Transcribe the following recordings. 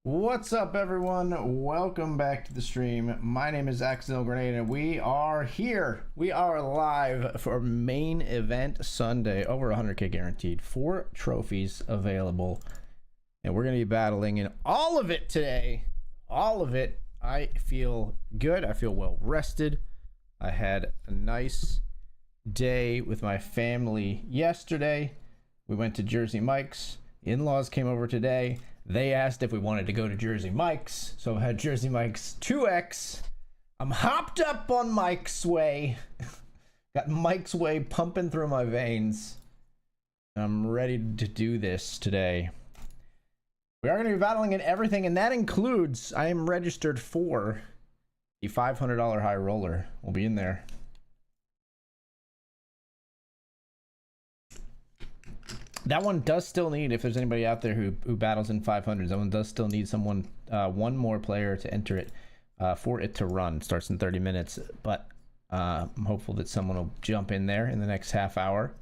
What's up, everyone? Welcome back to the stream. My name is Accidental Grenade, and we are here. We are live for main event Sunday. Over 100k guaranteed. 4 trophies available. And we're going to be battling in all of it today. All of it. I feel good. I feel well rested. I had a nice day with my family yesterday. We went to Jersey Mike's. In-laws came over today. They asked if we wanted to go to Jersey Mike's, so I had Jersey Mike's 2X. I'm hopped up on Mike's Way. Got Mike's Way pumping through my veins. I'm ready to do this today. We are going to be battling in everything, and that includes, I am registered for the $500 high roller. We'll be in there. That one does still need, if there's anybody out there who battles in 500s, that one does still need someone, one more player to enter it for it to run. It starts in 30 minutes, but I'm hopeful that someone will jump in there in the next half hour.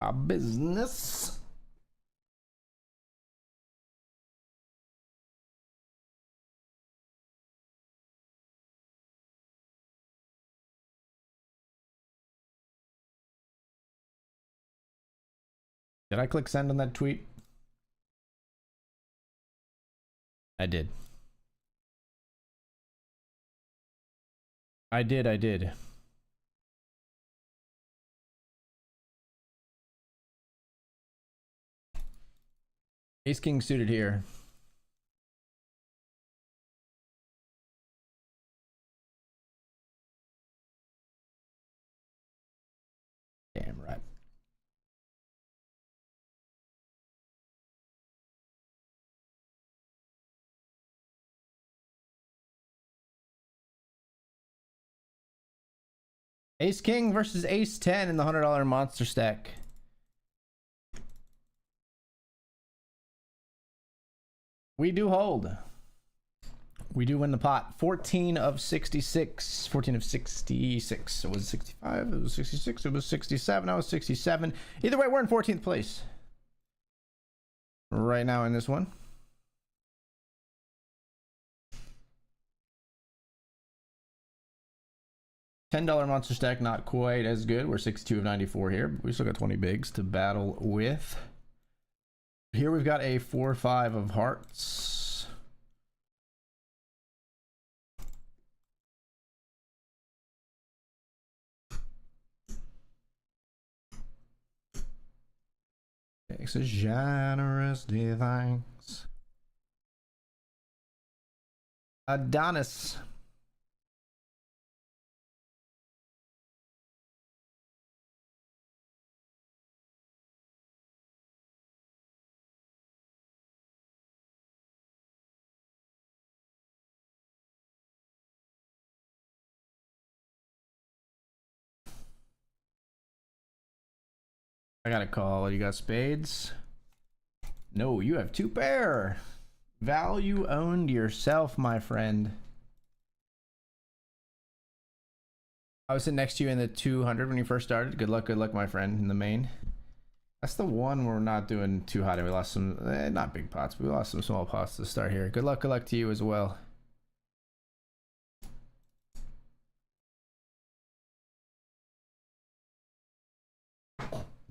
Our business. Did I click send on that tweet? I did. I did. Ace King suited here. Damn right. Ace King versus Ace 10 in the $100 monster stack. We do hold. We do win the pot. 14 of 66. 14 of 66. It was 65. It was 66. It was 67. I was 67. Either way, we're in 14th place right now in this one. $10 monster stack, not quite as good. We're 62 of 94 here, but we still got 20 bigs to battle with. Here we've got a 4-5 of hearts. Takes a generous day, thanks. Adonis. I got a call. You got spades? No, you have 2 pair. Value owned yourself, my friend. I was sitting next to you in the 200 when you first started. Good luck, my friend, in the main. That's the one we're not doing too hot. We lost some, not big pots, but we lost some small pots to start here. Good luck to you as well.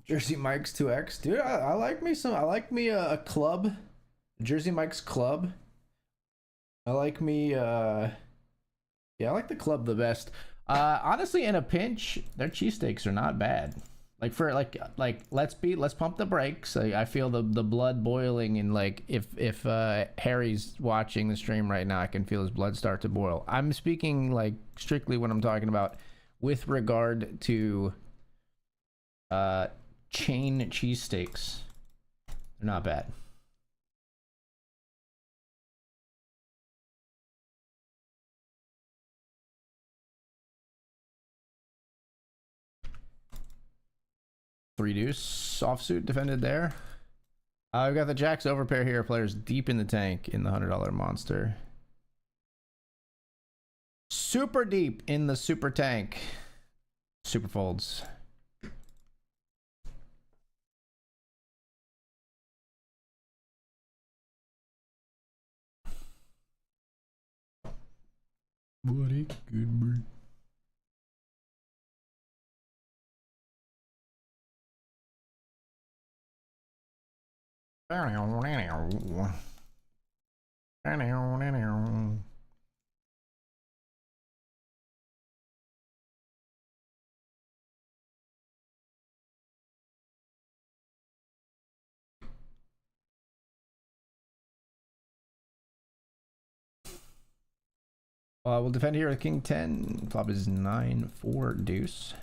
Jersey Mike's 2X. Dude, I like me a club. Jersey Mike's club. I like me, yeah, I like the club the best. Honestly, in a pinch, their cheesesteaks are not bad. Like for let's pump the brakes. I feel the blood boiling, and like if Harry's watching the stream right now, I can feel his blood start to boil. I'm speaking like strictly what I'm talking about with regard to chain cheesesteaks. They're not bad. Three deuce offsuit defended there. I've got the jacks overpair here. Players deep in the tank in the $100 monster. Super deep in the super tank. Super folds. What a good break. We'll defend here with King 10. Flop is 9-4 deuce.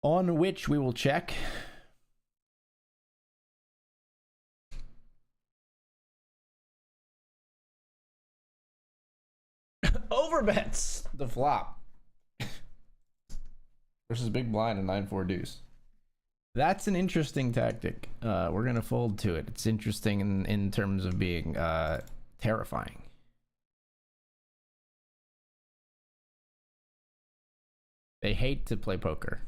On which we will check. Overbets the flop. Versus big blind and 9-4 deuce. That's an interesting tactic. We're going to fold to it. It's interesting in terms of being terrifying. They hate to play poker.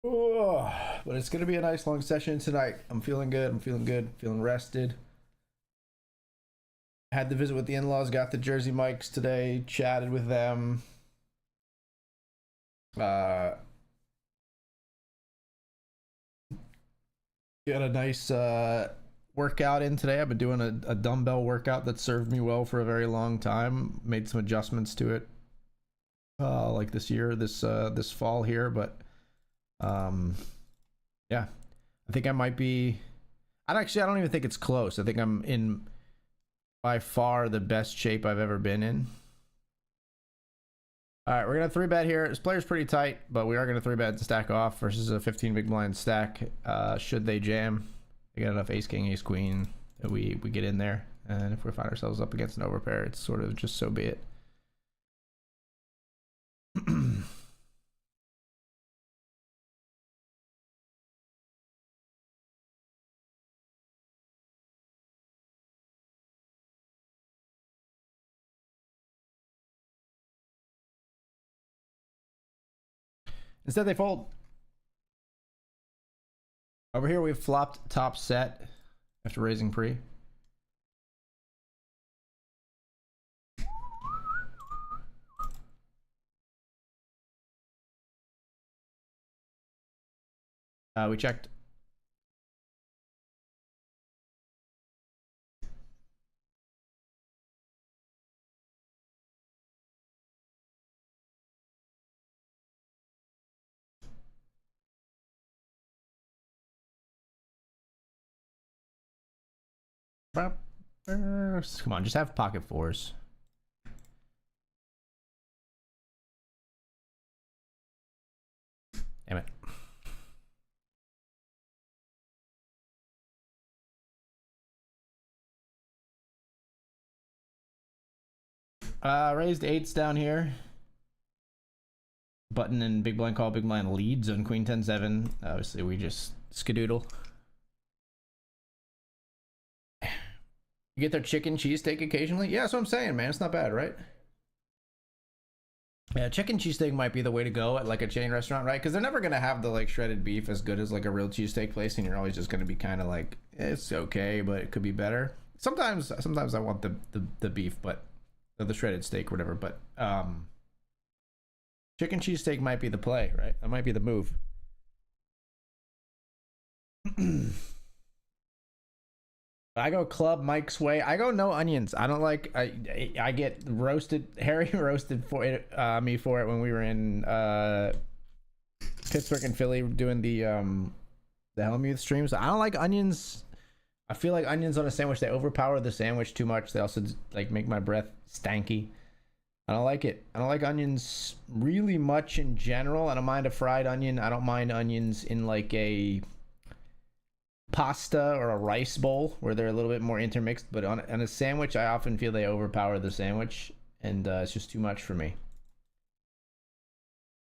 Oh, but it's going to be a nice long session tonight. I'm feeling good. I'm feeling good. Feeling rested. Had the visit with the in-laws. Got the Jersey Mikes today. Chatted with them. Got a nice workout in today. I've been doing a dumbbell workout that served me well for a very long time. Made some adjustments to it, like this year, this fall here. But yeah, I think I might be. I don't even think it's close. I think I'm in by far the best shape I've ever been in. All right, we're gonna 3-bet here. This player's pretty tight, but we are gonna 3-bet to stack off versus a 15 big blind stack. Should they jam, they got enough ace king, ace queen that we get in there. And if we find ourselves up against an overpair, it's sort of just so be it. Instead, they fold. Over here, we've flopped top set after raising pre. We checked. Come on, just have pocket fours. Damn it. Raised eights down here. Button and big blind call, big blind leads on queen 10-7. Obviously, we just skadoodle. You get their chicken cheesesteak occasionally? Yeah, that's what I'm saying, man. It's not bad, right? Yeah, chicken cheesesteak might be the way to go at like a chain restaurant, right? Because they're never gonna have the like shredded beef as good as like a real cheesesteak place, and you're always just gonna be kind of like, it's okay, but it could be better. Sometimes I want the beef, but the shredded steak or whatever. But chicken cheesesteak might be the play, right? That might be the move. I go Club Mike's Way. I go no onions. I don't like. I get roasted. Harry roasted for it, me for it when we were in Pittsburgh and Philly doing the Hellmuth streams. I don't like onions. I feel like onions on a sandwich, they overpower the sandwich too much. They also like make my breath stanky. I don't like it. I don't like onions really much in general. I don't mind a fried onion. I don't mind onions in like a pasta or a rice bowl where they're a little bit more intermixed. But on a sandwich, I often feel they overpower the sandwich, and it's just too much for me.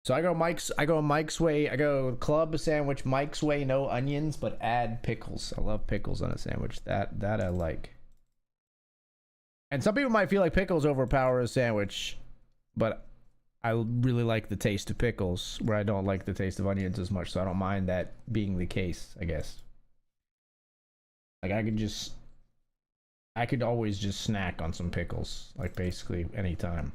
So I go Mike's Way. I go club sandwich Mike's Way, no onions, but add pickles. I love pickles on a sandwich. That I like. And some people might feel like pickles overpower a sandwich, but I really like the taste of pickles, where I don't like the taste of onions as much. So I don't mind that being the case, I guess. Like I could always just snack on some pickles, like basically anytime.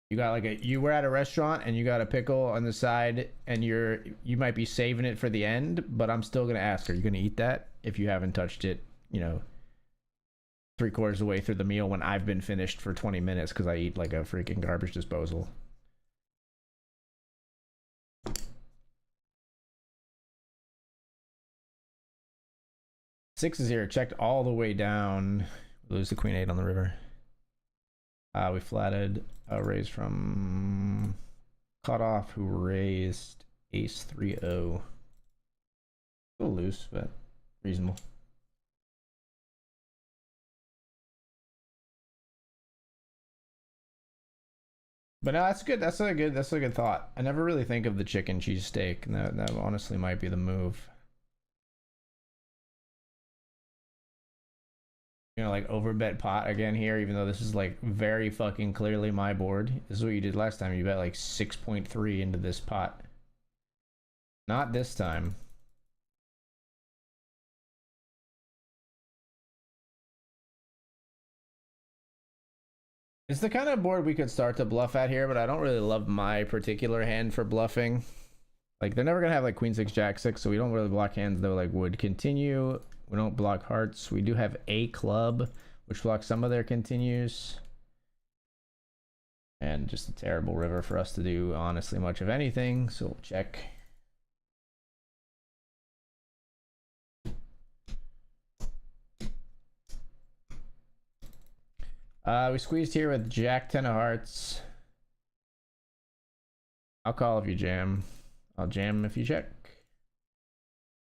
You got like you were at a restaurant and you got a pickle on the side, and you might be saving it for the end, but I'm still gonna ask, are you gonna eat that if you haven't touched it, 3/4 of the way through the meal when I've been finished for 20 minutes because I eat like a freaking garbage disposal. Six is here, checked all the way down. Lose the queen 8 on the river. We flatted a raise from Cutoff, who raised ace 3-0. A little loose, but reasonable. But no, that's good. That's a good thought. I never really think of the chicken cheese steak, and that honestly might be the move. Like overbet pot again here, even though this is like very fucking clearly my board. This is what you did last time. You bet like 6.3 into this pot. Not this time. It's the kind of board we could start to bluff at here, but I don't really love my particular hand for bluffing. Like, they're never gonna have like queen 6, jack 6, so we don't really block hands though, like would continue. We don't block hearts. We do have a club, which blocks some of their continues. And just a terrible river for us to do, honestly, much of anything. So we'll check. We squeezed here with jack 10 of hearts. I'll call if you jam. I'll jam if you check.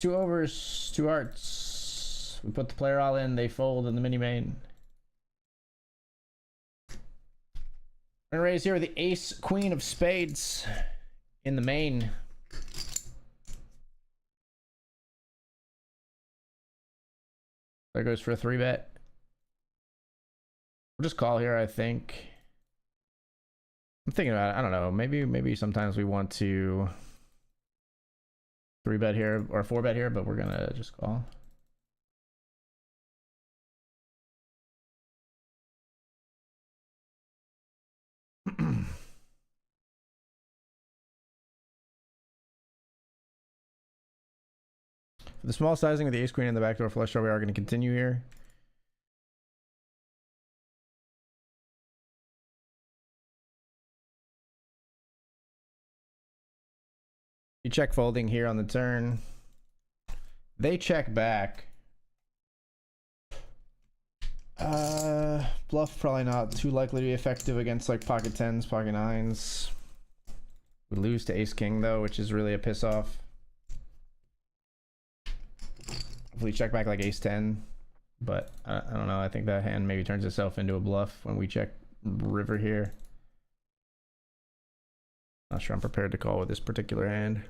2 overs, 2 hearts. We put the player all in, they fold in the mini main. We're gonna raise here with the ace queen of spades in the main. There goes for a 3-bet. We'll just call here, I think. I'm thinking about it. I don't know. Maybe sometimes we want to 3-bet here or 4-bet here, but we're gonna just call. For the small sizing of the ace queen in the backdoor flush draw, we are going to continue here. You check folding here on the turn. They check back. Bluff probably not too likely to be effective against like pocket 10s, pocket 9s. We lose to ace king though, which is really a piss off. Hopefully check back like ace 10, but I don't know. I think that hand maybe turns itself into a bluff when we check river here. Not sure I'm prepared to call with this particular hand.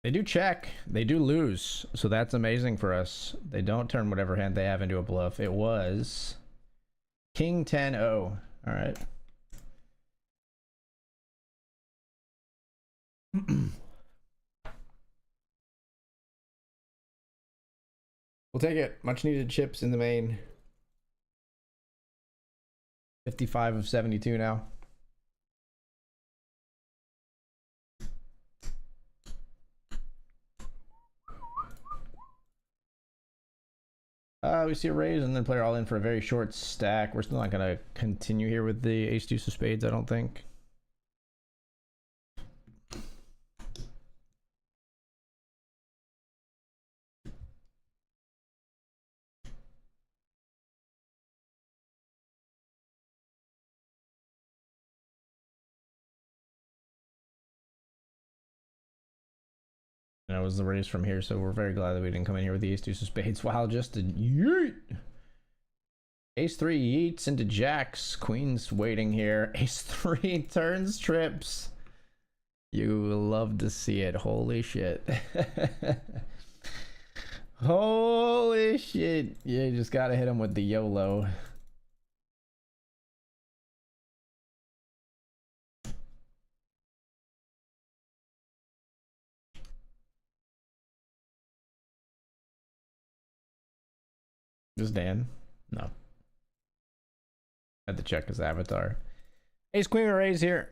They do check. They do lose. So that's amazing for us. They don't turn whatever hand they have into a bluff. It was King 10-0. All right. We'll take it. Much needed chips in the main. 55 of 72 now. We see a raise and then player all in for a very short stack. We're still not going to continue here with the ace deuce of spades, I don't think. And it was the raise from here, so we're very glad that we didn't come in here with the ace deuce of spades. Wow, just a yeet. Ace 3 yeets into jacks. Queen's waiting here. Ace 3 turns trips. You love to see it. Holy shit. Holy shit. You just gotta hit him with the YOLO. Is Dan? No. Had to check his avatar. Ace queen raise here.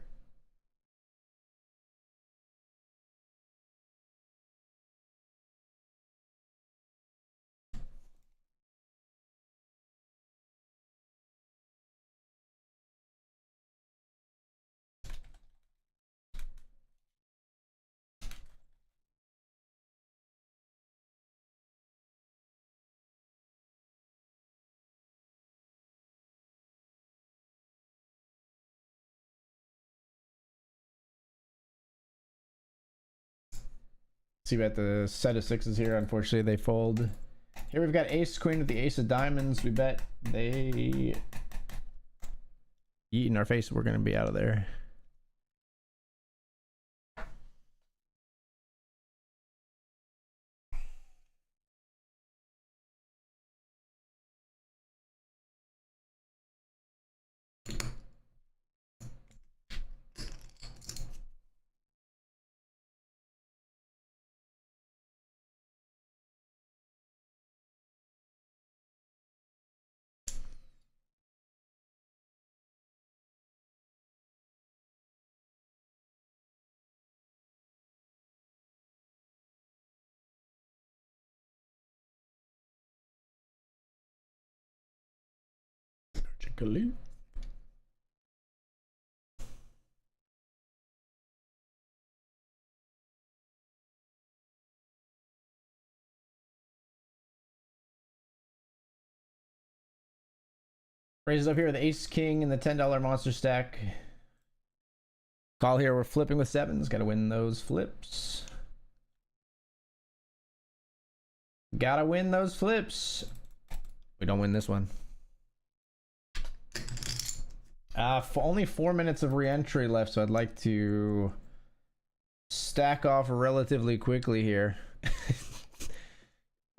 See, we got the set of sixes here. Unfortunately, they fold. Here we've got ace queen with the ace of diamonds. We bet they eat in our face. We're going to be out of there. Logically. Raises up here with ace king and the $10 monster stack. Call here. We're flipping with sevens. Got to win those flips. Gotta win those flips. We don't win this one. Only 4 minutes of re-entry left, so I'd like to stack off relatively quickly here.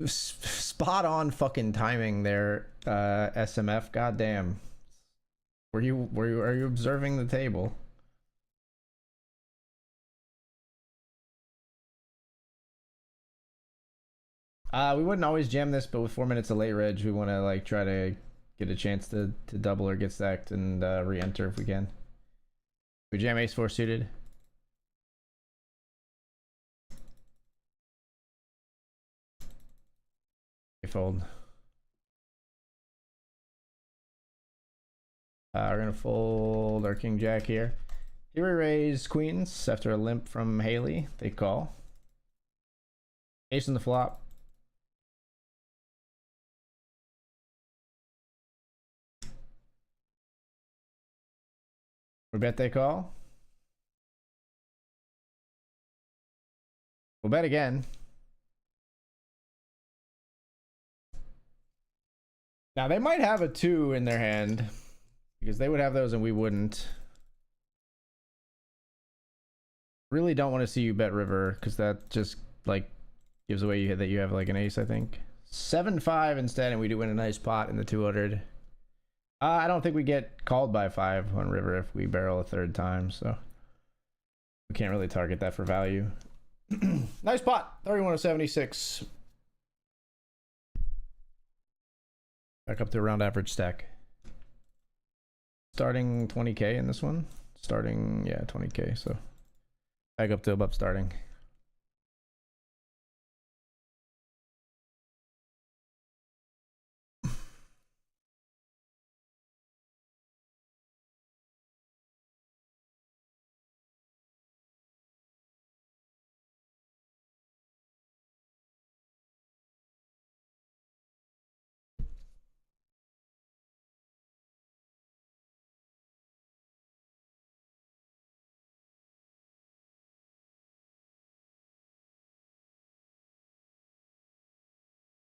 Spot on fucking timing there, SMF. Goddamn. Are you observing the table? We wouldn't always jam this, but with 4 minutes of late reg, we want to like try to get a chance to double or get stacked and re-enter if we can. We jam ace 4 suited. We fold. We're gonna fold our king jack here. Here we raise queens after a limp from Haley. They call. Ace in the flop. We bet they call. We'll bet again. Now they might have a 2 in their hand because they would have those and we wouldn't. Really don't want to see you bet river because that just like gives away that you have like an ace, I think. 7-5 instead, and we do win a nice pot in the 200. I don't think we get called by 5 on river if we barrel a third time, so we can't really target that for value. Nice pot, 31 of 76. Back up to around average stack. Starting 20k in this one. Starting, yeah, 20k, so back up to above starting.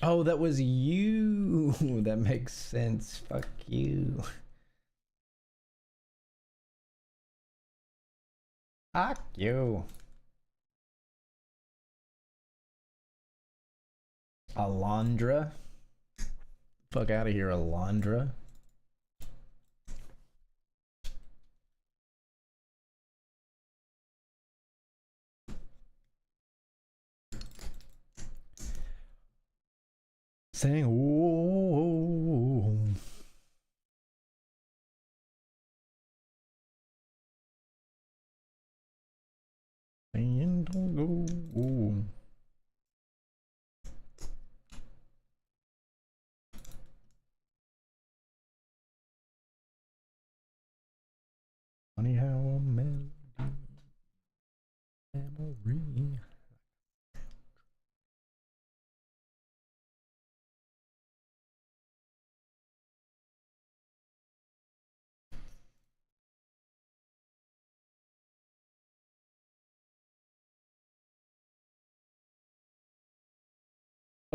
Oh, that was you. That makes sense. Fuck you. Fuck you. Alondra. Fuck out of here, Alondra. Saying, whoa. Saying, don't go. Funny how a melody, memory.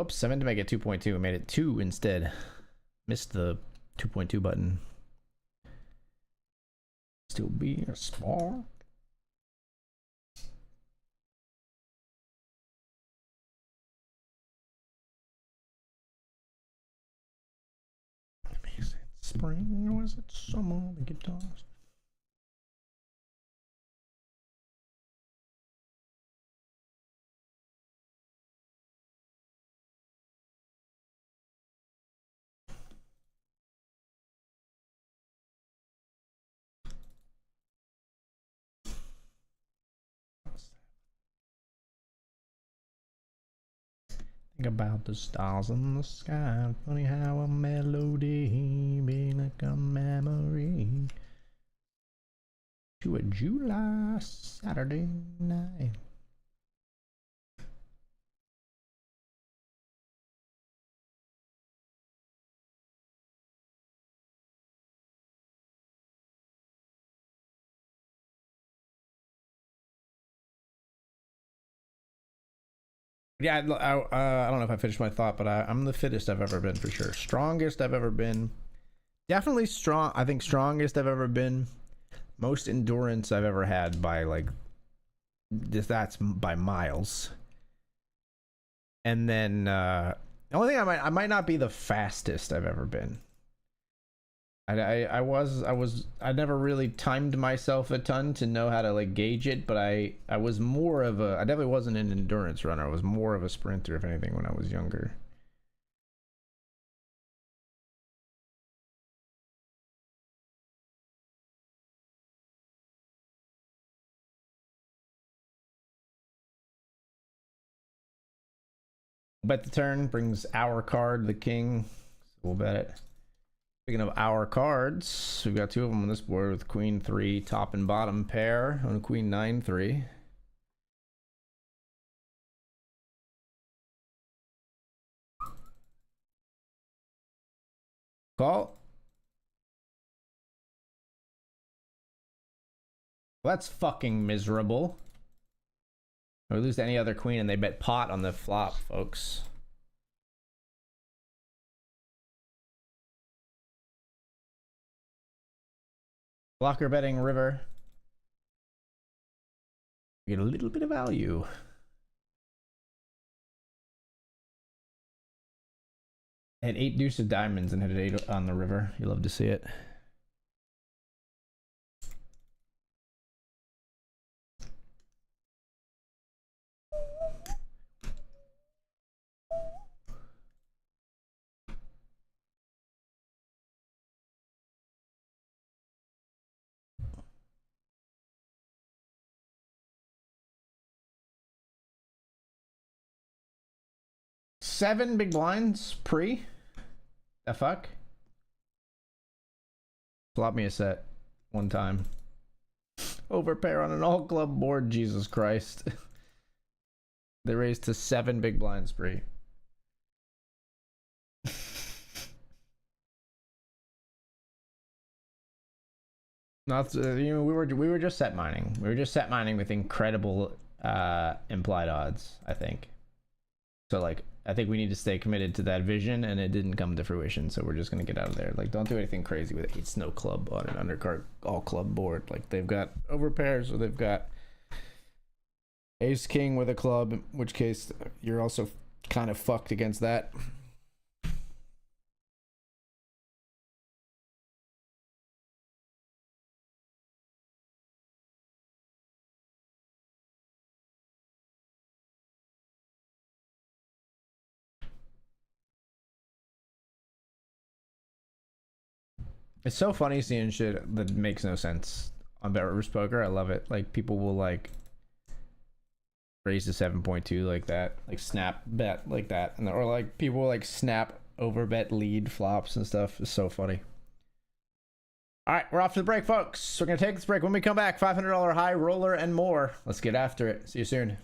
Oops, I meant to make it 2.2. I made it 2 instead. Missed the 2.2 button. Still be a spark. Is it spring or is it summer? The guitars. Think about the stars in the sky. Funny how a melody be like a memory to a July Saturday night. Yeah, I don't know if I finished my thought, but I'm the fittest I've ever been for sure. Strongest I've ever been. Definitely strong. I think strongest I've ever been. Most endurance I've ever had by like, that's by miles. And then the only thing I might not be the fastest I've ever been. I never really timed myself a ton to know how to like gauge it, but I was more of a, I definitely wasn't an endurance runner. I was more of a sprinter, if anything, when I was younger. Bet the turn brings our card, the king. So we'll bet it. Speaking of our cards, we've got 2 of them on this board with Queen 3 top and bottom pair on Queen 9-3. Call. Well, that's fucking miserable. Or we lose to any other queen and they bet pot on the flop, folks. Blocker betting river. Get a little bit of value. Had 8 deuce of diamonds and had 8 on the river. You love to see it. Seven big blinds pre. The fuck? Flop me a set one time. Overpair on an all club board, Jesus Christ. They raised to 7 big blinds pre. Not you know, we were just set mining. We were just set mining with incredible implied odds, I think. So like I think we need to stay committed to that vision, and it didn't come to fruition, so we're just gonna get out of there. Like, don't do anything crazy with Ace No Club on an undercard all club board. Like, they've got overpairs, or they've got Ace King with a club, in which case you're also kind of fucked against that. It's so funny seeing shit that makes no sense on BetRivers Poker. I love it. Like, people will like raise to 7.2 like that, like snap bet like that, and or like people will like snap over bet lead flops and stuff. It's so funny. All right, we're off to the break, folks. We're gonna take this break. When we come back, $500 high roller and more. Let's get after it. See you soon.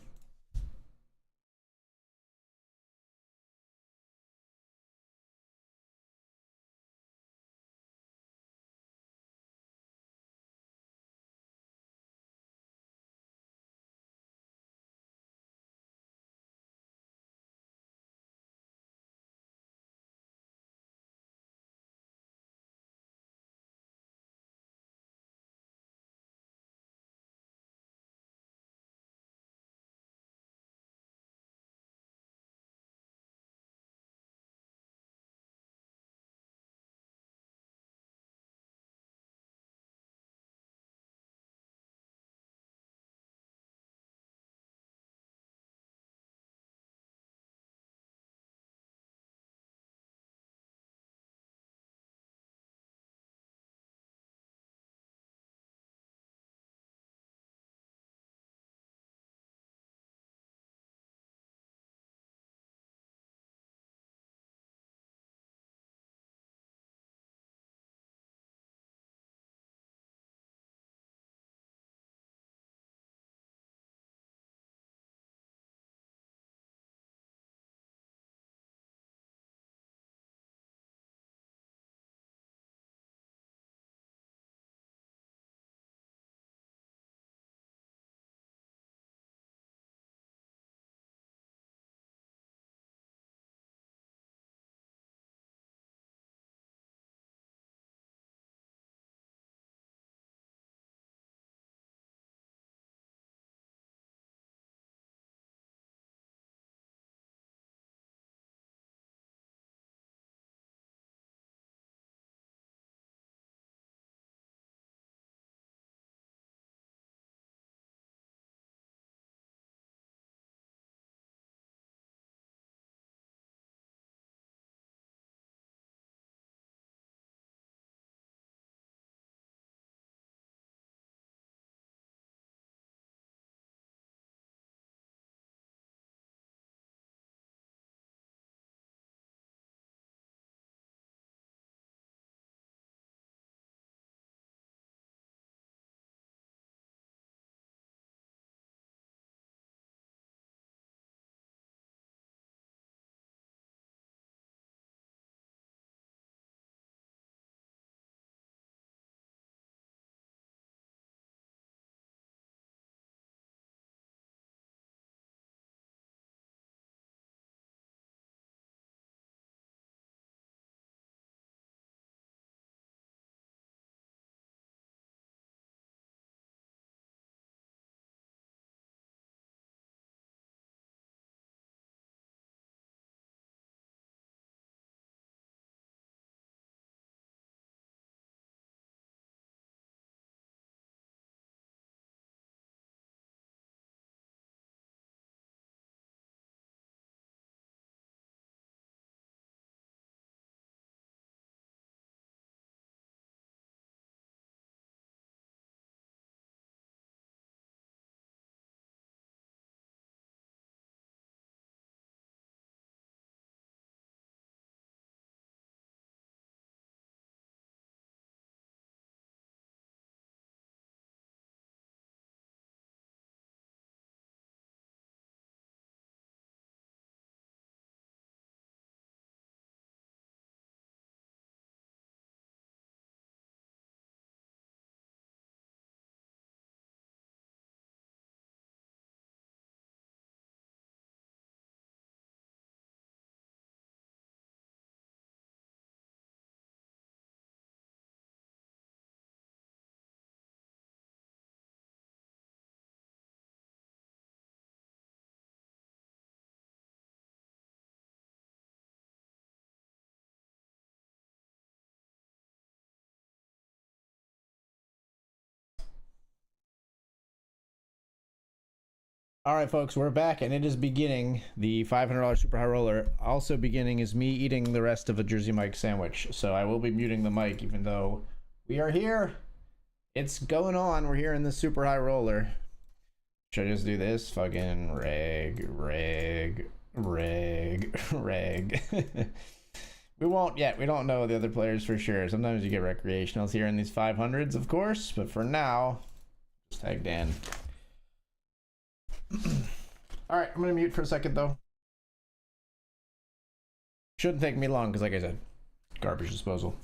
All right, folks, we're back, and it is beginning the $500 super high roller. Also beginning is me eating the rest of a Jersey Mike sandwich. So I will be muting the mic, even though we are here. It's going on. We're here in the super high roller. Should I just do this? Fucking reg. We won't yet. We don't know the other players for sure. Sometimes you get recreationals here in these 500s, of course. But for now, just tag Dan. All right, I'm gonna mute for a second though. Shouldn't take me long because, like I said, garbage disposal.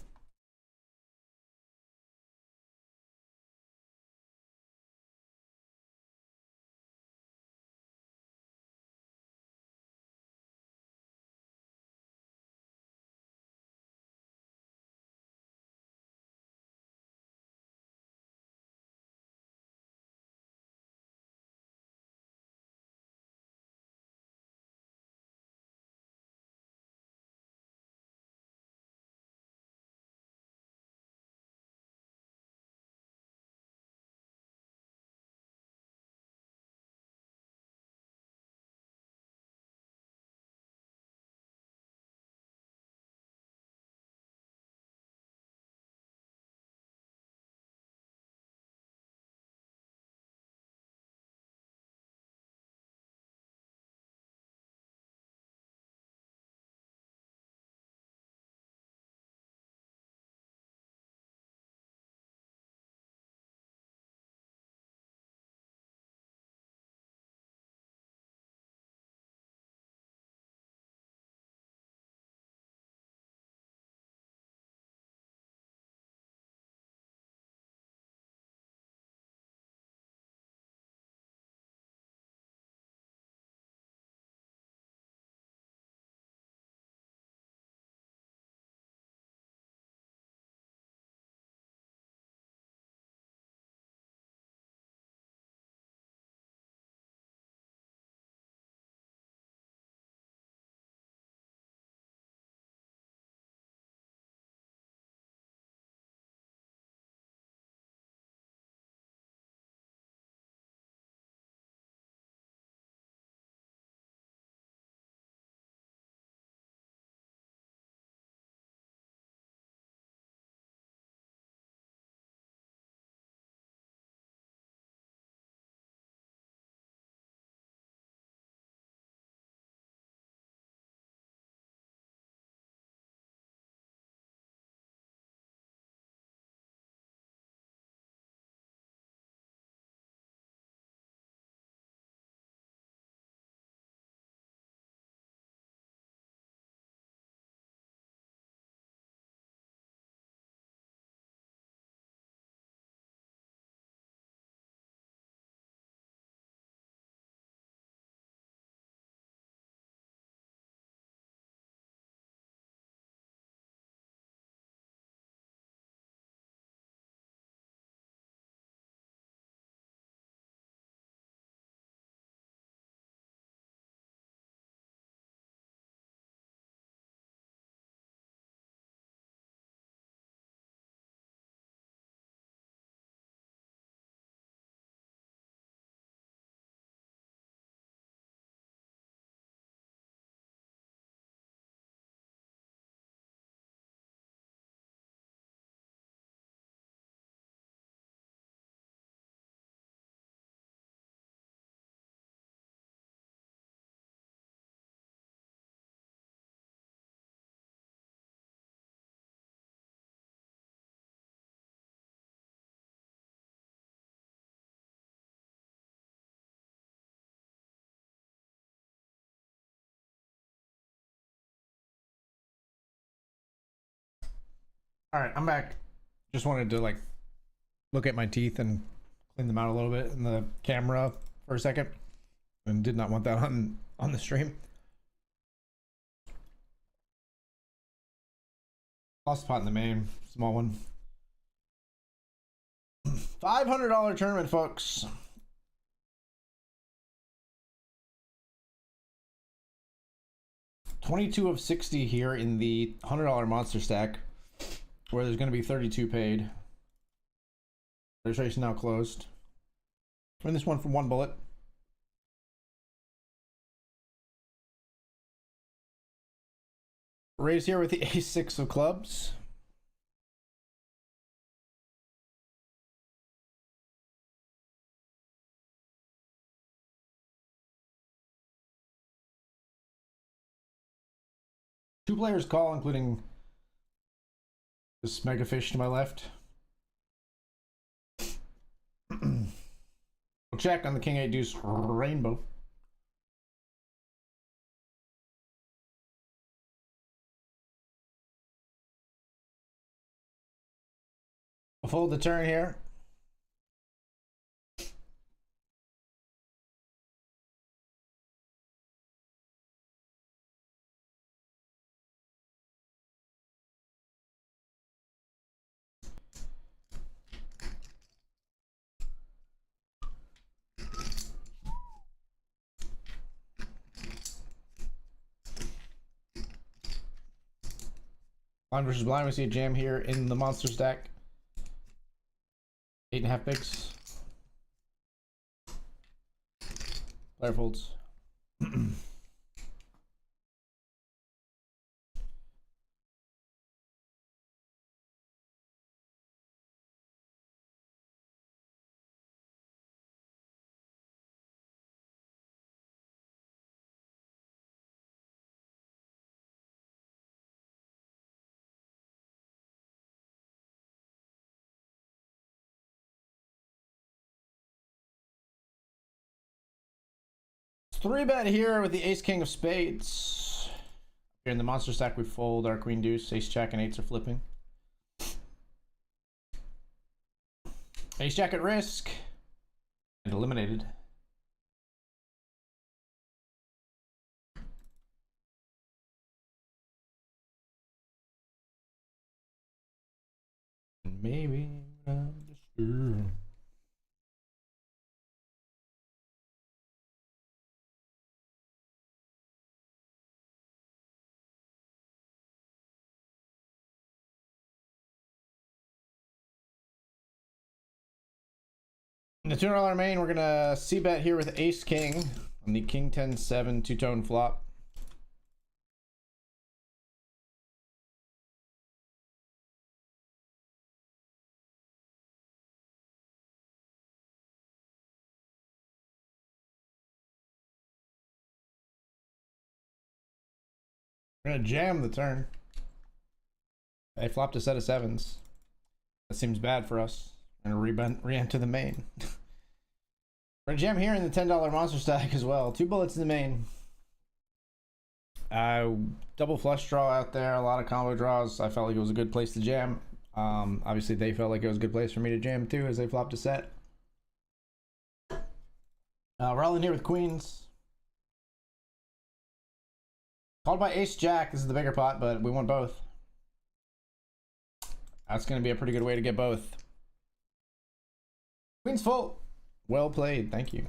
All right, I'm back. Just wanted to like look at my teeth and clean them out a little bit in the camera for a second, and did not want that on the stream. Lost a pot in the main, small one. $500 tournament, folks. $22 of 60 here in the $100 monster stack, where there's going to be 32 paid. Registration now closed. Win this one for one bullet. Raise here with the ace-6 of clubs. Two players call, including this mega fish to my left. We'll check on the king 8 deuce rainbow. I'll fold the turn here. Blind versus blind, we see a jam here in the monster stack. 8.5 bigs. Player folds. 3-bet here with the ace king of spades. Here in the monster stack, we fold our queen deuce, ace jack, and 8s are flipping. Ace jack at risk and eliminated. Maybe I'm just sure. In the $200 main, we're gonna c-bet here with ace king on the king 10-7 two-tone flop. We're gonna jam the turn. They flopped a set of 7s. That seems bad for us. We're gonna re-enter the main. We're gonna jam here in the $10 monster stack as well. 2 bullets in the main. Double flush draw out there, a lot of combo draws. I felt like it was a good place to jam. Obviously they felt like it was a good place for me to jam too, as they flopped a set. We're all in here with queens. Called by ace jack. This is the bigger pot, but we want both. That's gonna be a pretty good way to get both. Queen's full. Well played, thank you.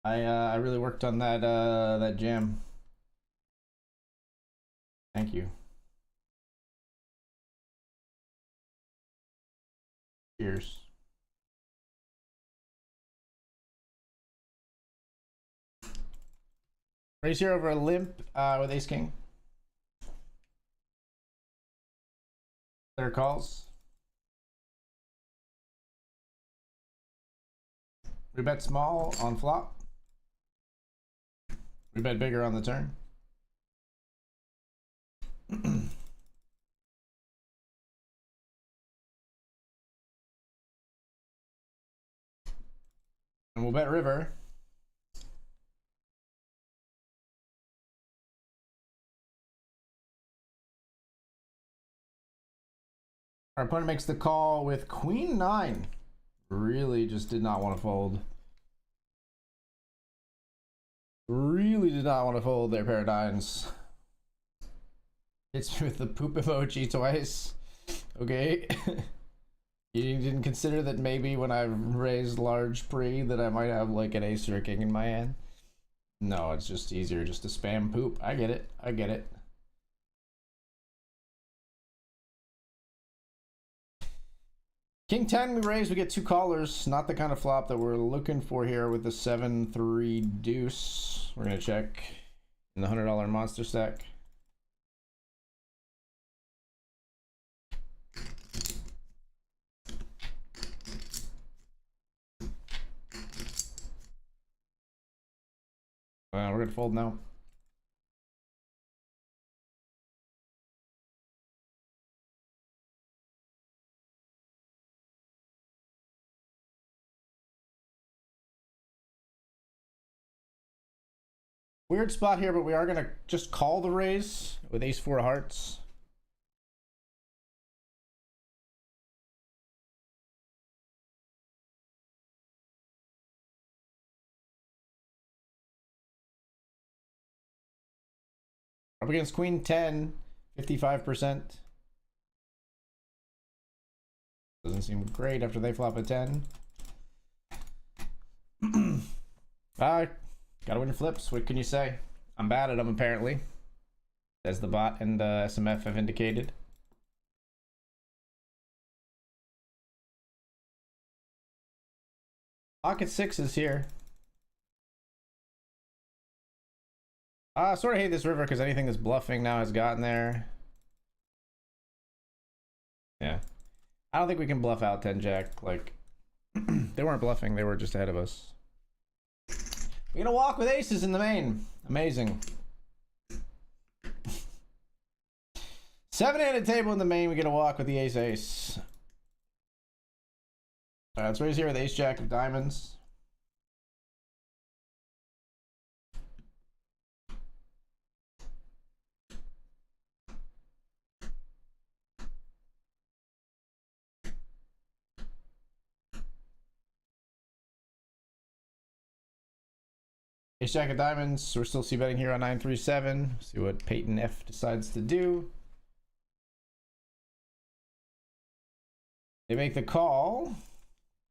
I really worked on that that jam. Thank you. Cheers. Raise here over a limp with ace king. Player calls. We bet small on flop. We bet bigger on the turn. And we'll bet river. Our opponent makes the call with queen 9. Really just did not want to fold. Really did not want to fold their pair of nines. Hits me with the poop emoji twice. Okay. You didn't consider that maybe when I raised large pre that I might have like an ace or a king in my hand? No, it's just easier just to spam poop. I get it. I get it. King 10 we raise, we get 2 callers. Not the kind of flop that we're looking for here with the 7-3 deuce. We're gonna check in the $100 monster stack. We're gonna fold now. Weird spot here, but we are gonna just call the raise with ace-4 hearts. Up against queen 10, 55%. Doesn't seem great after they flop a 10. Gotta win flips. What can you say? I'm bad at them, apparently, as the bot and SMF have indicated. Pocket sixes here. I sort of hate this river because anything that's bluffing now has gotten there. Yeah. I don't think we can bluff out 10 jack. Like, they weren't bluffing, they were just ahead of us. We're gonna walk with aces in the main. Amazing. 7-handed table in the main. We're gonna walk with the ace-ace. All right, let's raise here with ace-jack of diamonds. Ace-jack of diamonds. We're still c-betting here on 9-3-7. See what Peyton F decides to do. They make the call.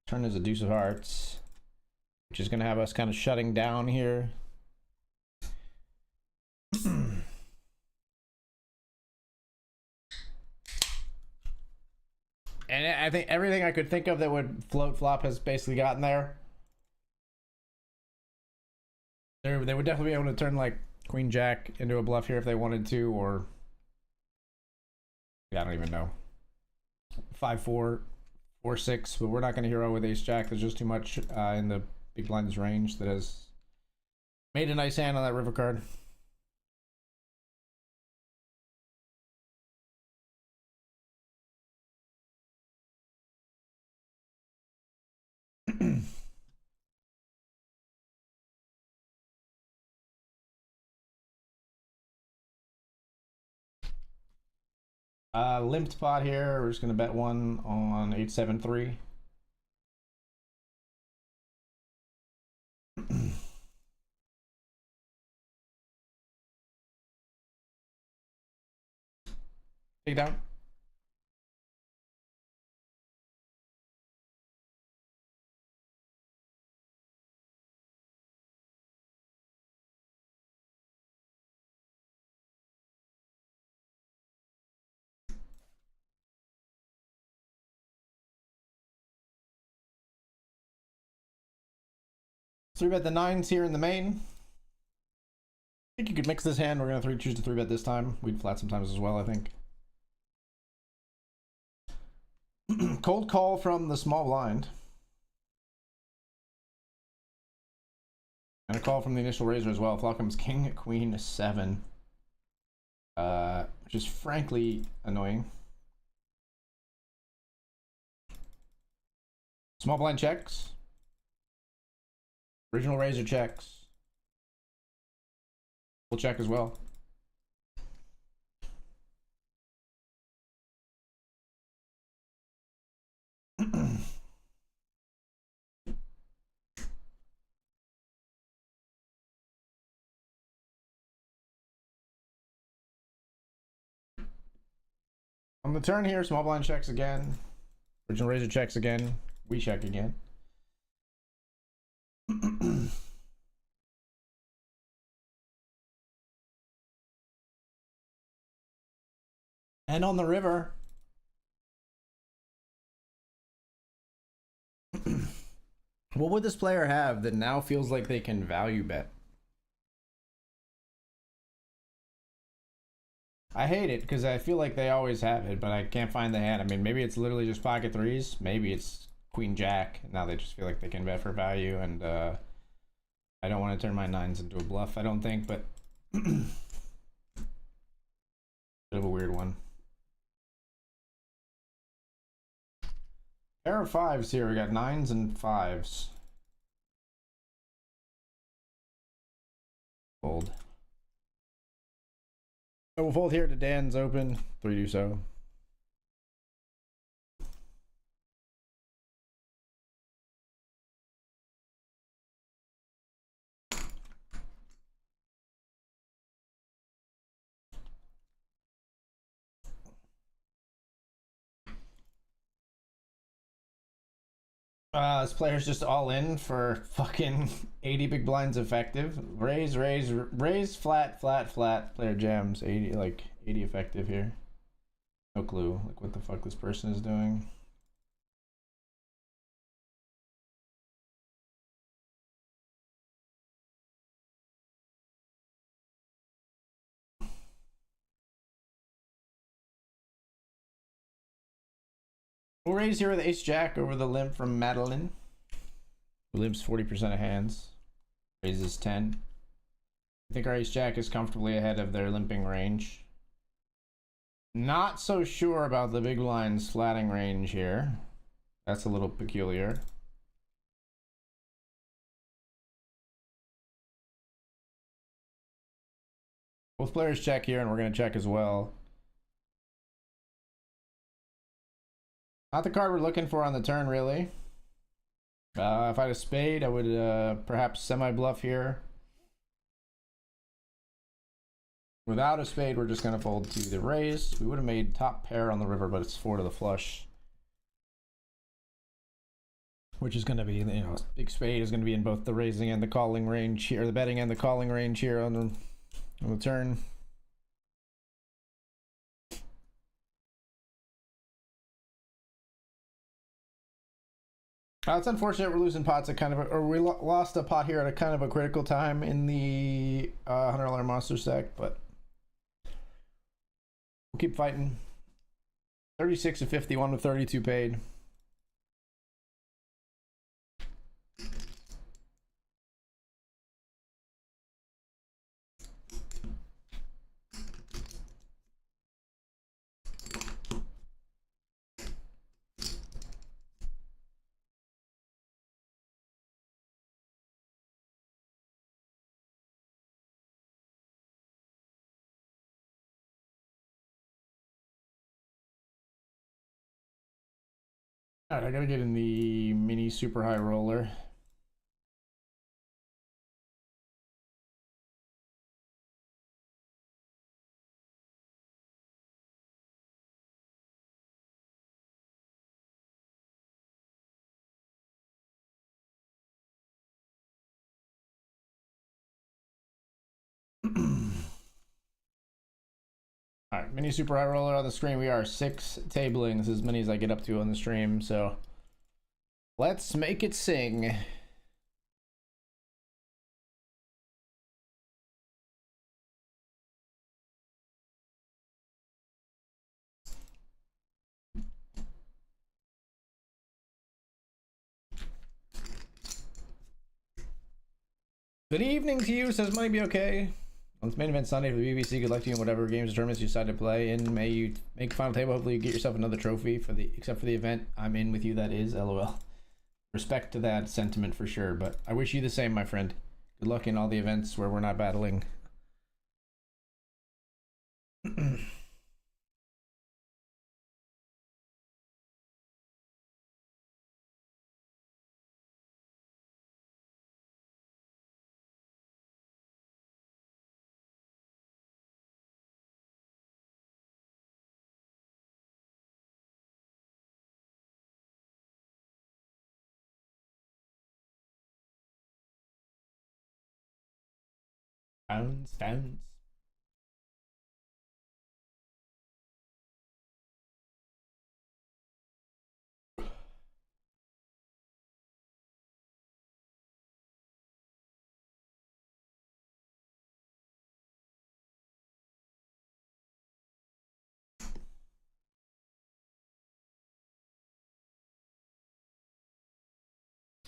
Turn is a deuce of hearts, which is going to have us kind of shutting down here. And I think everything I could think of that would float flop has basically gotten there. They would definitely be able to turn like queen jack into a bluff here if they wanted to, or yeah, I don't even know. 5-4, 4-6, but we're not going to hero with ace jack. There's just too much in the big blind's range that has made a nice hand on that river card. Limped pot here. We're just gonna bet one on 8-7-3. Take down. Three bet the nines here in the main. I think you could mix this hand. We're gonna choose to three bet this time. We'd flat sometimes as well, I think. Cold call from the small blind. And a call from the initial raiser as well. Flop comes king, queen, 7. Which is frankly annoying. Small blind checks. Original raiser checks. We'll check as well. On the turn here, small blind checks again. Original raiser checks again. We check again. And on the river, what would this player have that now feels like they can value bet? I hate it because I feel like they always have it, but I can't find the hand. I mean, maybe it's literally just pocket threes. Maybe it's queen jack. Now they just feel like they can bet for value, and I don't want to turn my nines into a bluff, I don't think, but bit of a weird one. Pair of fives here. We got nines and fives. Fold. So we'll fold here to Dan's open. 3 do so. This player's just all in for fucking 80 big blinds effective. Raise, raise, raise, flat, flat, flat. Player jams 80, like 80 effective here. No clue, like what the fuck this person is doing. We'll raise here with ace jack over the limp from Madeline, who limps 40% of hands. Raises 10. I think our ace jack is comfortably ahead of their limping range. Not so sure about the big blind's flatting range here. That's a little peculiar. Both players check here, and we're going to check as well. Not the card we're looking for on the turn, really. If I had a spade, I would perhaps semi-bluff here. Without a spade, we're just going to fold to the raise. We would have made top pair on the river, but it's 4 to the flush. Which is going to be, you know, big spade is going to be in both the raising and the calling range here, the betting and the calling range here on the turn. It's unfortunate we're losing pots at kind of or we lost a pot here at a kind of a critical time in the $100 monster stack, but we'll keep fighting. 36 to 51 with 32 paid. All right, I gotta get in the mini super high roller. All right, mini super high roller on the screen. We are 6 tabling. This is as many as I get up to on the stream, so let's make it sing. Good evening to you. Says money be okay. On this main event Sunday for the BBC, good luck to you in whatever games or tournaments you decide to play in. May you make a final table. Hopefully you get yourself another trophy for the except for the event I'm in with you, that is. LOL. Respect to that sentiment for sure, but I wish you the same, my friend. Good luck in all the events where we're not battling. Sounds.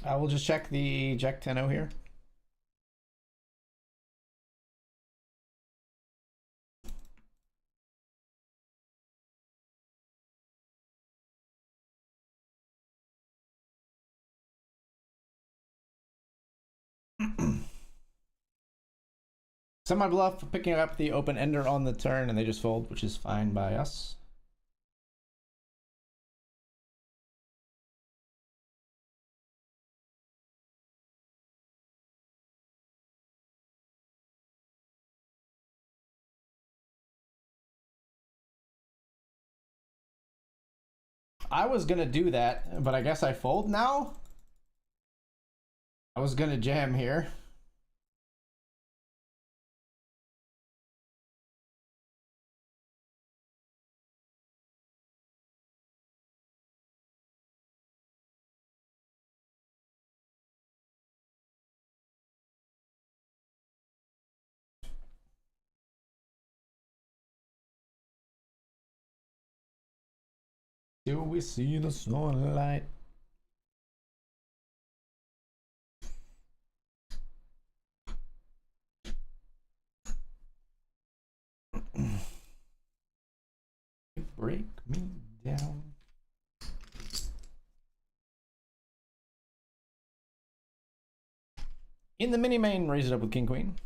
I will just check the Jack 10-0 here. Semi bluff picking up the open ender on the turn, and they just fold, which is fine by us. I was gonna do that, but I guess I fold now. I was gonna jam here. Till we see the sunlight. Break me down. In the mini main, raise it up with king queen.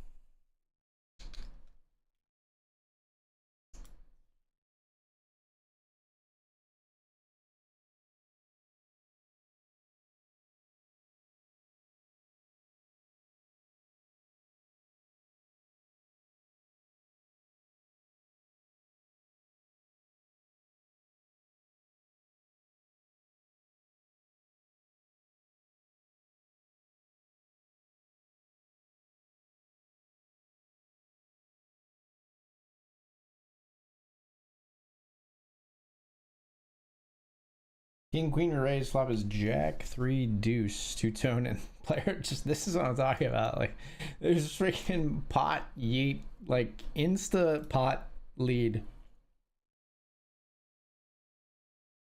King queen raise, flop is jack 3 deuce, two-tone, and player just, this is what I'm talking about. Like, there's freaking pot yeet, like insta pot lead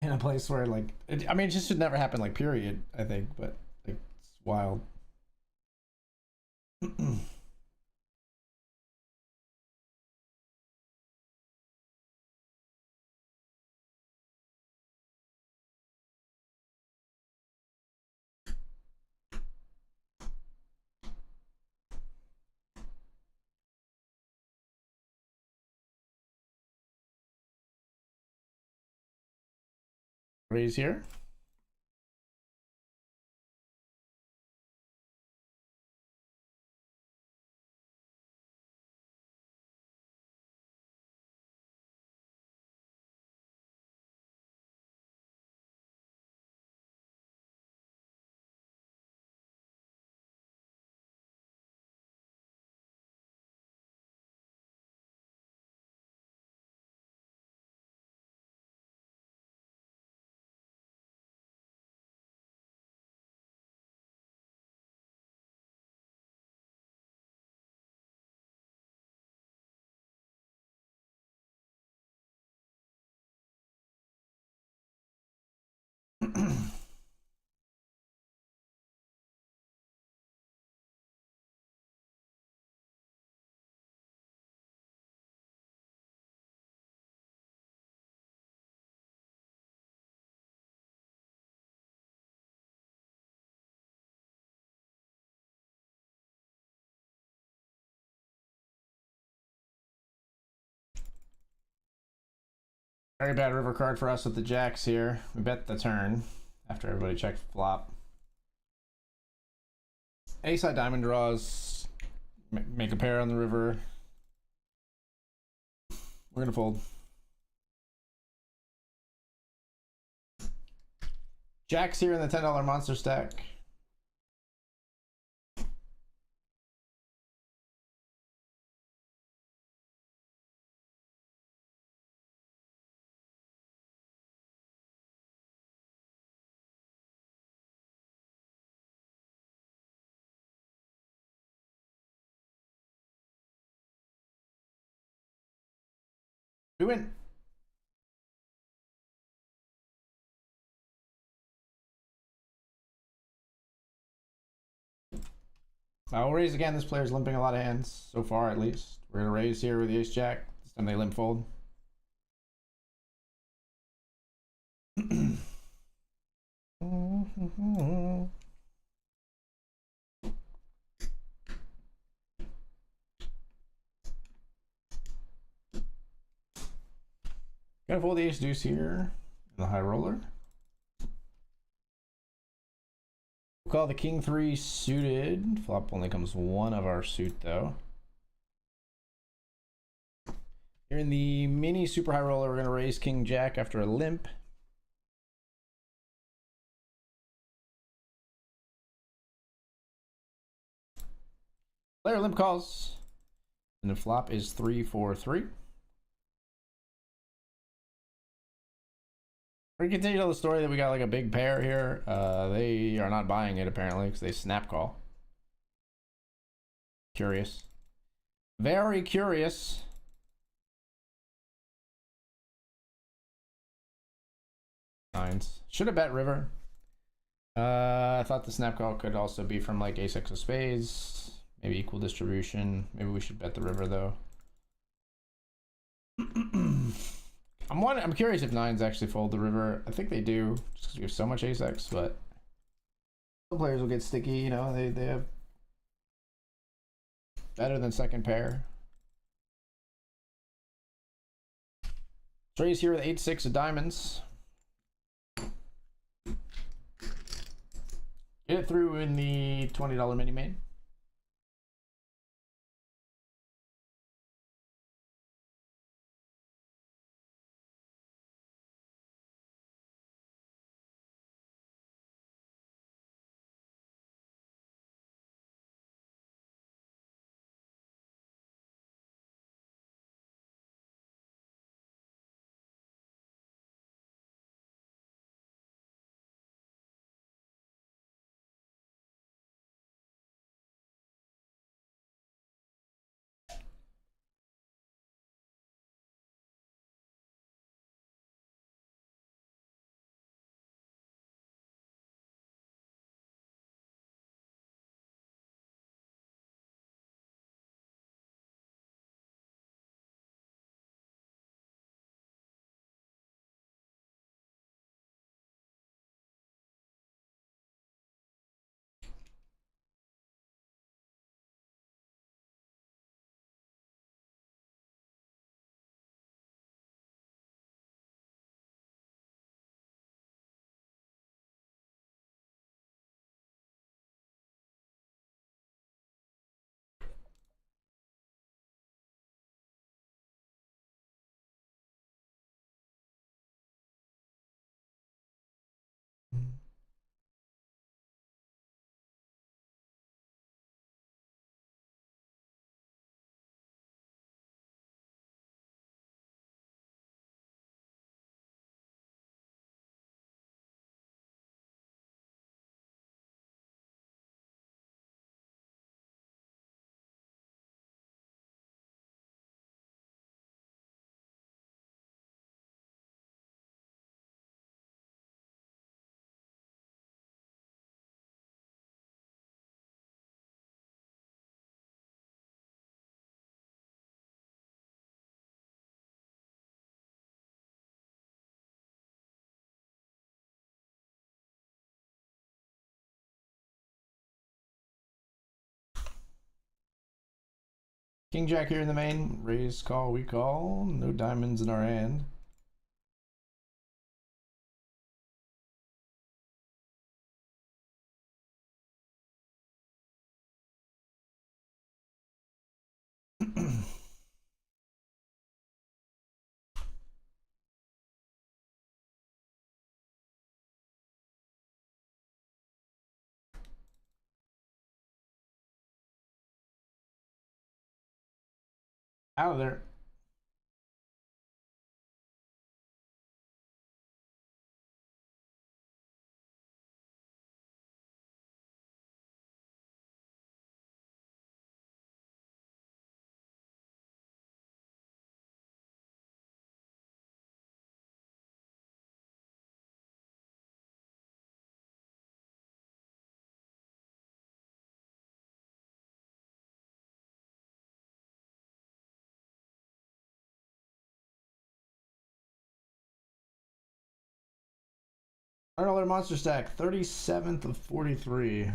in a place where, like, I mean, it just should never happen, like, period, I think, but like, it's wild. Raise here. Very bad river card for us with the jacks here. We bet the turn after everybody checked flop. Ace high diamond draws. Make a pair on the river. We're gonna fold. Jacks here in the $10 monster stack. We win. I'll raise again. This player's limping a lot of hands so far, at least. We're gonna raise here with the ace jack. This time they limp fold. Gonna fold the ace deuce here in the high roller. We'll call the king 3 suited. Flop only comes one of our suit though. Here in the mini super high roller, we're gonna raise king jack after a limp. Player limp calls. And the flop is 3-4-3. We continue to tell the story that we got like a big pair here. They are not buying it apparently because they snap call. Curious. Very curious. Nines. Should have bet river. I thought the snap call could also be from like ace-x of spades. Maybe equal distribution. Maybe we should bet the river though. I'm curious if nines actually fold the river. I think they do, just because we have so much ace-x, but some players will get sticky, you know, they have better than second pair. Raise here with 8-6 of diamonds. Get it through in the $20 mini main. King jack here in the main. Raise, call, we call. No diamonds in our hand. Out of there. $100 monster stack, 37th of 43.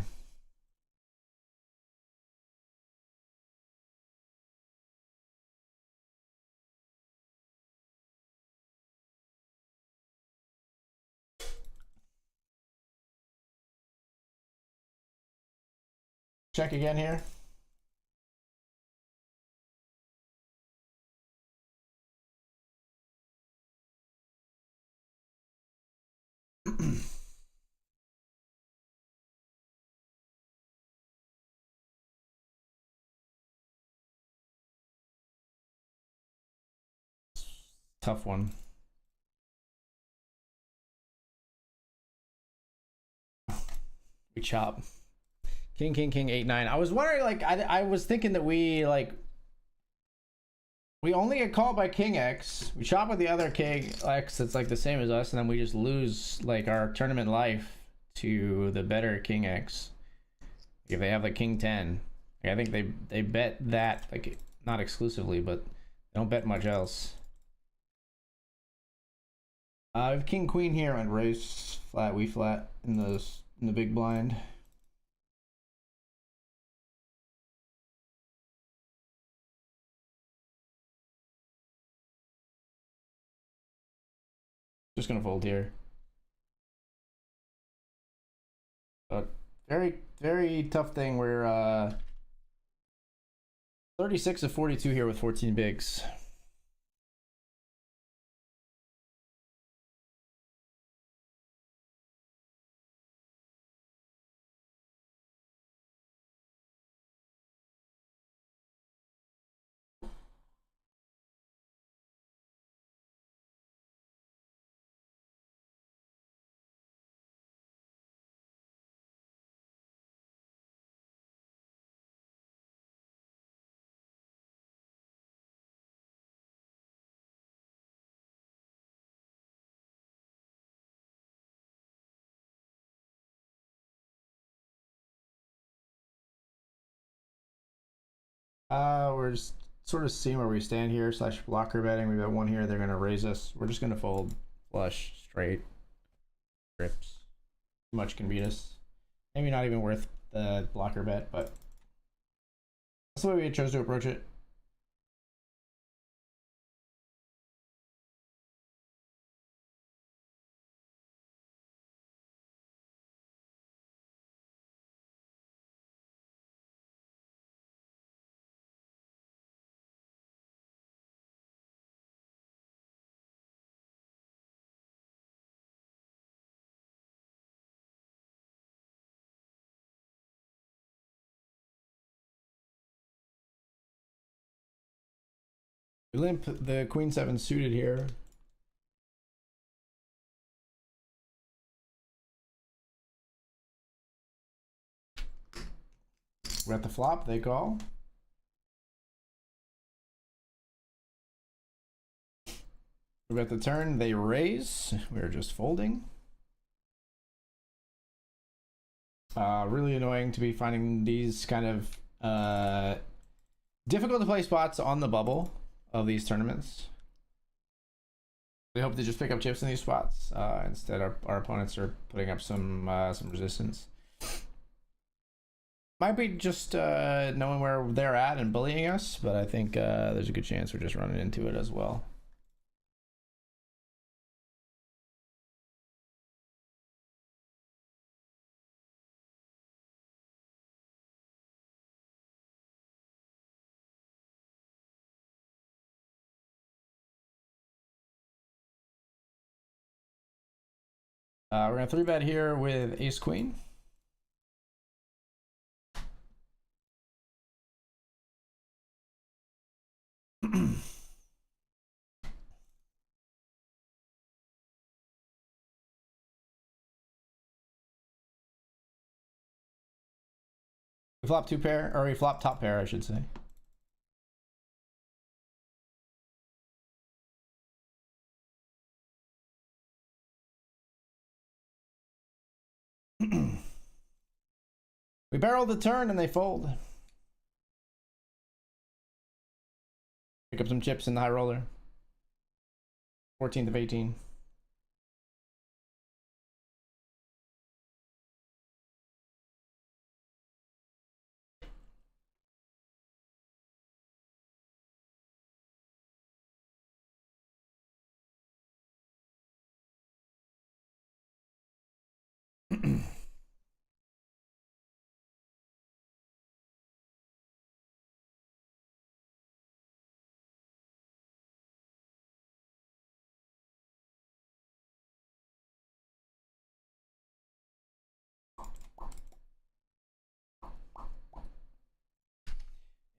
Check again here. Tough one. We chop. King, 8-9. I was wondering, like, I was thinking that we only get called by King X. We chop with the other King X that's like the same as us, and then we just lose like our tournament life to the better King X. If they have like King 10, I think they bet that, like, not exclusively, but they don't bet much else. I have King Queen here and raise flat, we flat in the big blind. Just gonna fold here. But very tough thing. We're 36 of 42 here with 14 bigs. We're just sort of seeing where we stand here, slash blocker betting. We've got one here, they're gonna raise us. We're just gonna fold flush, straight, trips. Too much can beat us. Maybe not even worth the blocker bet, but that's the way we chose to approach it. We limp the Queen 7 suited here. We're at the flop, they call. We're at the turn, they raise. We're just folding. Really annoying to be finding these kind of difficult to play spots on the bubble of these tournaments. We hope to just pick up chips in these spots. Instead, our opponents are putting up some resistance. Might be just knowing where they're at and bullying us, but I think there's a good chance we're just running into it as well. We're gonna 3-bet here with Ace Queen. We flop 2 pair, or we flop top pair, I should say. We barrel the turn and they fold. Pick up some chips in the high roller. 14th of 18.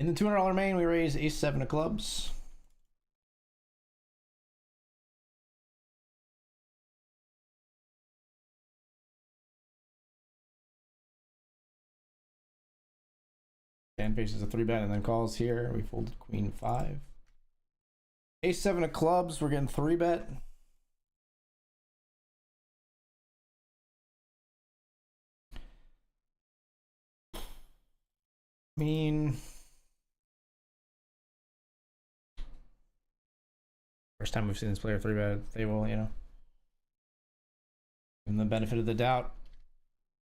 In the $200 main, we raise ace 7 of clubs. Dan faces a 3-bet and then calls here. We folded queen 5. Ace 7 of clubs, we're getting 3-bet. I mean, first time we've seen this player 3-bet, they will, you know, give them the benefit of the doubt.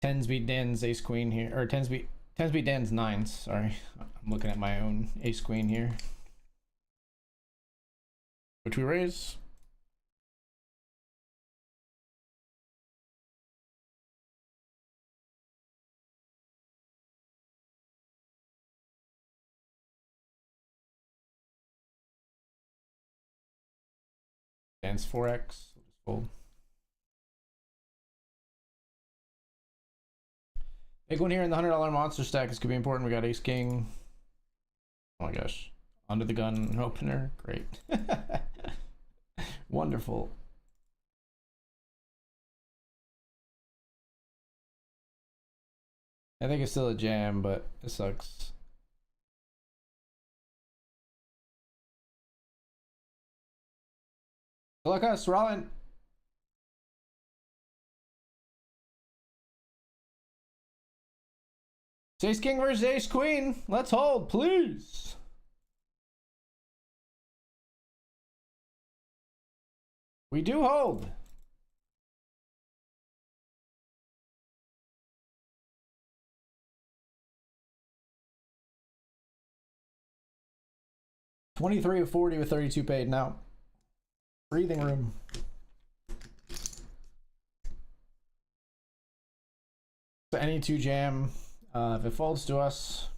Tens beat Dan's ace queen here, or tens beat Dan's 9s. Sorry, I'm looking at my own ace queen here, which we raise. Dan's 4x. We'll just fold. Big one here in the $100 monster stack. This could be important. We got ace king. Oh my gosh. Under the gun opener. Great. Wonderful. I think it's still a jam, but it sucks. Good luck us, Rollin. Ace king versus ace queen. Let's hold, please. We do hold. $23 of 40 with 32 paid now. Breathing room. So any 2 jam. If it folds to us.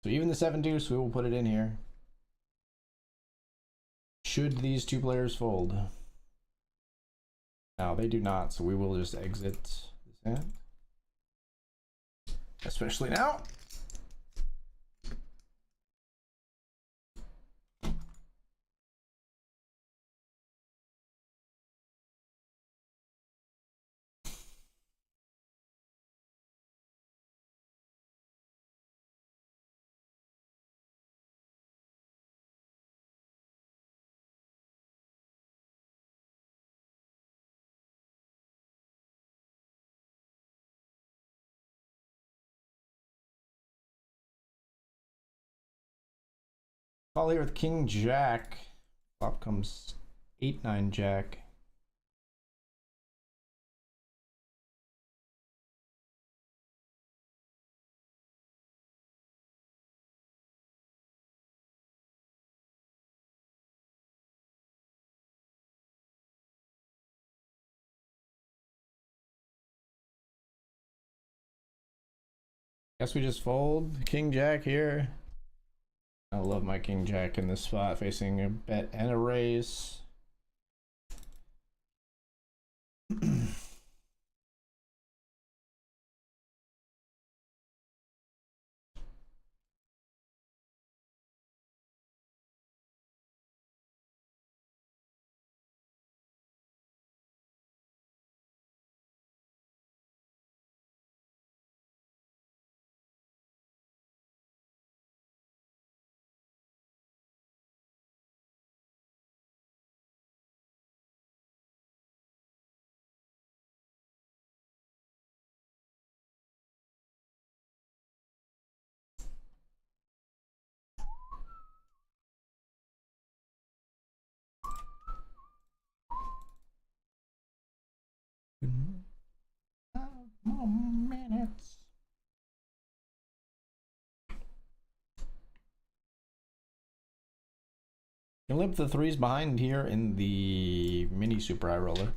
So even the 7 deuce, we will put it in here. Should these 2 players fold? No, they do not, so we will just exit this hand. Especially now. Call here with king jack. Flop comes 8-9 jack. Guess we just fold king jack here. I love my king jack in this spot, facing a bet and a raise. More minutes. You can limp the 3s behind here in the mini super high roller.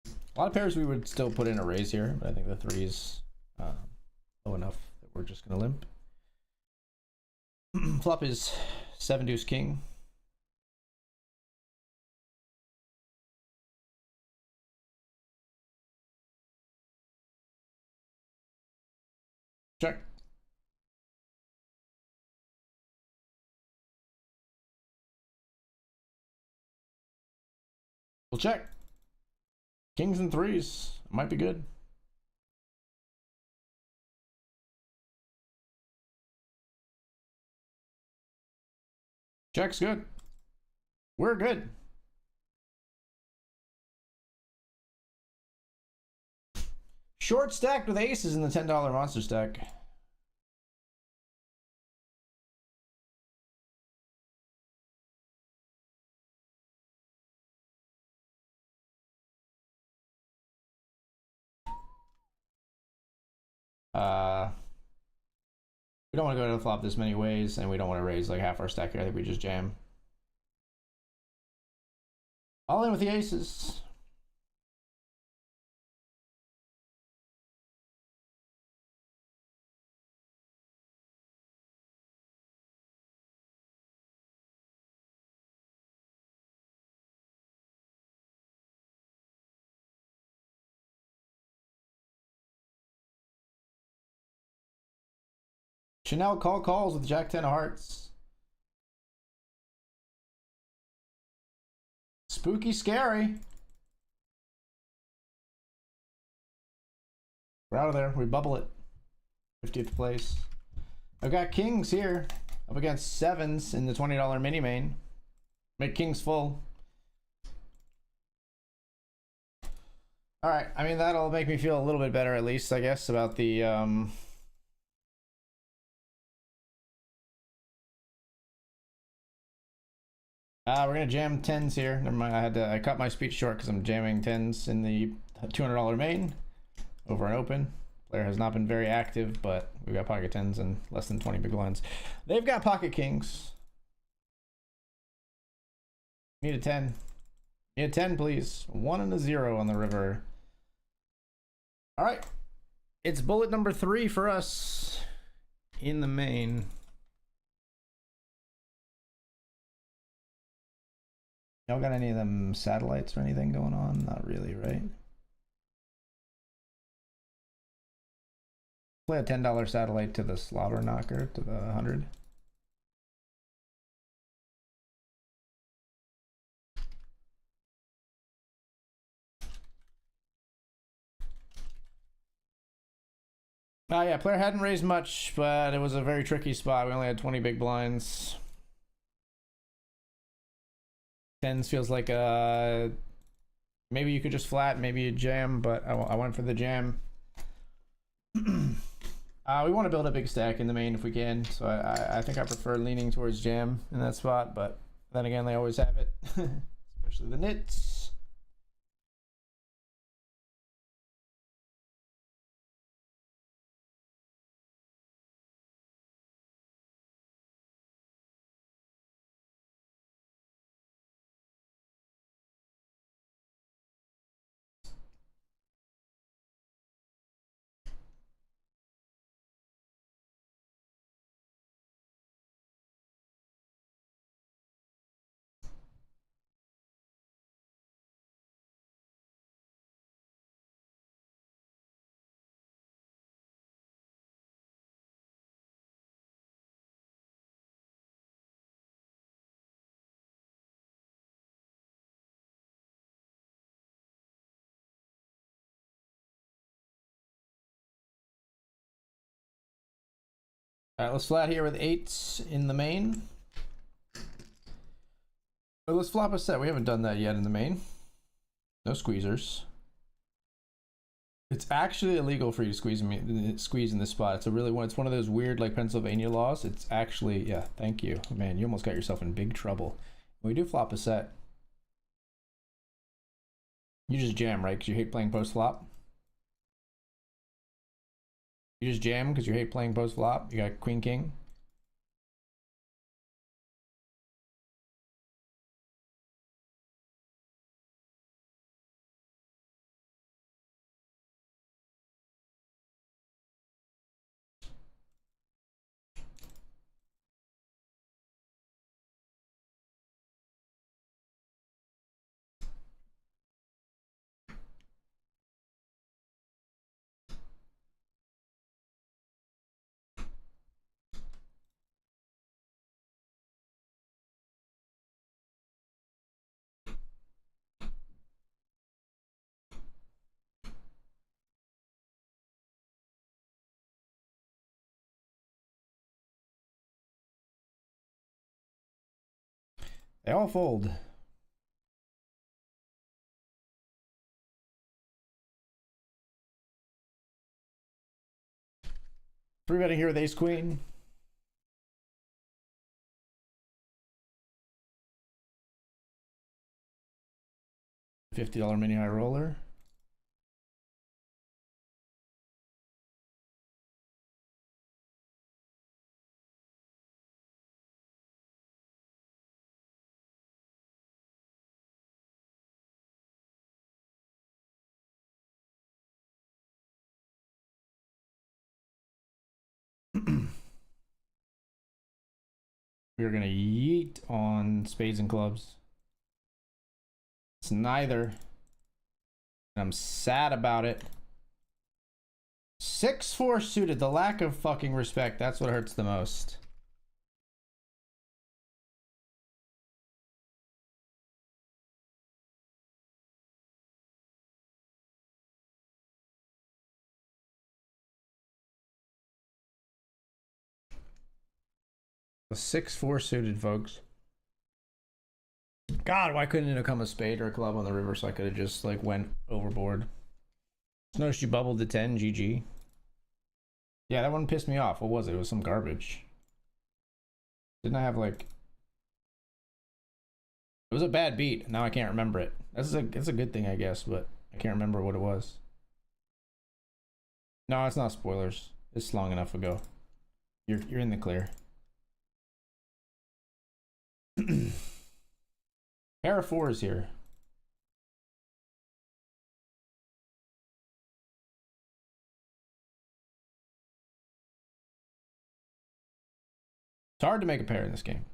A lot of pairs we would still put in a raise here, but I think the 3s low enough that we're just gonna limp. Flop is 7 deuce king. Check. We'll check. Kings and threes. Might be good. Check's good. We're good. Short stacked with aces in the $10 monster stack. We don't want to go to the flop this many ways, and we don't want to raise like half our stack here. I think we just jam. All in with the aces. Chanel calls with Jack 10 of hearts. Spooky scary. We're out of there. We bubble it. 50th place. I've got kings here up against sevens in the $20 mini main. Make kings full. All right. I mean, that'll make me feel a little bit better, at least, I guess, about the we're gonna jam tens here. Never mind. I cut my speech short because I'm jamming tens in the $200 main over an open. Player has not been very active, but we've got pocket tens and less than 20 big blinds. They've got pocket kings. Need a 10. Need a 10, please. 1 and a 0 on the river. All right. It's bullet number 3 for us in the main. Y'all got any of them satellites or anything going on? Not really, right? Play a $10 satellite to the slobber knocker to the 100. Oh yeah, player hadn't raised much, but it was a very tricky spot. We only had 20 big blinds. Tens feels like maybe you could just flat, maybe you jam, but I went for the jam. We want to build a big stack in the main if we can, so I think I prefer leaning towards jam in that spot, but then again, they always have it, especially the nits. All right, let's flat here with 8s in the main. Oh, let's flop a set. We haven't done that yet in the main. No squeezers. It's actually illegal for you to squeeze in this spot. It's one of those weird like Pennsylvania laws. It's actually, yeah, thank you. Man, you almost got yourself in big trouble. When we do flop a set, you just jam, right? Because you hate playing post flop. You just jam because you hate playing post flop. You got queen king. They all fold. Three betting here with ace queen. $50 mini high roller. We're gonna yeet on spades and clubs. It's neither. I'm sad about it. 6-4 suited. The lack of fucking respect. That's what hurts the most. The 6-4 suited, folks. God, why couldn't it have come a spade or a club on the river so I could have just like went overboard? Just noticed you bubbled the 10, GG. Yeah, that one pissed me off. What was it? It was some garbage. Didn't I have like... It was a bad beat. Now I can't remember it. It's a good thing, I guess, but I can't remember what it was. No, it's not spoilers. It's long enough ago. You're in the clear. Pair of fours here. It's hard to make a pair in this game.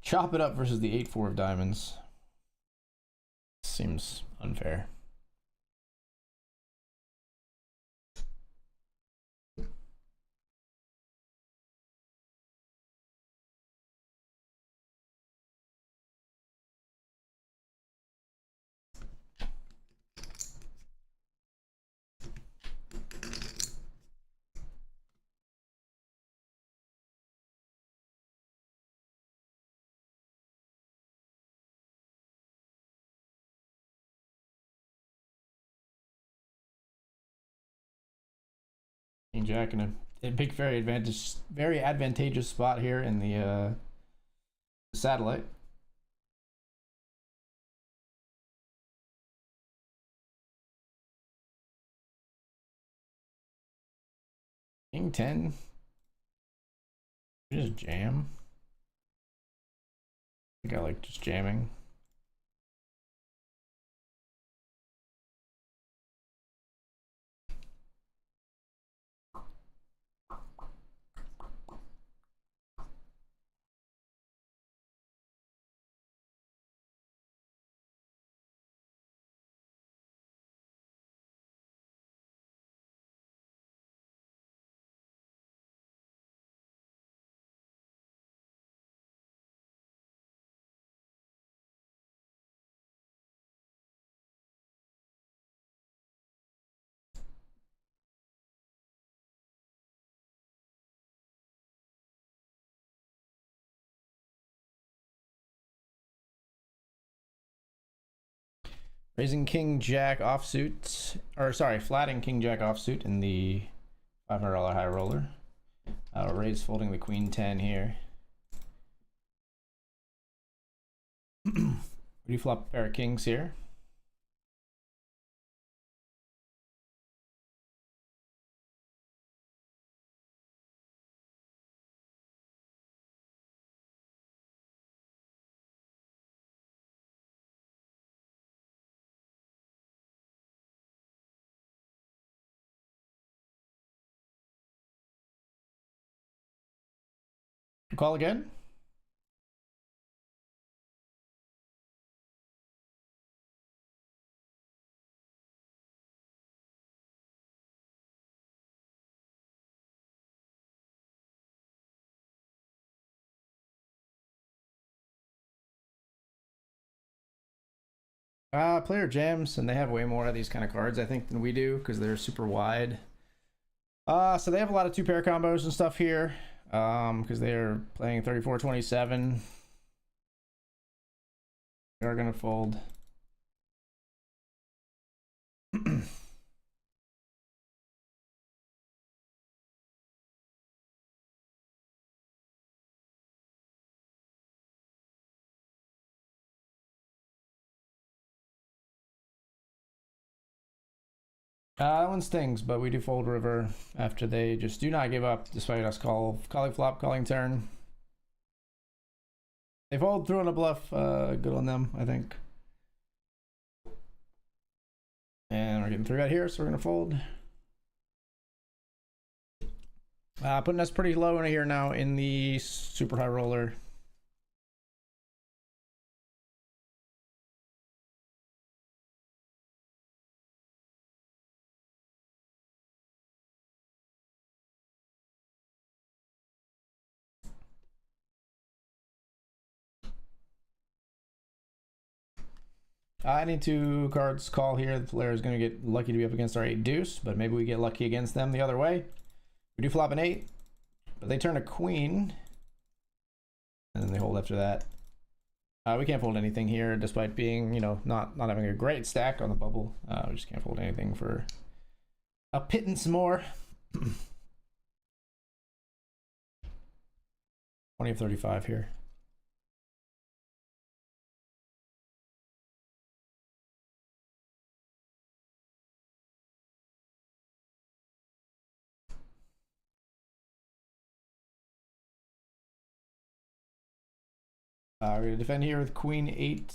Chop it up versus the 8-4 of diamonds. Seems unfair. King Jack in a big, very advantageous spot here in the satellite. King 10. Just jam. I think I like just jamming. Raising King Jack offsuit, or sorry, flatting King Jack offsuit in the $500 high roller. Raise folding the Queen 10 here. We flop a pair of kings here. Call again. Player jams, and they have way more of these kind of cards, I think, than we do because they're super wide. So they have a lot of two pair combos and stuff here. Because they're playing 34-27. We are gonna fold. That one stings, but we do fold river after they just do not give up despite us calling flop, calling turn. They fold through on a bluff. Good on them, I think. And we're getting 3-bet here, so we're gonna fold. Putting us pretty low in here now in the super high roller. I need 2 cards call here. The player is going to get lucky to be up against our 8 deuce, but maybe we get lucky against them the other way. We do flop an 8, but they turn a queen, and then they hold after that. We can't fold anything here, despite being, you know, not having a great stack on the bubble. We just can't fold anything for a pittance more. 20 of 35 here. We're going to defend here with queen 8.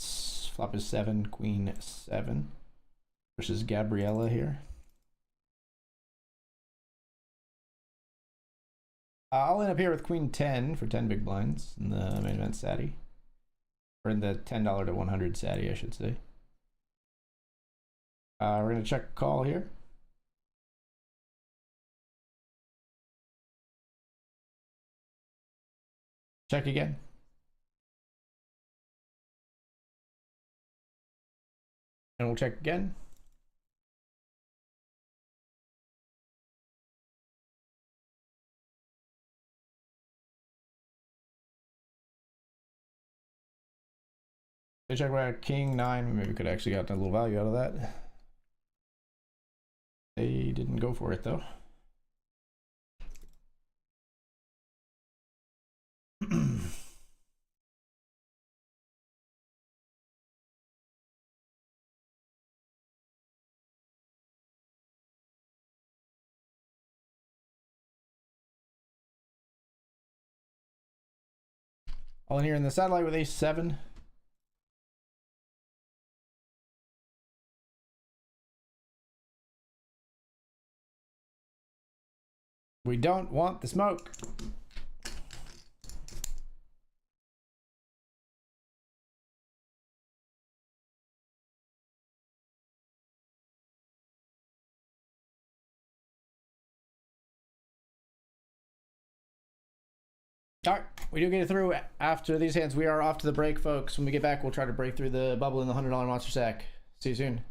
Flop is 7, queen 7. Versus Gabriella here. I'll end up here with queen 10 for 10 big blinds in the main event Satty. Or in the $10 to 100 Satty, I should say. We're going to check call here. Check again. And we'll check again. They check by king 9. Maybe we could actually got a little value out of that. They didn't go for it though. All in here in the satellite with ace 7. We don't want the smoke. All right, we do get it through after these hands. We are off to the break, folks. When we get back, we'll try to break through the bubble in the $100 monster sack. See you soon.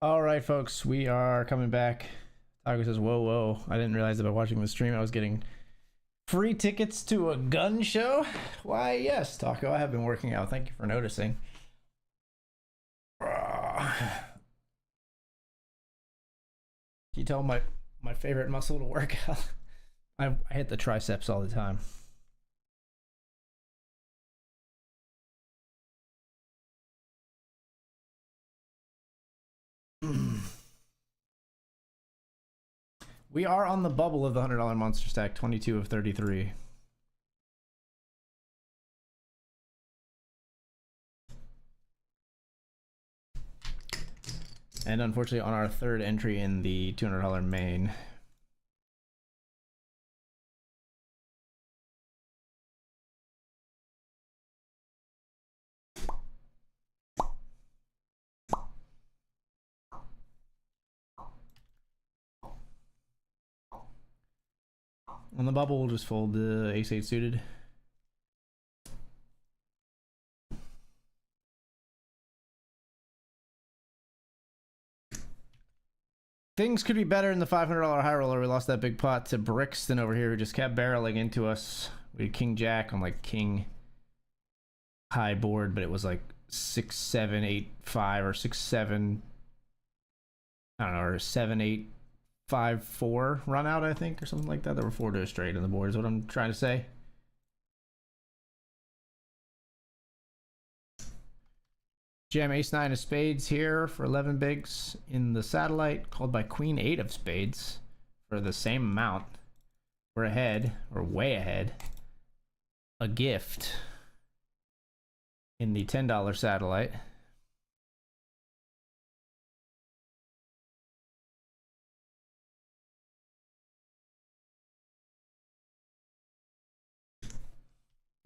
All right, folks, we are coming back. Taco says, whoa, whoa. I didn't realize that by watching the stream I was getting free tickets to a gun show. Why, yes, Taco, I have been working out. Thank you for noticing. Can you tell my favorite muscle to work out? I hit the triceps all the time. We are on the bubble of the $100 monster stack, 22 of 33. And unfortunately on our third entry in the $200 main. On the bubble, we'll just fold the ace-8 suited. Things could be better in the $500 high roller. We lost that big pot to Brixton over here, who just kept barreling into us. We had King Jack on like King high board, but it was like 6, 7, 8, 5 or 6, 7. I don't know, or 7, 8, 5, 4 run out, I think, or something like that. There were 4 to a straight on the board, is what I'm trying to say. Jam ace-9 of spades here for 11 bigs in the satellite, called by queen-8 of spades for the same amount. We're ahead, or way ahead. A gift in the $10 satellite.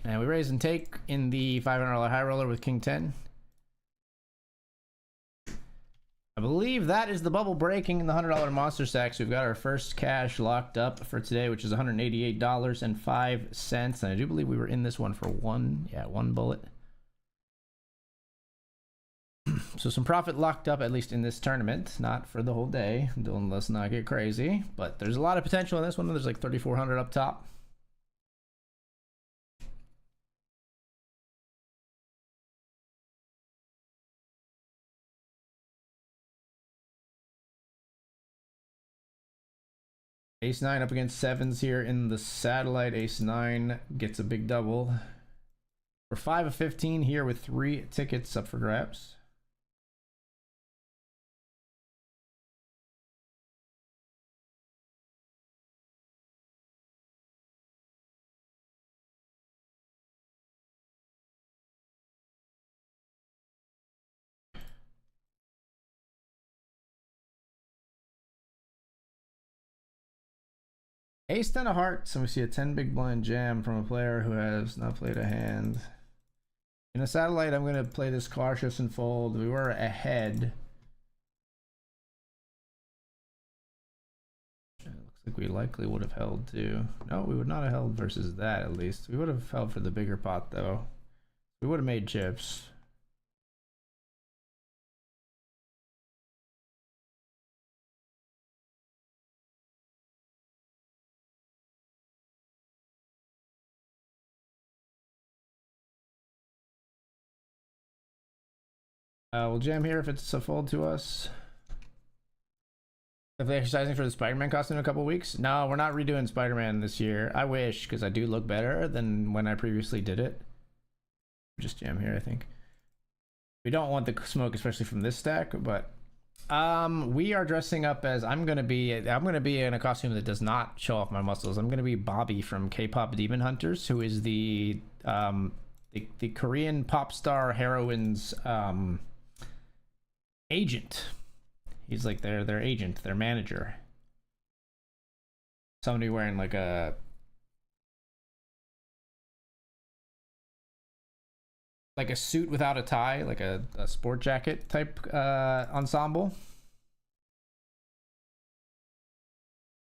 And we raise and take in the $500 high roller with King 10. I believe that is the bubble breaking in the $100 monster stacks. We've got our first cash locked up for today, which is $188.05. And I do believe we were in this one for one bullet. So some profit locked up, at least in this tournament, not for the whole day. Let's not get crazy, but there's a lot of potential in this one. There's like 3,400 up top. Ace-9 up against 7s here in the satellite. Ace-9 gets a big double. We're 5 of 15 here with 3 tickets up for grabs. Ace-10 of hearts, and we see a 10 big blind jam from a player who has not played a hand. In a satellite, I'm going to play this cautious and fold. We were ahead. It looks like we likely would have held too. No, we would not have held versus that, at least. We would have held for the bigger pot, though. We would have made chips. We'll jam here if it's a fold to us. Definitely exercising for the Spider-Man costume in a couple weeks. No, we're not redoing Spider-Man this year. I wish, because I do look better than when I previously did it. Just jam here, I think. We don't want the smoke, especially from this stack, but we are dressing up as I'm gonna be in a costume that does not show off my muscles. I'm gonna be Bobby from K-pop Demon Hunters, who is the Korean pop star heroine's agent. He's like their agent, their manager. Somebody wearing like a suit without a tie, like a sport jacket type ensemble.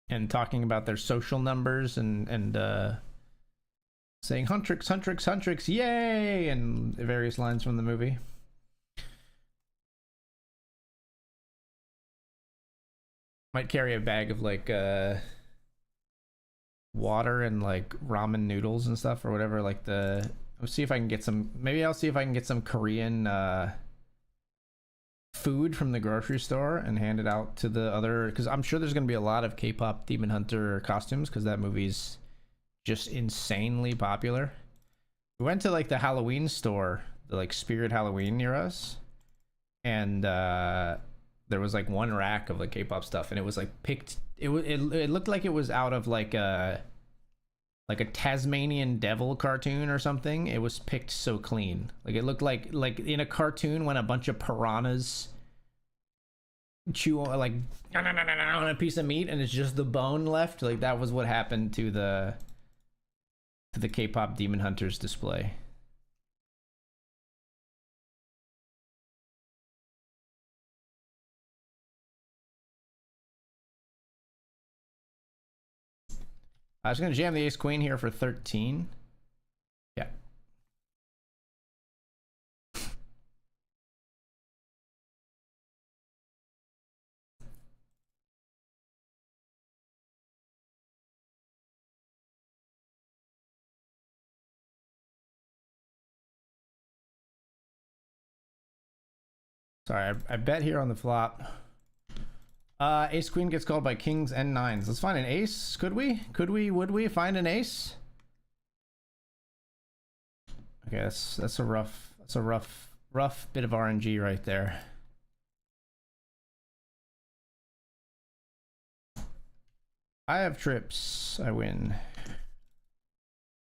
And talking about their social numbers and saying Huntrix, Huntrix, Huntrix, yay! And various lines from the movie. Might carry a bag of like water and like ramen noodles and stuff or whatever. Like I'll see if I can get some. Maybe I'll see if I can get some Korean food from the grocery store and hand it out to the other, because I'm sure there's gonna be a lot of K-pop Demon Hunter costumes because that movie's just insanely popular. We went to like the Halloween store, the like Spirit Halloween near us, and there was like one rack of like K-pop stuff, and it was like picked. It looked like it was out of like a Tasmanian devil cartoon or something. It was picked so clean. Like it looked like in a cartoon when a bunch of piranhas chew on like on a piece of meat and it's just the bone left. Like that was what happened to the K-pop Demon Hunters display. I was gonna jam the ace queen here for 13. Yeah. Sorry, I bet here on the flop. Ace queen gets called by kings and nines. Let's find an ace. Could we? Would we find an ace? Okay, that's a rough bit of RNG right there. I have trips. I win.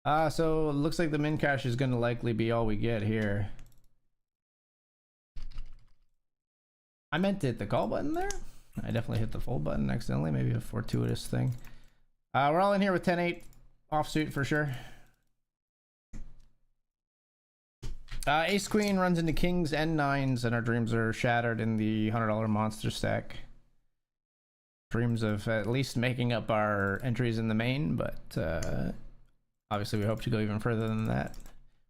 So it looks like the min cash is gonna likely be all we get here. I meant to hit the call button there. I definitely hit the fold button accidentally. Maybe a fortuitous thing. We're all in here with 10-8 offsuit for sure. Ace queen runs into kings and nines, and our dreams are shattered in the $100 monster stack. Dreams of at least making up our entries in the main, but obviously we hope to go even further than that.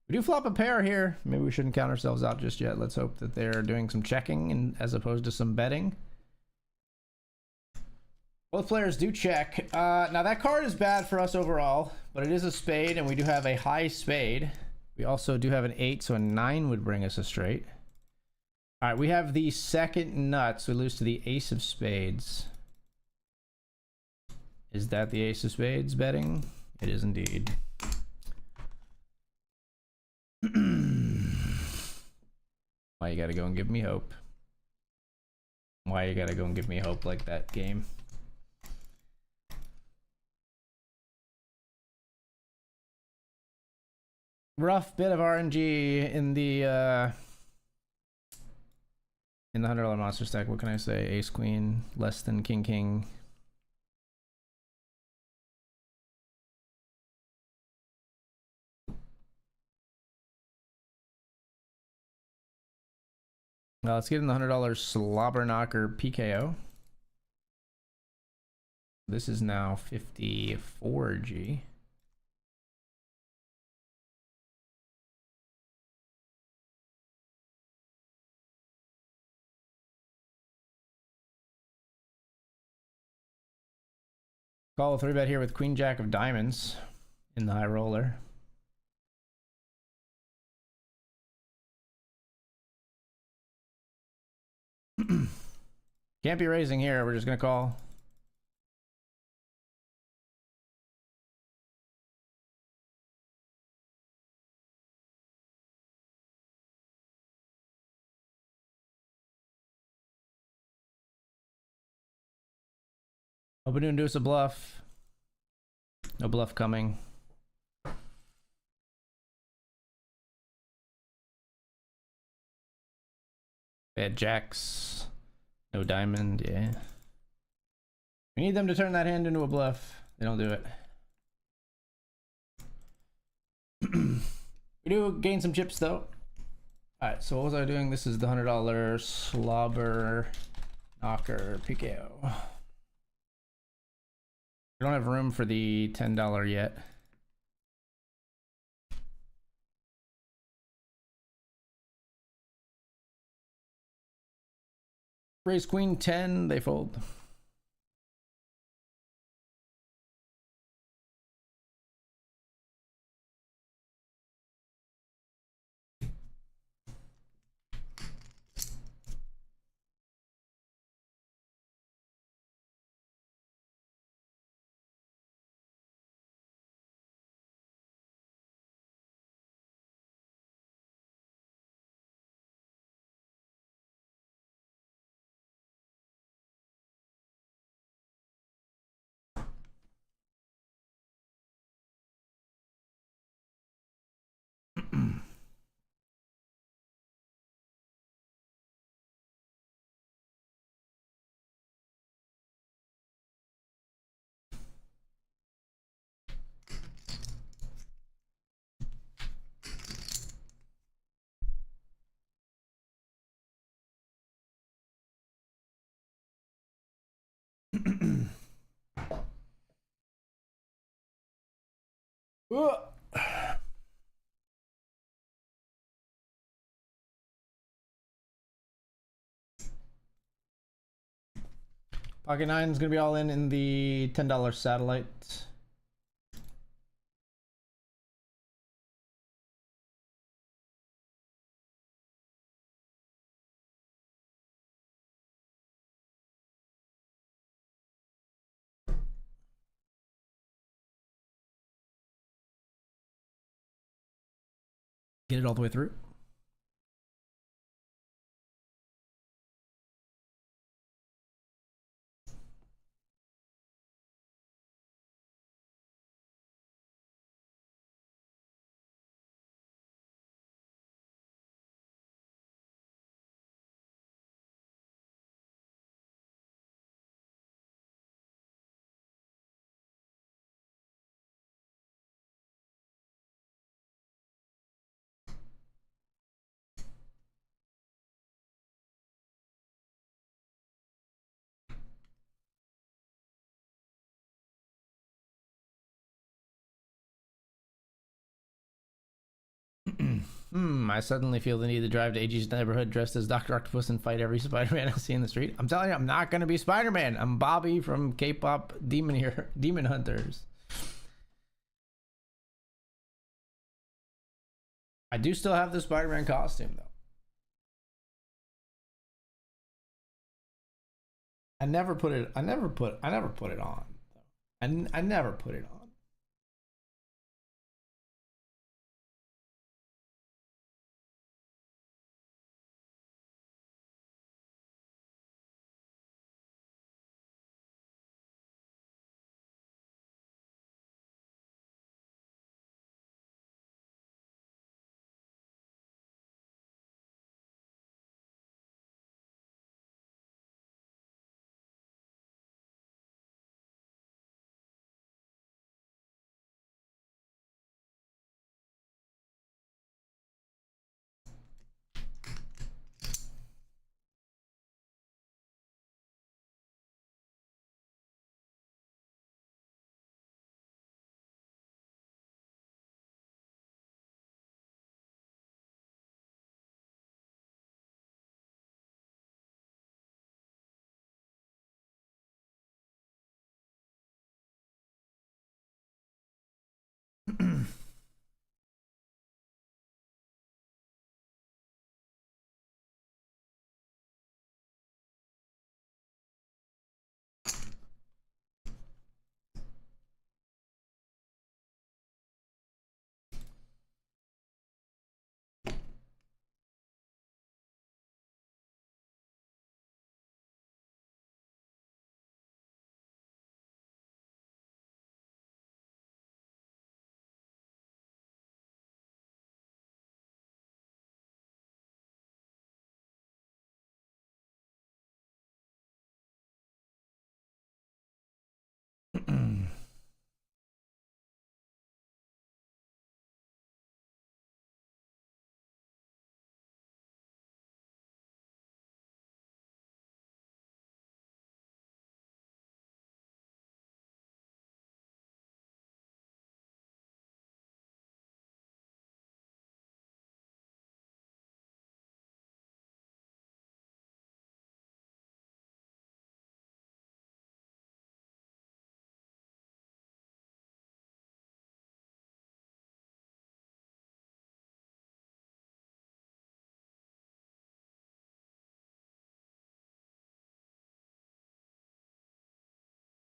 We do flop a pair here. Maybe we shouldn't count ourselves out just yet. Let's hope that they're doing some checking as opposed to some betting. Both players do check. Now that card is bad for us overall, but it is a spade, and we do have a high spade. We also do have an 8, so a 9 would bring us a straight. All right, we have the second nuts. We lose to the ace of spades. Is that the ace of spades betting? It is indeed. Why you gotta go and give me hope? Why you gotta go and give me hope like that, game? Rough bit of RNG in the $100 monster stack. What can I say? Ace queen less than king king. Well, let's get in the $100 slobber knocker PKO. This is now 54G. Call a 3-bet here with queen jack of diamonds in the high roller. Can't be raising here. We're just gonna call. Hoping to induce a bluff. No bluff coming. Bad jacks. No diamond, yeah. We need them to turn that hand into a bluff. They don't do it. We do gain some chips though. Alright, so what was I doing? This is the $100 slobber knocker PKO. We don't have room for the $10 yet. Raise queen 10, they fold. Ugh. Pocket 9 is going to be all in the $10 satellite. Get it all the way through. I suddenly feel the need to drive to AG's neighborhood dressed as Dr. Octopus and fight every Spider-Man I see in the street. I'm telling you, I'm not going to be Spider-Man. I'm Bobby from K-pop Demon Hunters. I do still have the Spider-Man costume, though. I never put it on. I never put it on. I never put it on.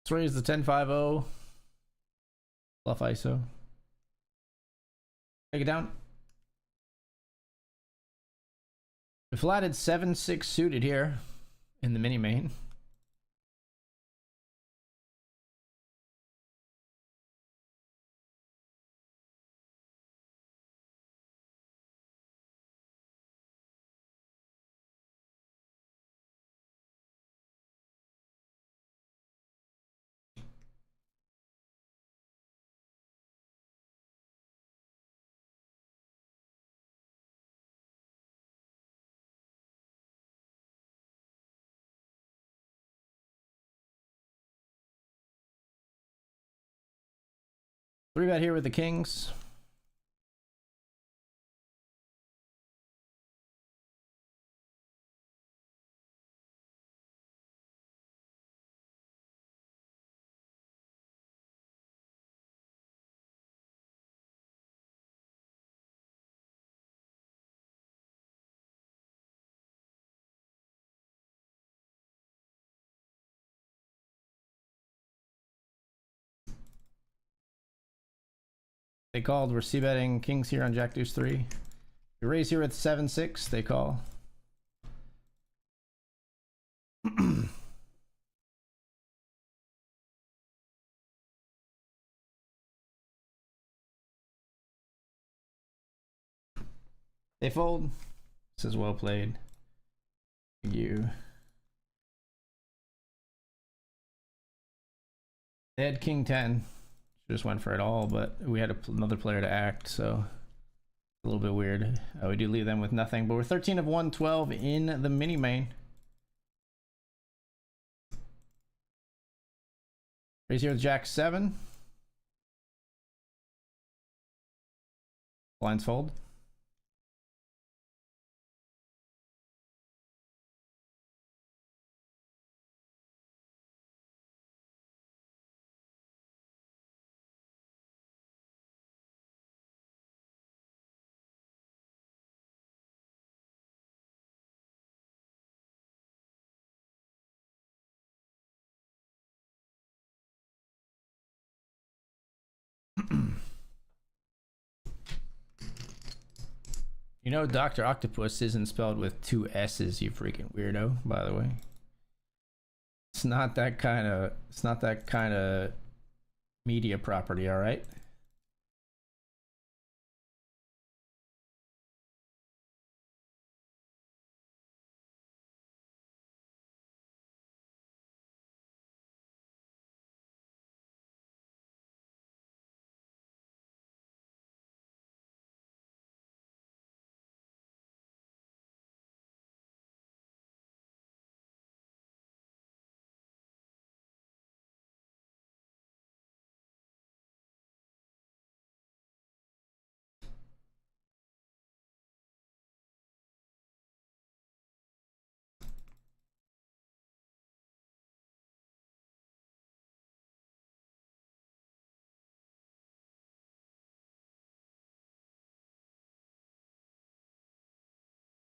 Let's raise the 10-5-0. Bluff ISO. Take it down. We flatted 7-6 suited here in the mini main. 3-bet here with the kings. They called. We're c-betting kings here on Jack Deuce 3. We raise here with 7-6. They call. They fold. This is well played. You. They had king 10. Just went for it all, but we had another player to act, so a little bit weird. We do leave them with nothing, but we're 13 of 112 in the mini main. Raise here with Jack 7. Blinds fold. You know, Dr. Octopus isn't spelled with 2 S's, you freaking weirdo, by the way. It's not that kind of media property, all right?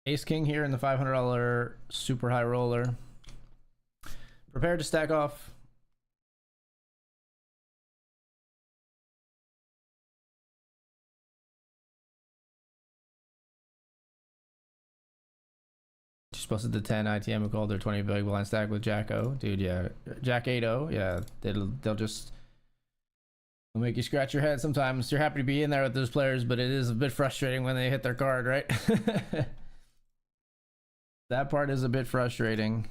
Ace King here in the $500 super high roller. Prepared to stack off. Just busted the 10 ITM who called their 20 big blind stack with Jack O. Dude, yeah. Jack 8-0. Yeah. They'll just make you scratch your head sometimes. You're happy to be in there with those players, but it is a bit frustrating when they hit their card, right? That part is a bit frustrating.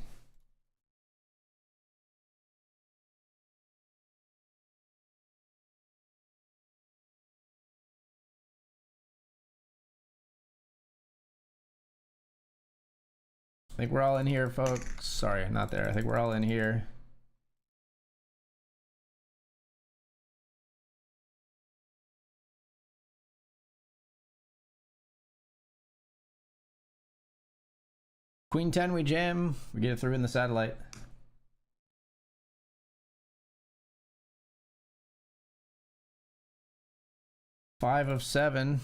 I think we're all in here, folks. Sorry, not there. I think we're all in here. Queen 10, we jam. We get it through in the satellite. Five of 7.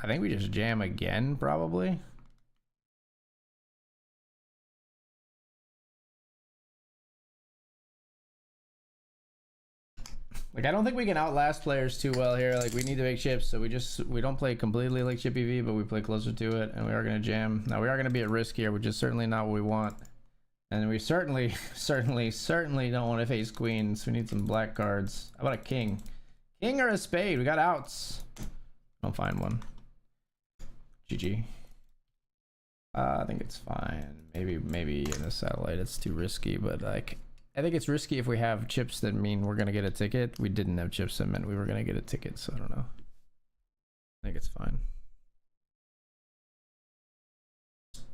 I think we just jam again, probably. Like, I don't think we can outlast players too well here. Like, we need to make chips, so we don't play completely like Chippy V, but we play closer to it, and we are going to jam. Now, we are going to be at risk here, which is certainly not what we want. And we certainly don't want to face queens. We need some black cards. How about a king? King or a spade? We got outs. Don't find one. GG. I think it's fine. Maybe in the satellite it's too risky, but like, I think it's risky if we have chips that mean we're gonna get a ticket. We didn't have chips that meant we were gonna get a ticket, so I don't know. I think it's fine.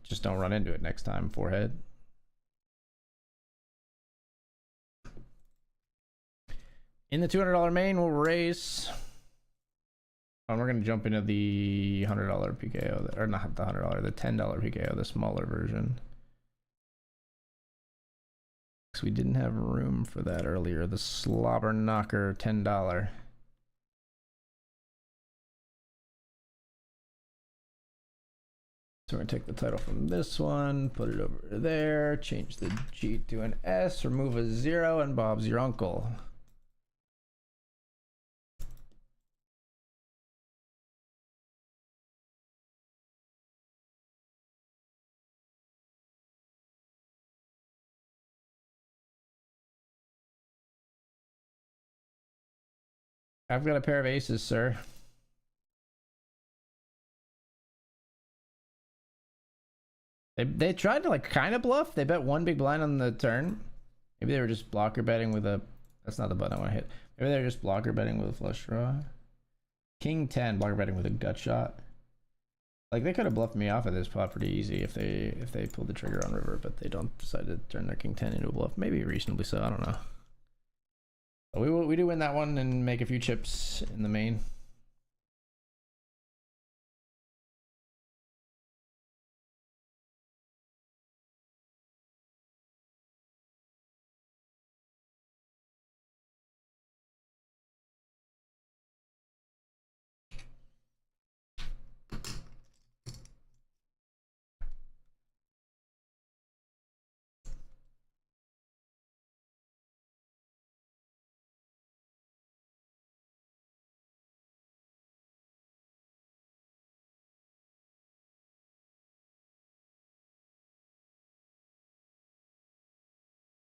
Just don't run into it next time, forehead. In the $200 main, we'll race. And we're gonna jump into the $100 PKO, or not the $100, the $10 PKO, the smaller version. Because we didn't have room for that earlier. The Slobber Knocker $10. So we're gonna take the title from this one, put it over there, change the G to an S, remove a 0, and Bob's your uncle. I've got a pair of aces, sir. They tried to like kind of bluff. They bet one big blind on the turn. Maybe they were just blocker betting with a... That's not the button I want to hit. Maybe they were just blocker betting with a flush draw. King 10, blocker betting with a gut shot. Like they could have bluffed me off of this pot pretty easy if they pulled the trigger on river, but they don't decide to turn their King 10 into a bluff. Maybe reasonably so. I don't know. But we do win that one and make a few chips in the main.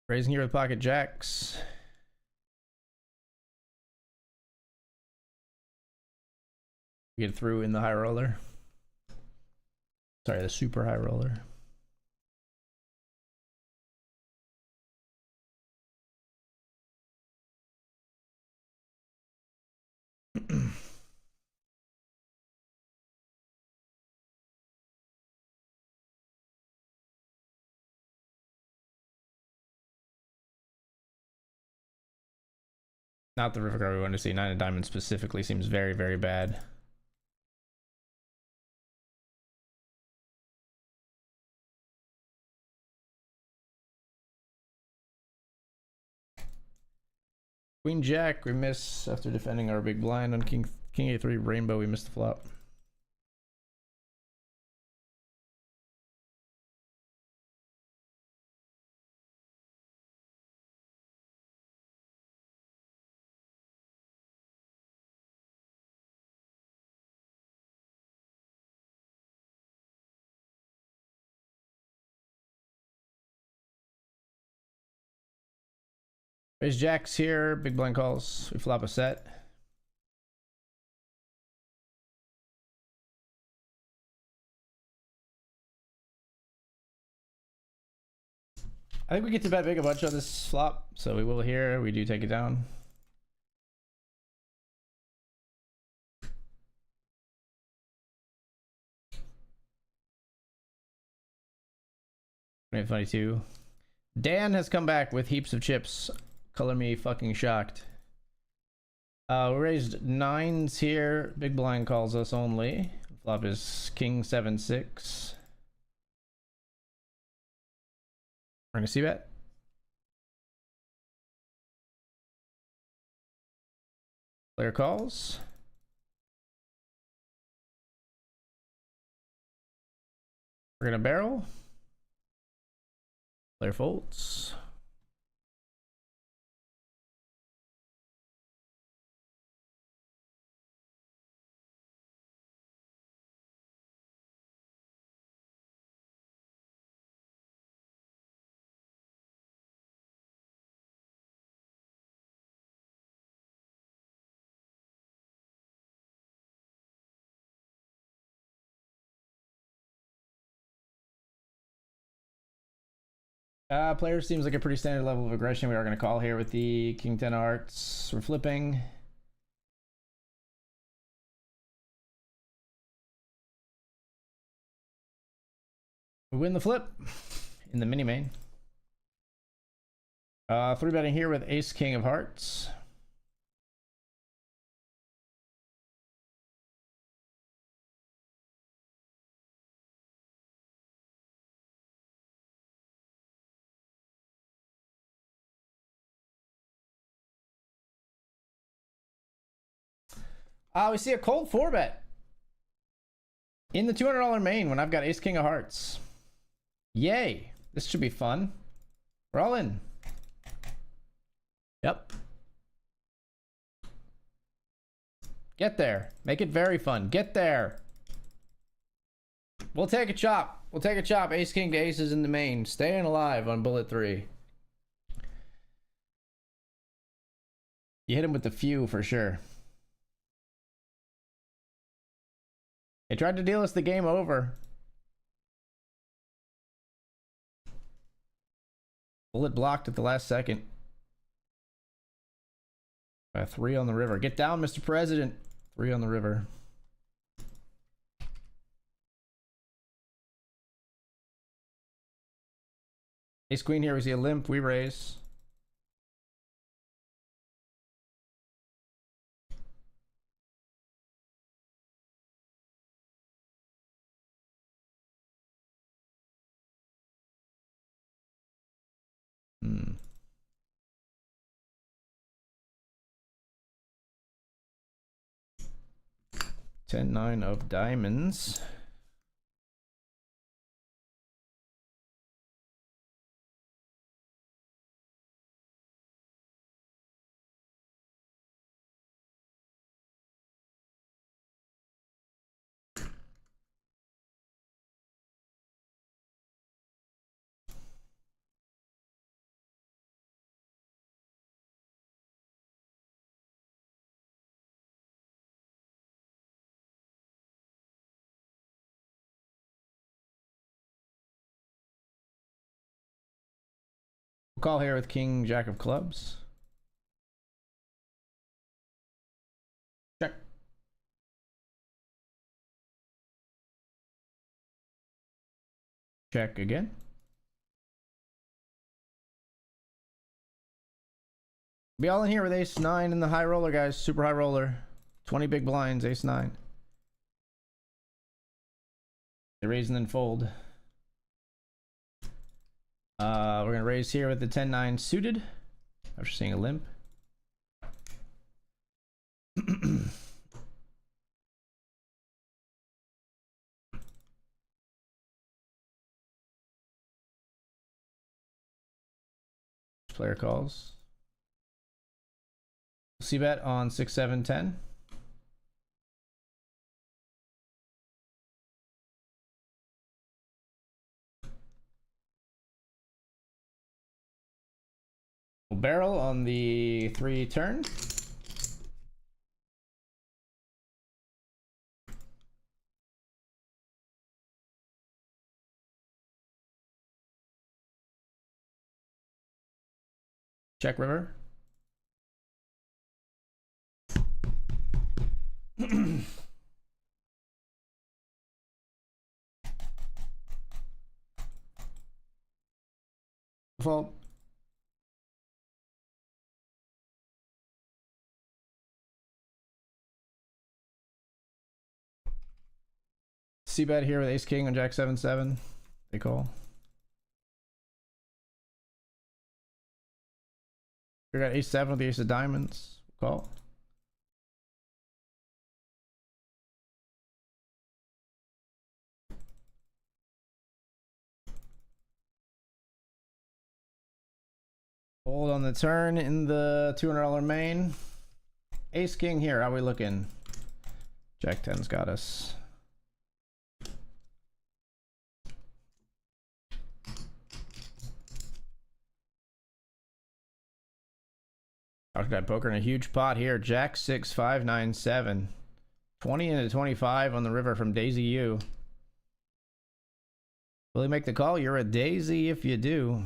Raising here with pocket jacks. Get through in the high roller. Sorry, the super high roller. Not the river card we wanted to see. 9 of diamonds specifically seems very, very bad. Queen Jack, we miss after defending our big blind on King A3 Rainbow. We missed the flop. Raise jacks here, big blind calls. We flop a set. I think we get to bet big a bunch on this flop, so we will here. We do take it down. $22. Dan has come back with heaps of chips. Color me fucking shocked. We raised 9s here. Big blind calls us only. Flop is King 7-6. We're gonna see bet. Player calls. We're gonna barrel. Player folds. Player seems like a pretty standard level of aggression. We are going to call here with the King 10 hearts. We're flipping. We win the flip in the mini main. 3 betting here with Ace King of Hearts. We see a cold 4-bet in the $200 main when I've got ace king of hearts. Yay. This should be fun. We're all in. Yep. Get there. Make it very fun. Get there. We'll take a chop. We'll take a chop. Ace king to aces in the main. Staying alive on bullet 3. You hit him with the few for sure. They tried to deal us the game over. Bullet blocked at the last second. 3 on the river. Get down, Mr. President. 3 on the river. Ace queen here. We see a limp. We raise. Hmm. 10-9 of diamonds. We'll call here with king, jack of clubs. Check. Check again. Be all in here with ace 9 in the high roller, guys. Super high roller. 20 big blinds, ace 9. They raise and then fold. We're gonna raise here with the 10-9 suited after seeing a limp. Player calls. C bet on 6, 7, 10. We'll barrel on the 3 turn. Check river. Fold. C bet here with ace king on jack 7, 7. They call. We got ace 7 with the ace of diamonds. Call. Hold on the turn in the $200 main. Ace king here. How we looking? Jack 10's got us. Talked about poker in a huge pot here. Jack 6, 5, 9, 7. 20 into 25 on the river from Daisy U. Will he make the call? You're a daisy if you do.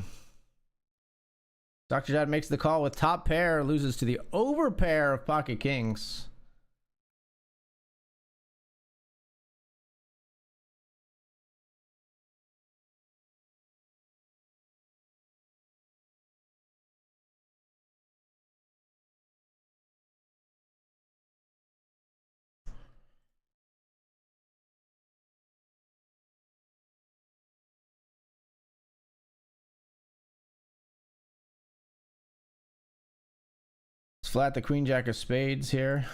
Dr. Jad makes the call with top pair, loses to the over pair of pocket kings. Flat the queen jack of spades here.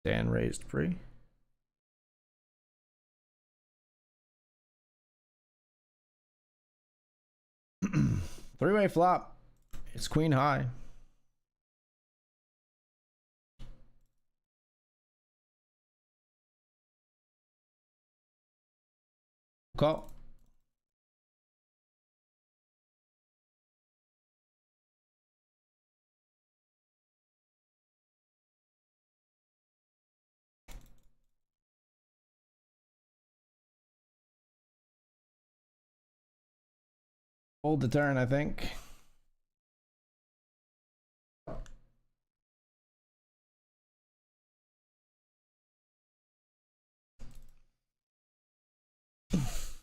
Dan raised pre. Three-way flop. It's queen high. Call. Hold the turn, I think.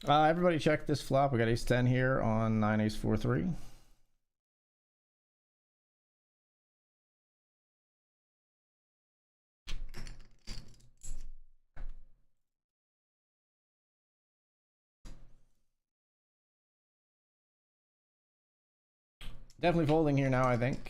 Everybody check this flop. We got ace 10 here on 9 ace 4 3. Definitely folding here now, I think.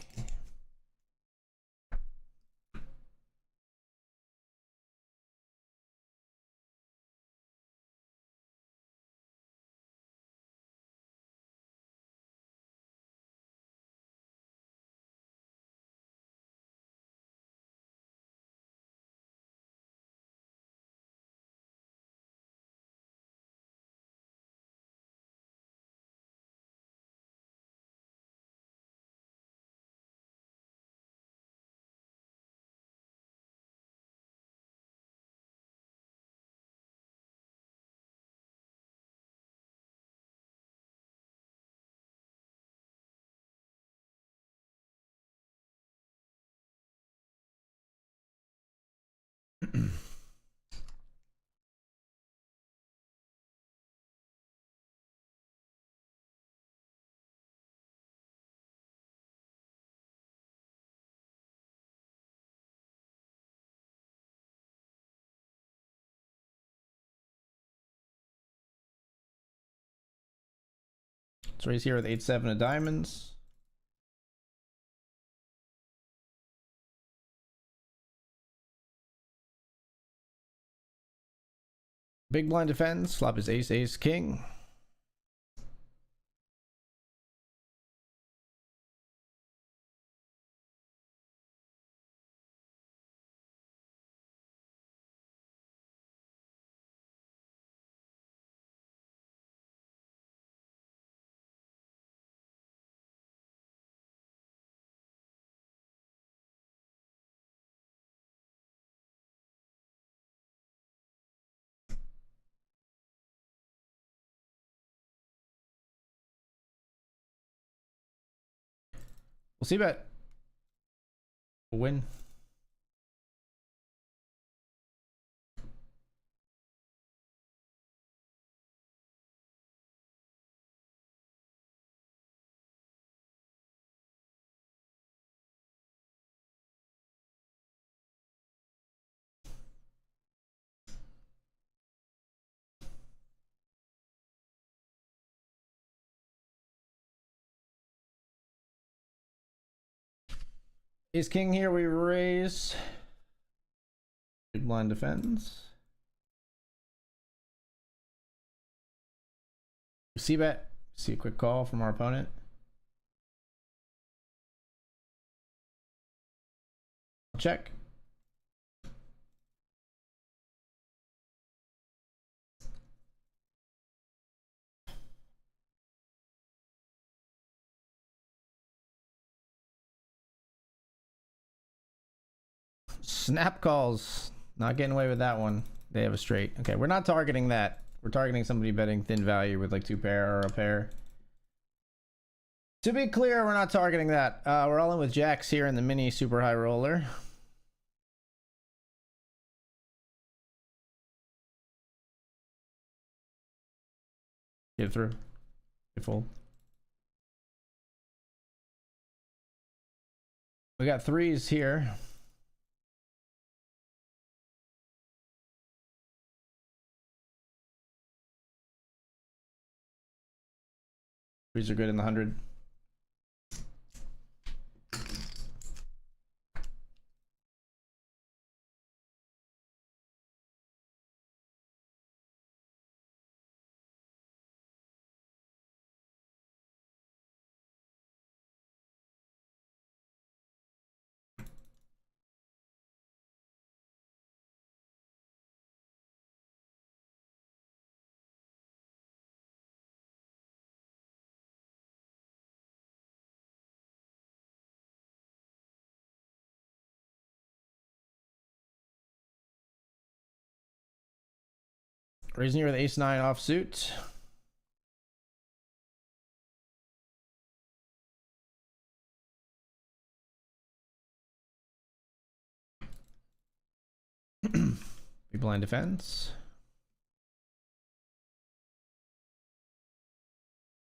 Let's raise here with 8-7 of diamonds. Big blind defends. Flop is ace, ace, king. We'll see bet. We'll win. Ace king here, we raise. Big blind defends. See bet. See a quick call from our opponent. Check. Snap calls. Not getting away with that one. They have a straight. Okay, we're not targeting that. We're targeting somebody betting thin value with like 2 pair or a pair. To be clear, we're not targeting that. We're all in with jacks here in the mini super high roller. Get it through. Get full. We got threes here. Threes are good in the 100. Raising here with ace 9 offsuit. Big blind defense.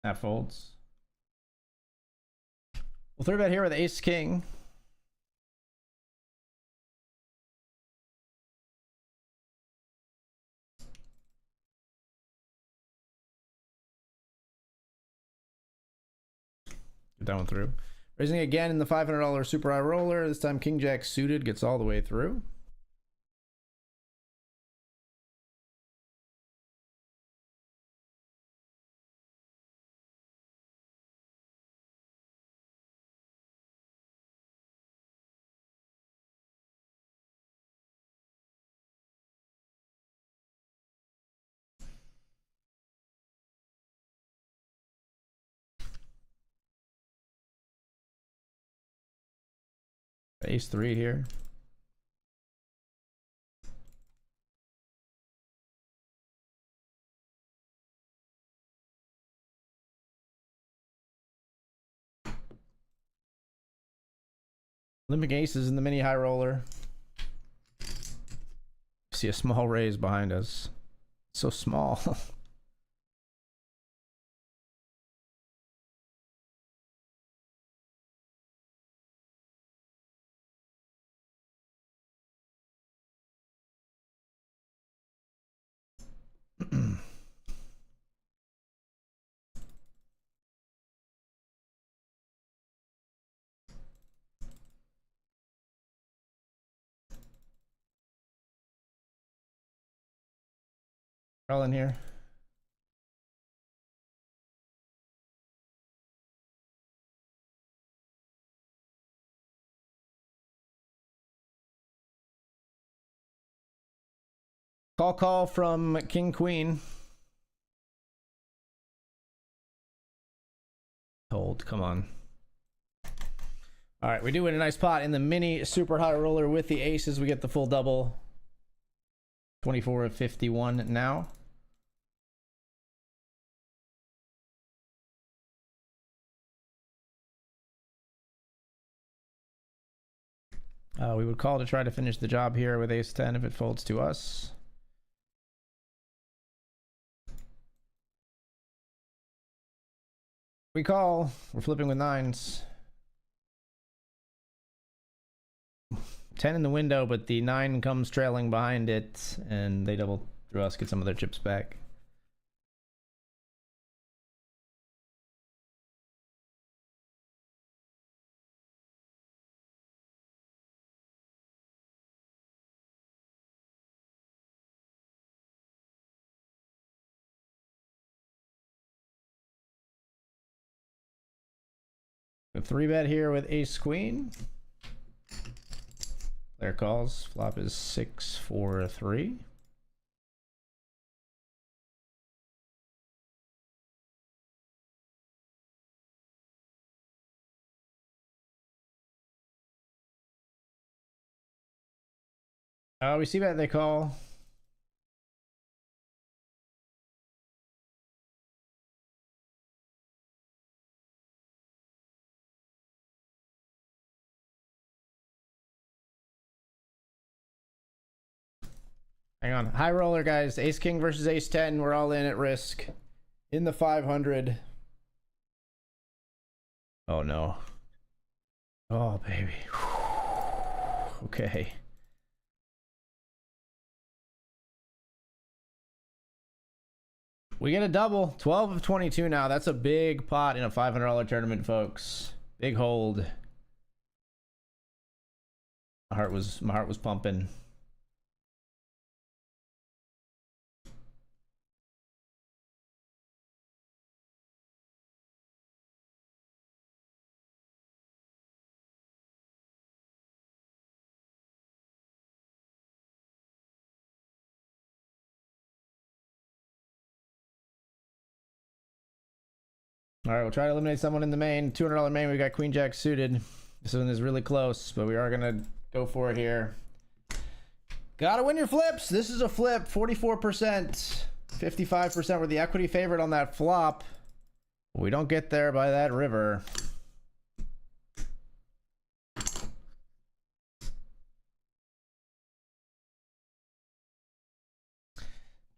That folds. We'll 3-bet here with ace king. Get that one through. Raising again in the $500 super high roller. This time king jack suited gets all the way through. Ace 3 here. Limping aces in the mini high roller. See a small raise behind us. So small. All in here. Call from King Queen. Hold, come on. All right, we do win a nice pot in the mini super high roller with the aces. We get the full double. 24 of 51 now. We would call to try to finish the job here with ace 10 if it folds to us. We call. We're flipping with 9s. 10 in the window, but the 9 comes trailing behind it, and they double through us, get some of their chips back. A 3-bet here with ace queen. Player calls. Flop is 6-4-3. We see that they call. Hang on. High roller, guys. Ace king versus ace 10. We're all in at risk. In the 500. Oh, no. Oh, baby. Okay. We get a double. 12 of 22 now. That's a big pot in a $500 tournament, folks. Big hold. My heart was pumping. All right, we'll try to eliminate someone in the main. $200 main, we got queen jack suited. This one is really close, but we are gonna go for it here. Gotta win your flips. This is a flip, 44%. 55% were the equity favorite on that flop. We don't get there by that river.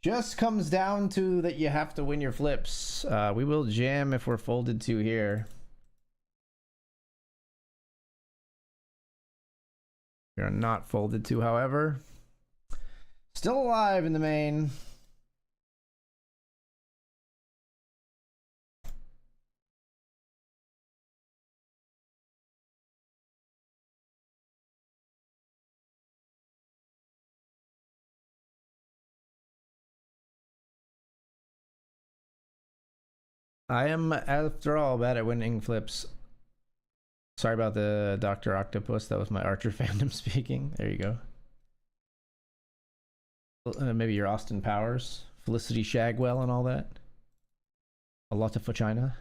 Just comes down to that you have to win your flips. We will jam if we're folded to here. We are not folded to, however. Still alive in the main. I am, after all, bad at winning flips. Sorry about the Dr. Octopus. That was my Archer fandom speaking. There you go. Maybe your Austin Powers, Felicity Shagwell, and all that. A lot of vagina.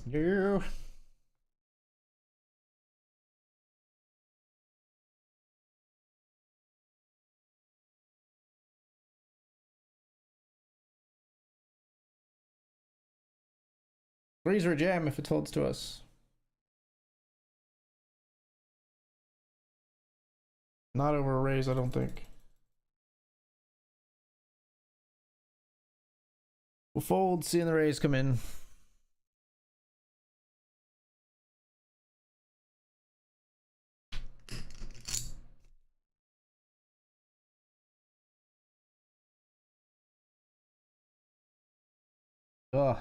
Yeah. Raise or jam if it holds to us. Not over a raise, I don't think. We'll fold, seeing the raise come in. Oh,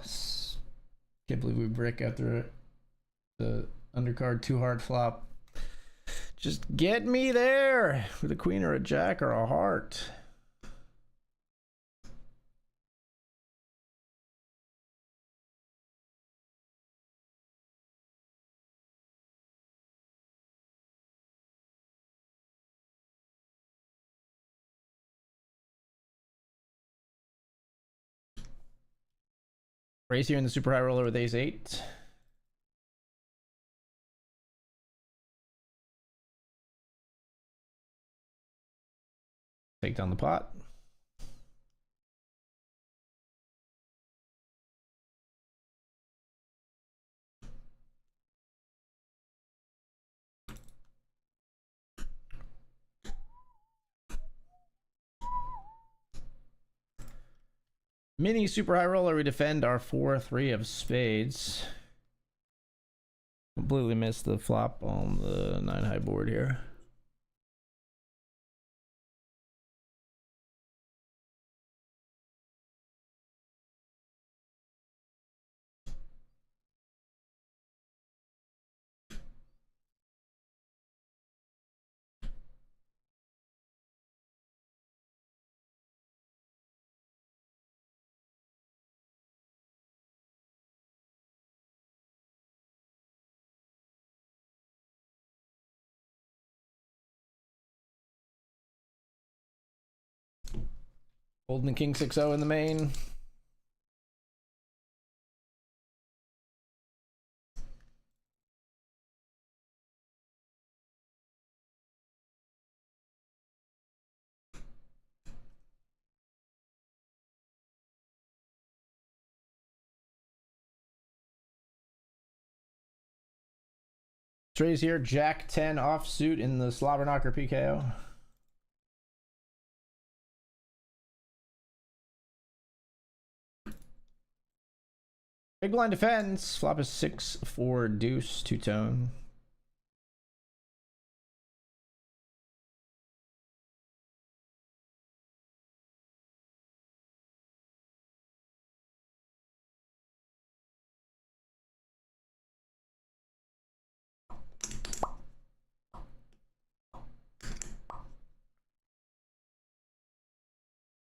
can't believe we break after the undercard too hard flop. Just get me there with a queen or a jack or a heart. Raise here in the super high roller with ace 8. Take down the pot. Mini super high roller, we defend our 4-3 of spades. Completely missed the flop on the 9 high board here. Holding the king 6-0 in the main. Strays here, Jack 10 offsuit in the slobber knocker PKO. Big blind defense. Flop is 6-4 deuce, two-tone.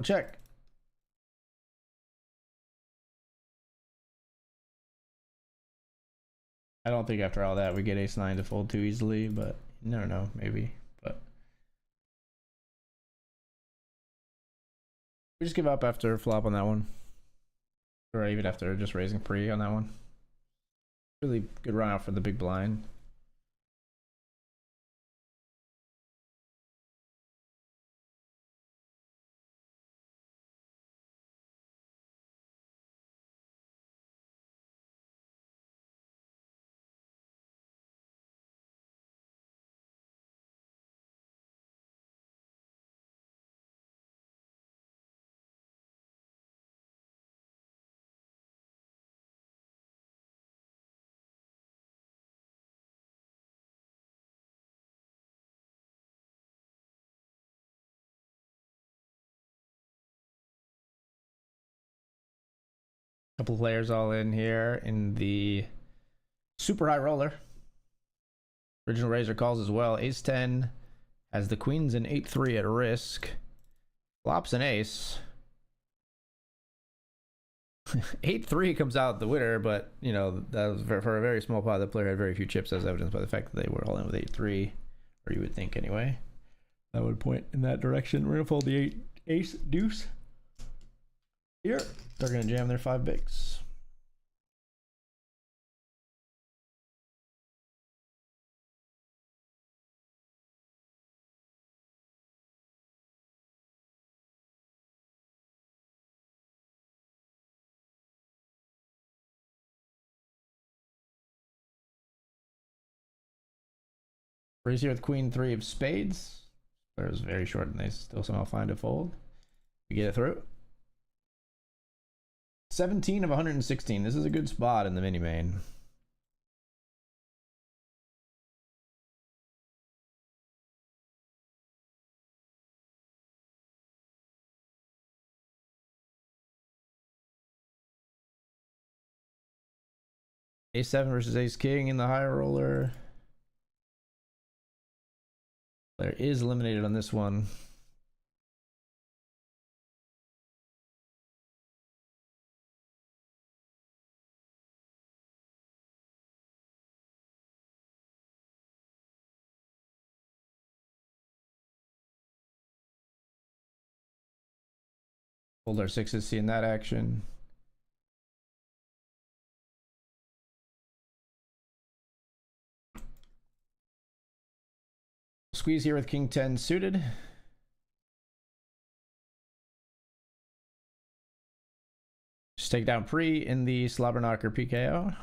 Check. I don't think after all that we get ace-9 to fold too easily, but you never know, maybe. But we just give up after flop on that one. Or even after just raising pre on that one. Really good run out for the big blind. Couple players all in here in the super high roller. Original raiser calls as well. Ace-10 has the queens and 8-3 at risk. Flops an ace. 8-3 comes out the winner, but you know that was for a very small pot. The player had very few chips, as evidenced by the fact that they were all in with 8-3, or you would think anyway. That would point in that direction. We're gonna fold the 8 ace deuce here. They're gonna jam their 5 bigs. Raise here with queen 3 of spades. There's very short and they still somehow find a fold. We get it through. 17 of 116. This is a good spot in the mini main. Ace-7 versus ace-king in the higher roller. Player is eliminated on this one. Fold our 6s, seeing that action. Squeeze here with king 10 suited. Just take down pre in the Slobberknocker PKO.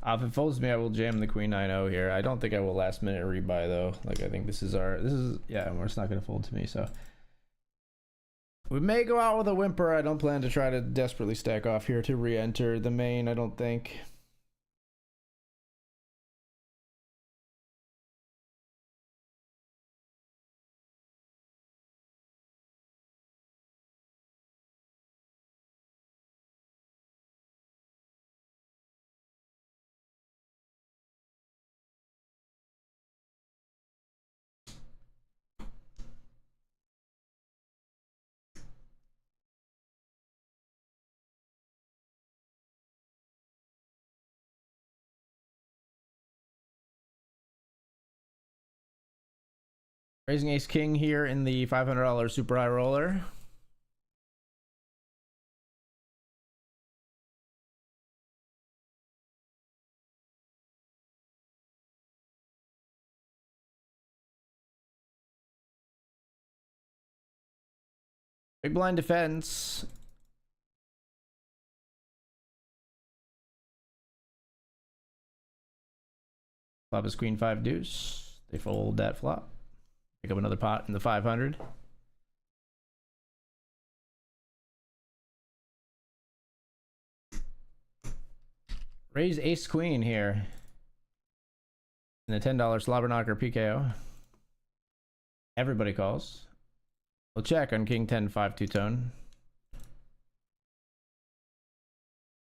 If it folds me, I will jam the queen 9-0 here. I don't think I will last minute rebuy though. Like I think this is yeah, it's not gonna fold to me. So we may go out with a whimper. I don't plan to try to desperately stack off here to re-enter the main. I don't think. Raising ace king here in the $500 super high roller. Big blind defense. Flop is queen 5 deuce. They fold that flop. Pick up another pot in the 500. Raise ace queen here. And a $10 slobber knocker PKO. Everybody calls. We'll check on king 10 5 two-tone.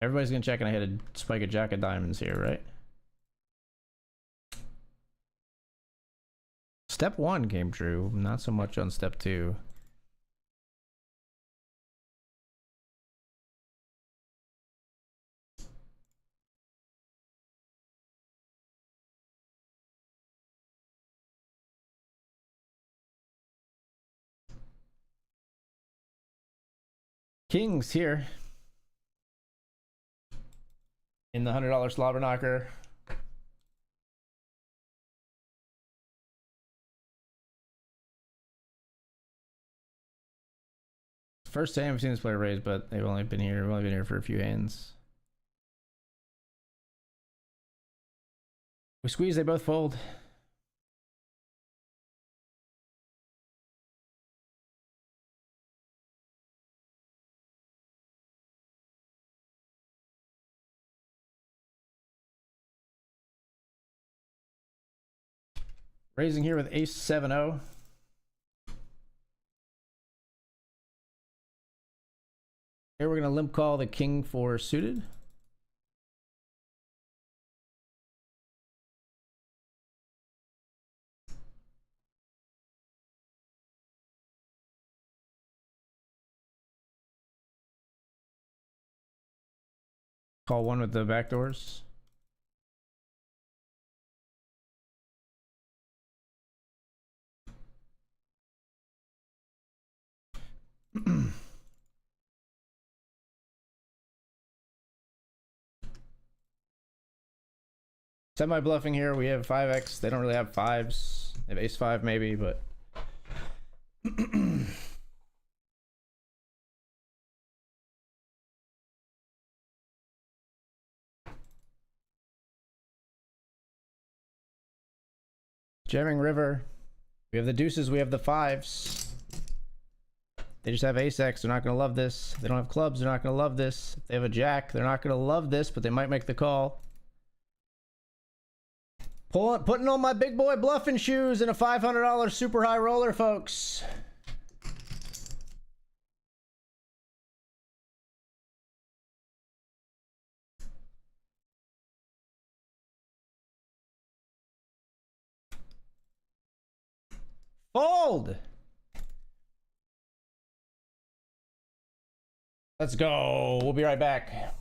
Everybody's gonna check, and I hit a spike of jack of diamonds here, right? Step 1 came true, not so much on step 2. Kings here in the $100 slobber knocker. First time I've seen this player raise, but they've only been here. We've only been here for a few hands. We squeeze, they both fold. Raising here with ace 7-0. Here we're gonna limp call the king 4 suited. Call one with the back doors. Semi bluffing here. We have 5x. They don't really have 5s. They have ace 5 maybe, but jamming river. We have the deuces. We have the 5s. They just have ace x. They're not going to love this. If they don't have clubs, they're not going to love this. If they have a jack, they're not going to love this, but they might make the call. Putting on my big boy bluffing shoes in a $500 super high roller, folks. Fold. Let's go. We'll be right back.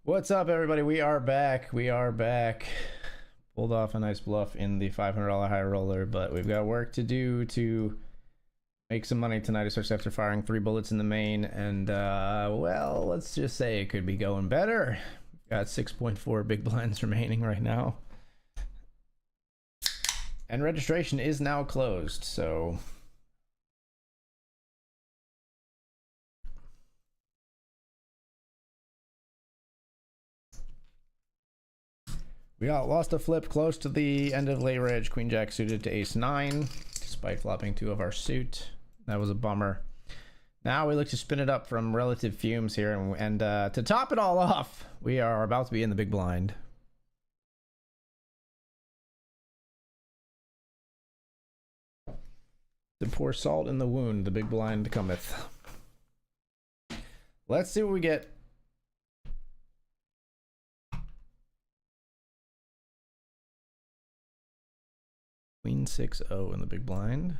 What's up, everybody? We are back. We are back. Pulled off a nice bluff in the $500 high roller, but we've got work to do to make some money tonight, especially after firing 3 bullets in the main. And, well, let's just say it could be going better. We've got 6.4 big blinds remaining right now. And registration is now closed, so... We got lost a flip close to the end of late reg. Queen Jack suited to ace 9, despite flopping 2 of our suit. That was a bummer. Now we look to spin it up from relative fumes here, and to top it all off, we are about to be in the big blind. To pour salt in the wound, the big blind cometh. Let's see what we get. Queen 6-0 in the big blind.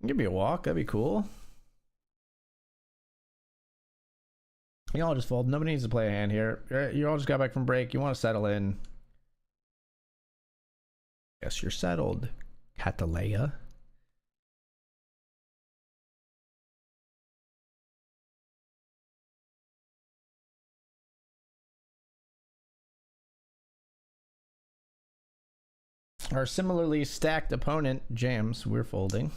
Give me a walk, that'd be cool. You all just fold. Nobody needs to play a hand here. You all just got back from break. You want to settle in. Yes, you're settled, Catalea. Our similarly stacked opponent jams. We're folding.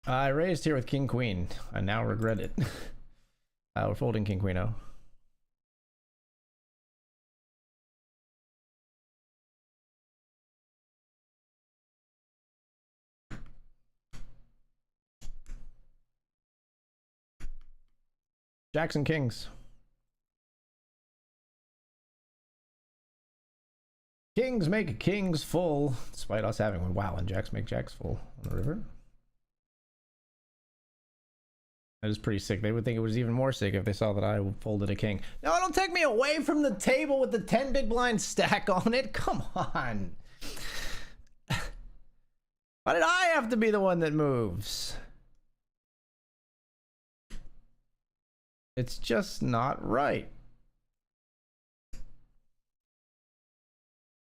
I raised here with King Queen. I now regret it. We're folding King Queen O. Jacks and Kings. Kings make kings full, despite us having one. Wow, and Jacks make Jacks full on the river. That is pretty sick. They would think it was even more sick if they saw that I folded a king. No, don't take me away from the table with the 10 big blind stack on it. Come on. Why did I have to be the one that moves? It's just not right.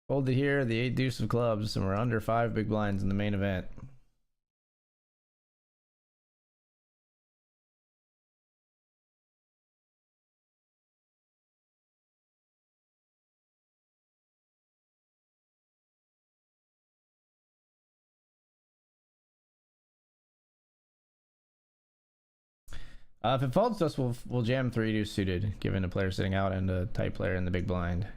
Folded here, the 8 deuce of clubs, and we're under 5 big blinds in the main event. If it folds to us, we'll jam 3 deuce suited, given a player sitting out and a tight player in the big blind.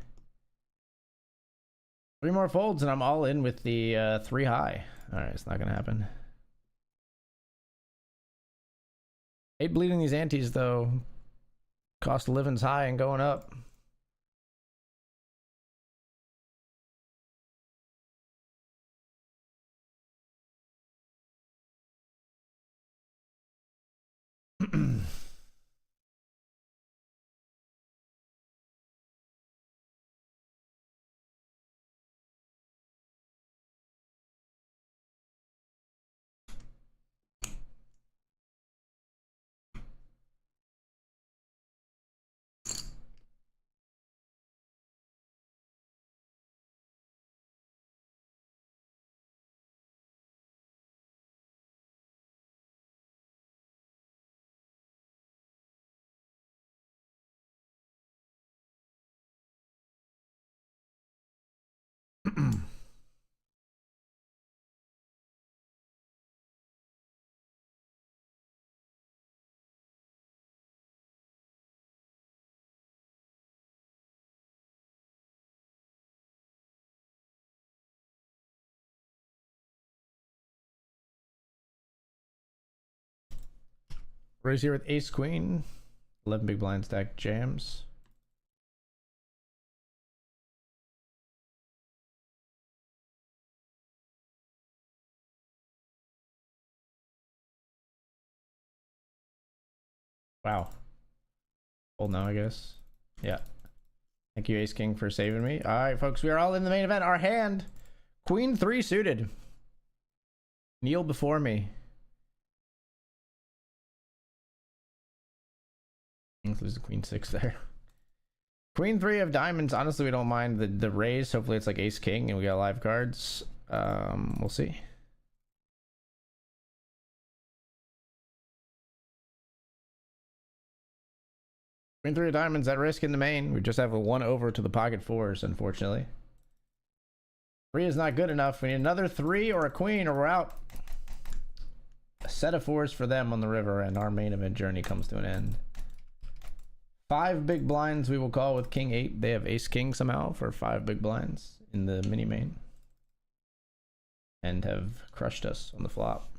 3 more folds and I'm all in with the 3 high. All right, it's not gonna happen. Hate bleeding these antes though. Cost of living's high and going up. Raise here with ace queen. 11 big blind stack jams. Wow. Well, now I guess. Yeah. Thank you, Ace King, for saving me. All right, folks, we are all in the main event. Our hand, Queen 3 suited. Kneel before me. Lose the Queen 6 there. Queen 3 of diamonds. Honestly, we don't mind the raise. Hopefully it's like Ace King and we got live cards. We'll see. Queen 3 of diamonds at risk in the main. We just have a 1 over to the pocket 4s, unfortunately. 3 is not good enough. We need another 3 or a queen or we're out. A set of 4s for them on the river, and our main event journey comes to an end. 5 big blinds we will call with King 8. They have Ace King somehow for 5 big blinds in the mini main. And have crushed us on the flop.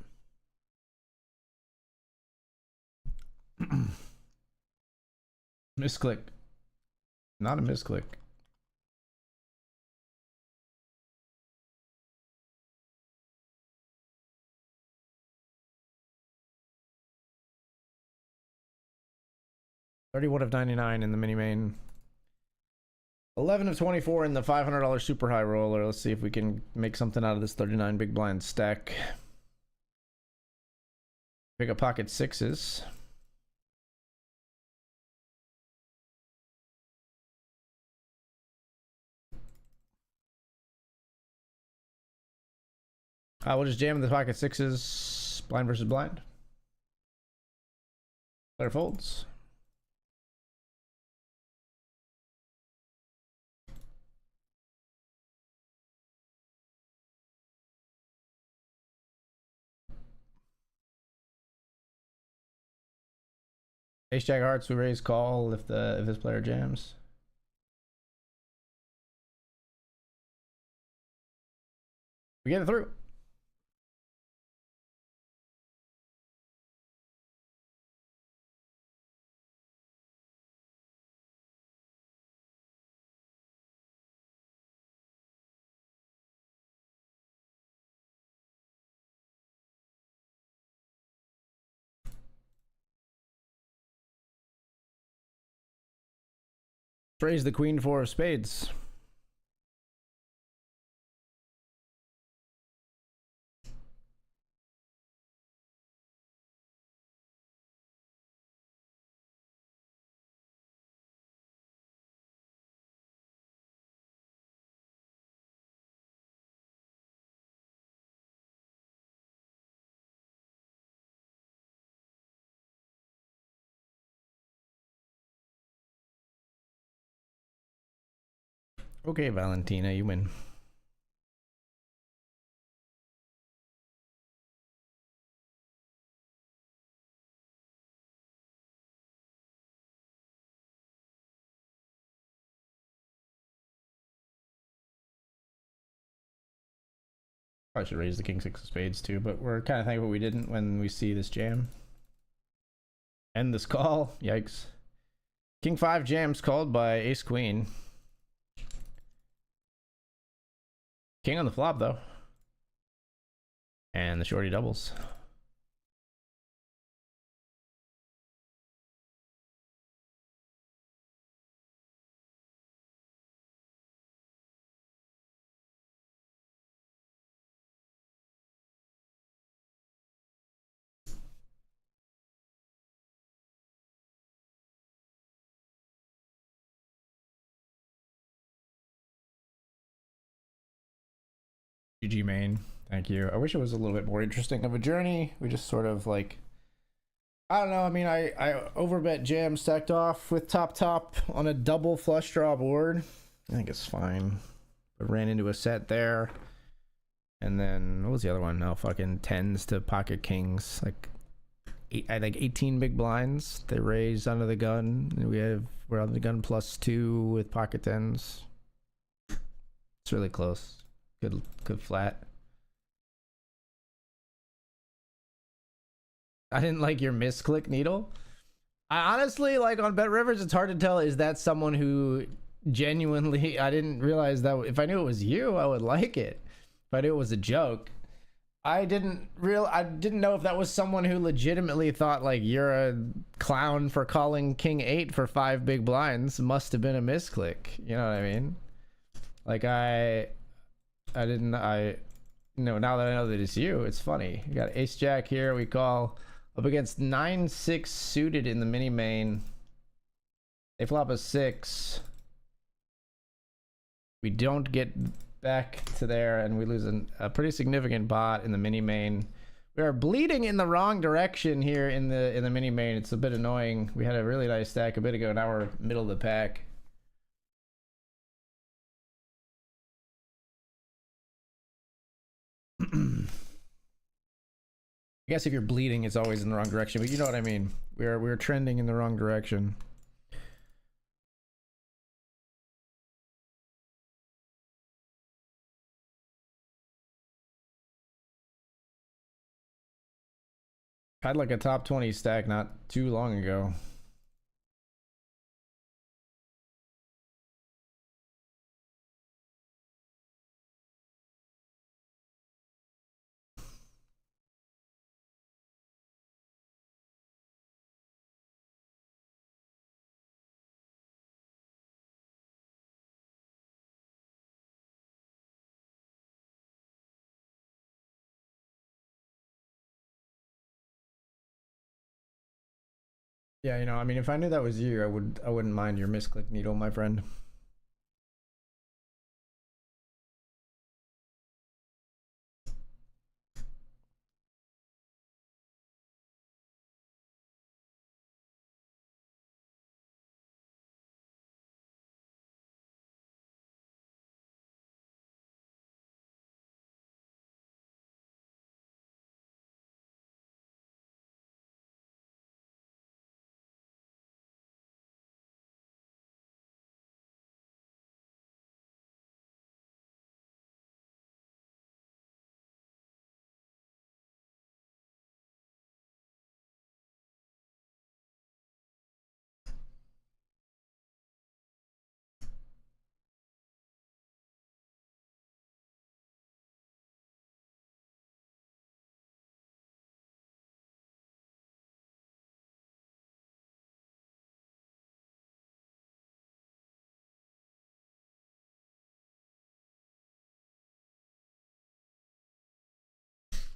Misclick. Not a misclick. $31 of 99 in the mini main. 11 of 24 in the $500 super high roller. Let's see if we can make something out of this 39 big blind stack. Pick up pocket 6s. We'll just jam the pocket 6s. Blind versus blind. Player folds. Ace Jack hearts, we raise call if this player jams. We get it through. Raise the Queen 4 of spades. Okay, Valentina, you win. Probably should raise the King 6 of spades too, but we're kind of thankful we didn't when we see this jam. End this call. Yikes. King 5 jams called by Ace Queen. King on the flop though. And the shorty doubles. GG main. Thank you. I wish it was a little bit more interesting of a journey. We just sort of like, I don't know. I mean, I overbet jam stacked off with top on a double flush draw board. I think it's fine. I ran into a set there. And then what was the other one? No, fucking 10s to pocket kings. Like I like 18 big blinds. They raised under the gun. And we're on the gun +2 with pocket 10s. It's really close. Good flat. I didn't like your misclick needle. I honestly, like, on BetRivers, it's hard to tell, is that someone who genuinely, I didn't realize that if I knew it was you, I would like it. If I knew it was a joke. I didn't know if that was someone who legitimately thought, like, you're a clown for calling King 8 for 5 big blinds. Must have been a misclick. You know what I mean? Like, now that I know that it's you, it's funny. You got ace jack here. We call up against 9-6 suited in the mini main. They flop a 6. We don't get back to there, and we lose a pretty significant bot in the mini main. We are bleeding in the wrong direction here in the mini main. It's a bit annoying. We had a really nice stack a bit ago. Now we're middle of the pack. I guess if you're bleeding, it's always in the wrong direction, but you know what I mean. We're trending in the wrong direction. Had like a top 20 stack not too long ago. Yeah, you know, I mean, if I knew that was you, I wouldn't mind your misclick needle, my friend.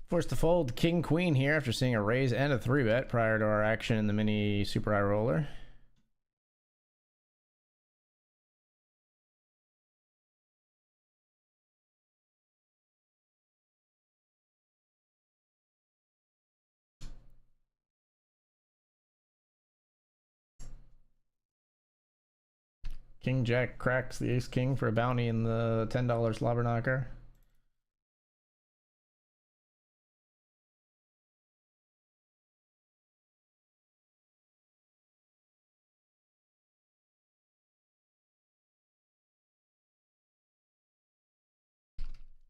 Forced to fold king queen here after seeing a raise and a 3-bet prior to our action in the mini super high roller. King jack cracks the ace king for a bounty in the $10 slobber knocker.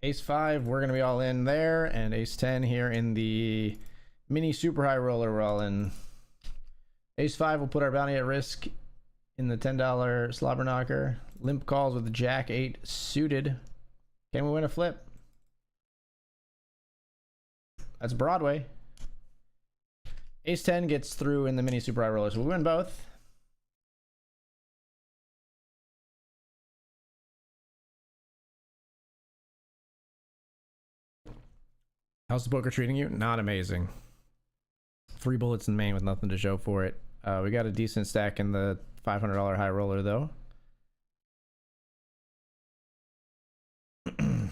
Ace 5, we're going to be all in there, and ace 10 here in the mini super high roller, we're all in. Ace 5 will put our bounty at risk in the $10 slobber knocker. Limp calls with the jack 8 suited. Can we win a flip? That's Broadway. Ace 10 gets through in the mini super high roller, so we win both. How's the poker treating you? Not amazing. 3 bullets in the main with nothing to show for it. We got a decent stack in the $500 high roller, though. In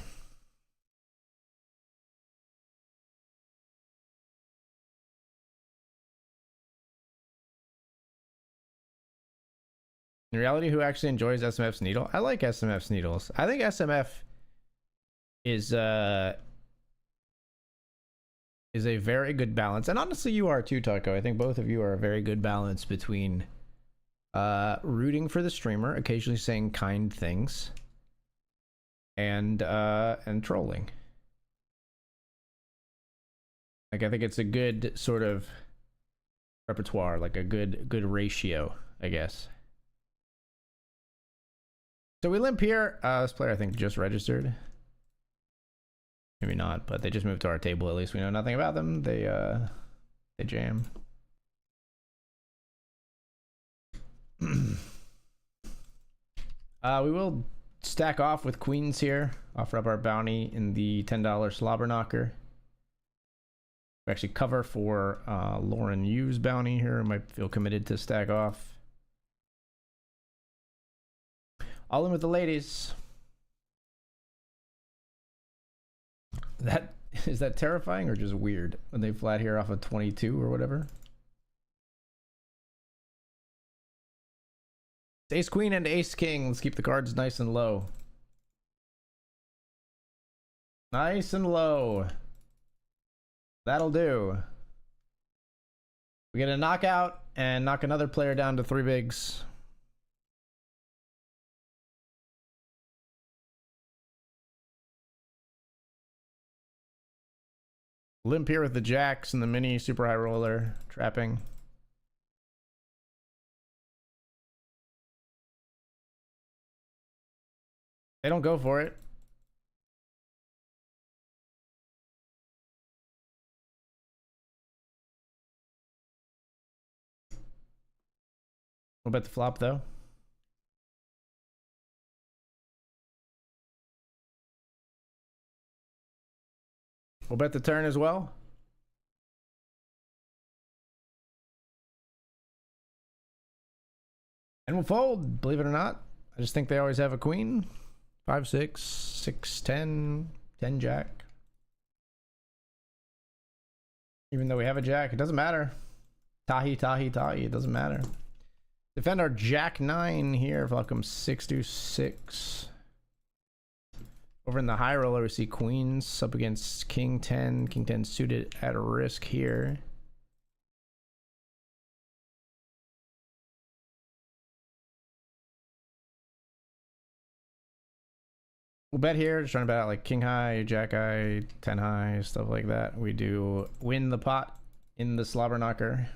reality, who actually enjoys SMF's needle? I like SMF's needles. I think SMF is a very good balance, and honestly you are too, Taco. I think both of you are a very good balance between rooting for the streamer, occasionally saying kind things, and trolling. Like, I think it's a good sort of repertoire, like a good ratio, I guess. So we limp here. This player I think just registered. Maybe not, but they just moved to our table. At least we know nothing about them. They jam. We will stack off with queens here. Offer up our bounty in the $10 slobber knocker. We actually cover for Lauren Yu's bounty here. Might feel committed to stack off. All in with the ladies. That is that terrifying or just weird when they flat here off of 22 or whatever? Ace queen and ace king. Let's keep the cards nice and low. Nice and low. That'll do. We get a knockout and knock another player down to 3 bigs. Limp here with the jacks and the mini super high roller trapping. They don't go for it. We'll bet the flop though. We'll bet the turn as well. And we'll fold, believe it or not. I just think they always have a queen. 5, 6, 6, 10, 10 jack. Even though we have a jack, it doesn't matter. Tahi, tahi, tahi, it doesn't matter. Defend our jack 9 here. Welcome 6 to 6. Over in the high roller, we see queens up against king 10. King 10 suited at risk here. We'll bet here, just trying to bet out like king high, jack high, 10 high, stuff like that. We do win the pot in the slobber knocker.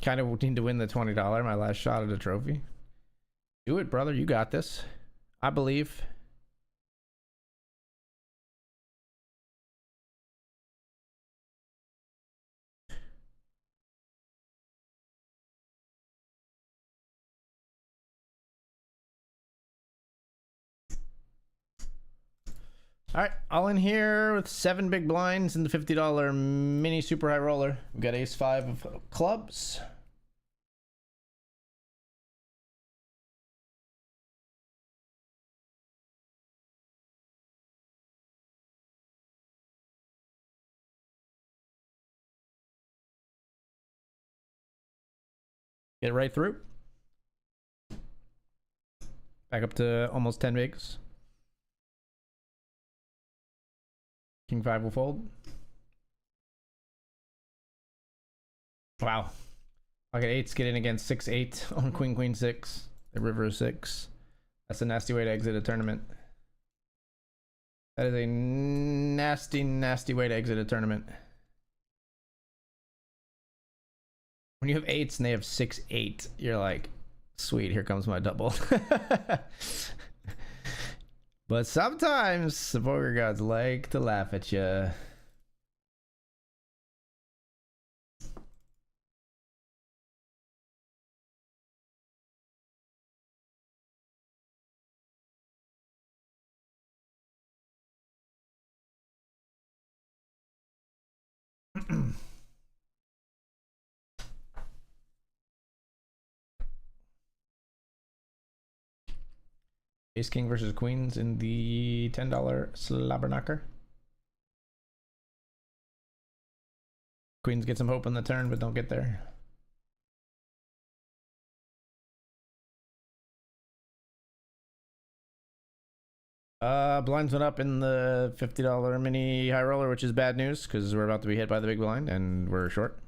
Kind of need to win the $20, my last shot at a trophy. Do it, brother. You got this. I believe. All right, all in here with 7 big blinds and the $50 mini super high roller. We got ace 5 of clubs. Get right through. Back up to almost 10 bigs. King 5 will fold. Wow. Pocket 8s get in against 6, 8 on queen, queen 6. The river is 6. That's a nasty way to exit a tournament. That is a nasty, nasty way to exit a tournament. When you have 8s and they have 6, 8, you're like, sweet, here comes my double. But sometimes the poker gods like to laugh at you. Ace King versus Queens in the $10 slobberknocker. Queens get some hope on the turn, but don't get there. Blinds went up in the $50 mini high roller, which is bad news because we're about to be hit by the big blind and we're short.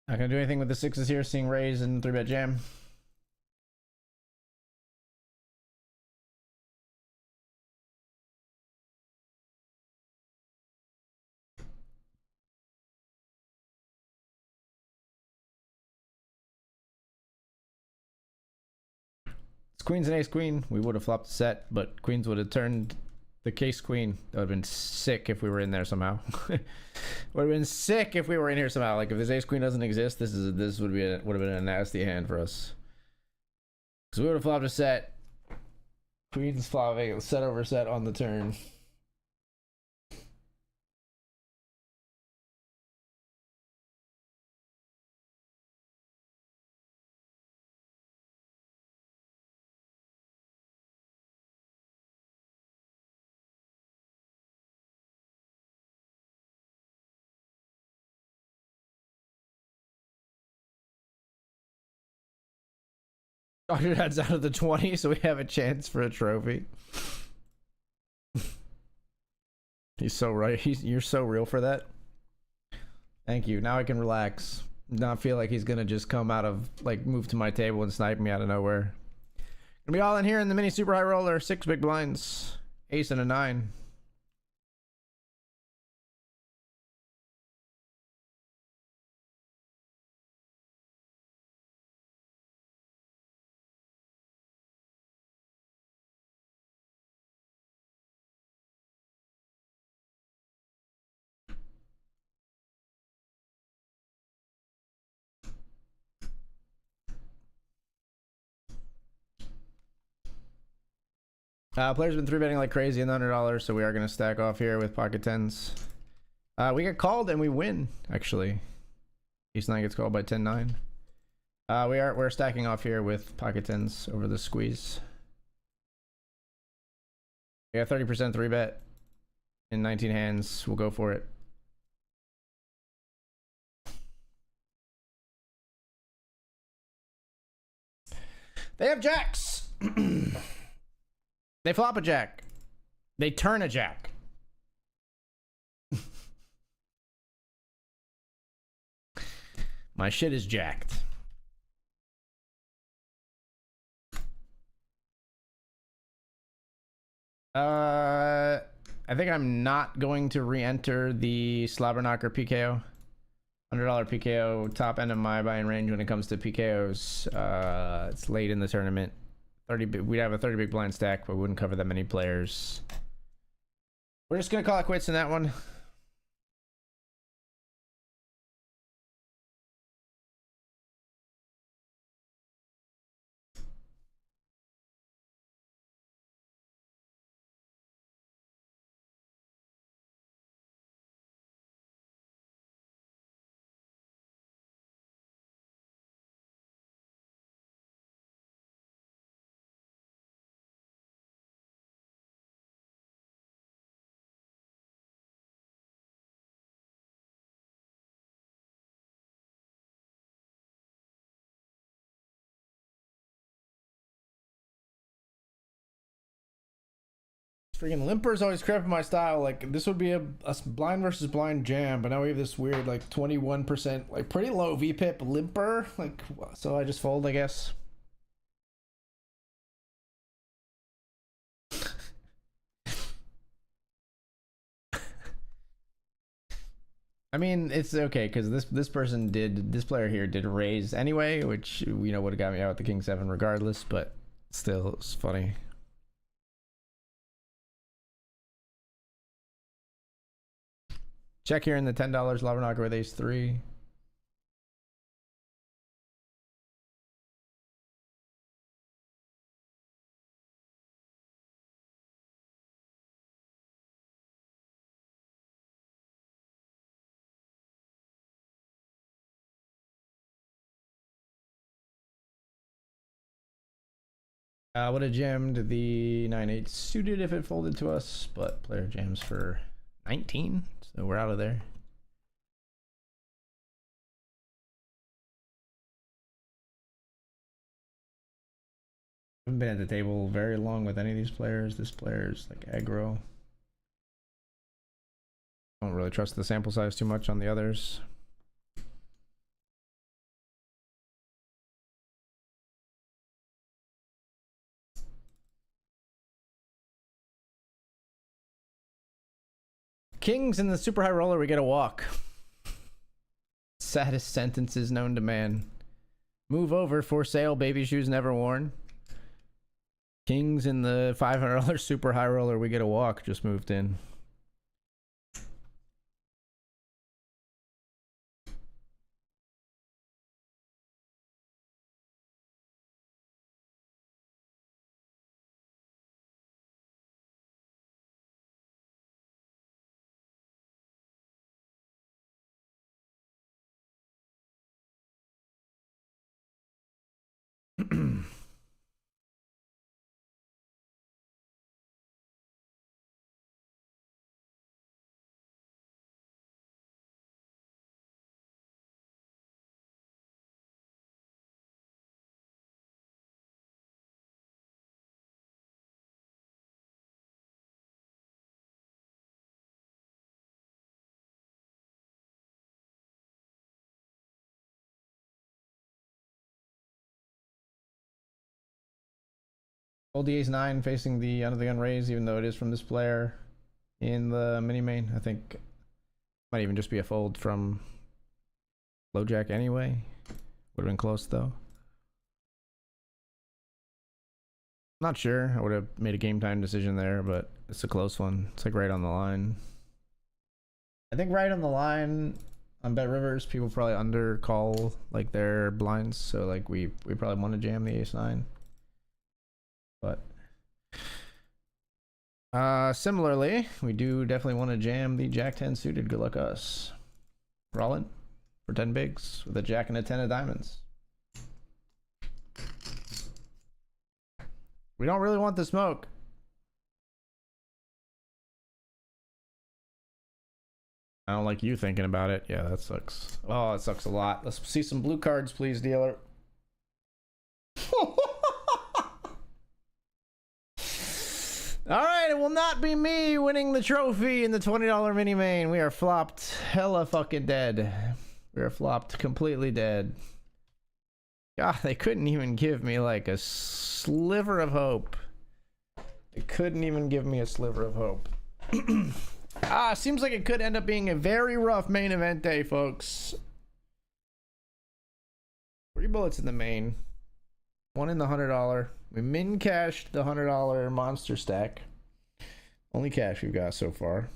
Not gonna do anything with the sixes here, seeing raise and 3-bet jam. It's queens and ace queen. We would have flopped the set, but queens would have turned the case queen. That would have been sick if we were in there somehow. Would have been sick if we were in here somehow. Like if this ace queen doesn't exist, this would have been a nasty hand for us. Because we would have flopped a set. Queens flopping set over set on the turn. Dr. Dad's out of the 20, so we have a chance for a trophy. He's so right. You're so real for that. Thank you. Now I can relax. Not feel like he's gonna just come out of, like, move to my table and snipe me out of nowhere. Gonna be all in here in the mini super high roller. 6 big blinds. Ace and a 9. Players been 3-betting like crazy in the $100, so we are gonna stack off here with pocket tens. We get called and we win, actually. Ace 9 gets called by 10-9. We're stacking off here with pocket tens over the squeeze. We got 30% 3-bet in 19 hands. We'll go for it. They have jacks. They flop a jack. They turn a jack. My shit is jacked. I think I'm not going to re-enter the Slobberknocker PKO. $100 PKO, top end of my buying range when it comes to PKOs. It's late in the tournament. We'd have a 30 big blind stack, but we wouldn't cover that many players. We're just gonna call it quits in that one. Freaking Limper's always crapping my style. Like, this would be a blind versus blind jam, but now we have this weird, like, 21%, like, pretty low VPIP Limper. Like, so I just fold, I guess. I mean, it's okay because this player here did raise anyway, which would have got me out with the King 7 regardless, but still, it's funny. Check here in the $10 Lavernacker with ace 3. Would have jammed the 9-8 suited if it folded to us, but player jams for 19, so we're out of there. Haven't been at the table very long with any of these players. This player's like aggro. Don't really trust the sample size too much on the others. Kings in the super high roller, we get a walk. Saddest sentences known to man. Move over, for sale, baby shoes never worn. Kings in the $500 super high roller, we get a walk, just moved in. Fold the ace 9 facing the under the gun raise, even though it is from this player in the mini main. I think might even just be a fold from low jack anyway. Would have been close though. Not sure. I would have made a game time decision there, but it's a close one. It's like right on the line. I think right on the line on BetRivers, people probably under call like their blinds, so like we probably want to jam the ace 9. But similarly, we do definitely want to jam the jack 10 suited. Good luck us. Rollin for 10 bigs with a jack and a 10 of diamonds. We don't really want the smoke. I don't like you thinking about it. Yeah, that sucks. Oh, it sucks a lot. Let's see some blue cards, please, dealer. All right, it will not be me winning the trophy in the $20 mini main. We are flopped hella fucking dead. We are flopped completely dead. God, they couldn't even give me like a sliver of hope. They couldn't even give me a sliver of hope. Seems like it could end up being a very rough main event day, folks. 3 bullets in the main. 1 in the $100. We min cashed the $100 monster stack. Only cash we've got so far.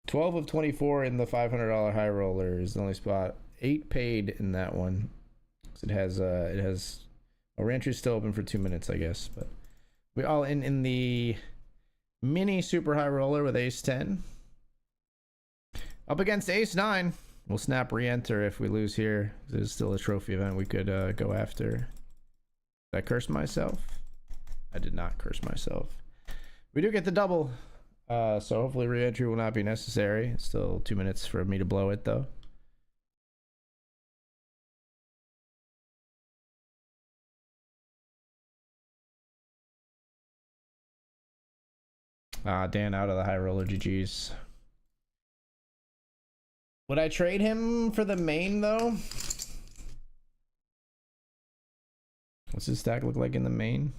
12 of 24 in the $500 high roller is the only spot. 8 paid in that one. It has Rancher's still open for 2 minutes, I guess. But we all in the mini super high roller with ace 10. Up against ace 9. We'll snap re-enter if we lose here. This is still a trophy event we could go after. Did I curse myself? I did not curse myself. We do get the double. So hopefully re-entry will not be necessary. It's still 2 minutes for me to blow it though. Dan out of the high roller. GG's. Would I trade him for the main though? What's his stack look like in the main?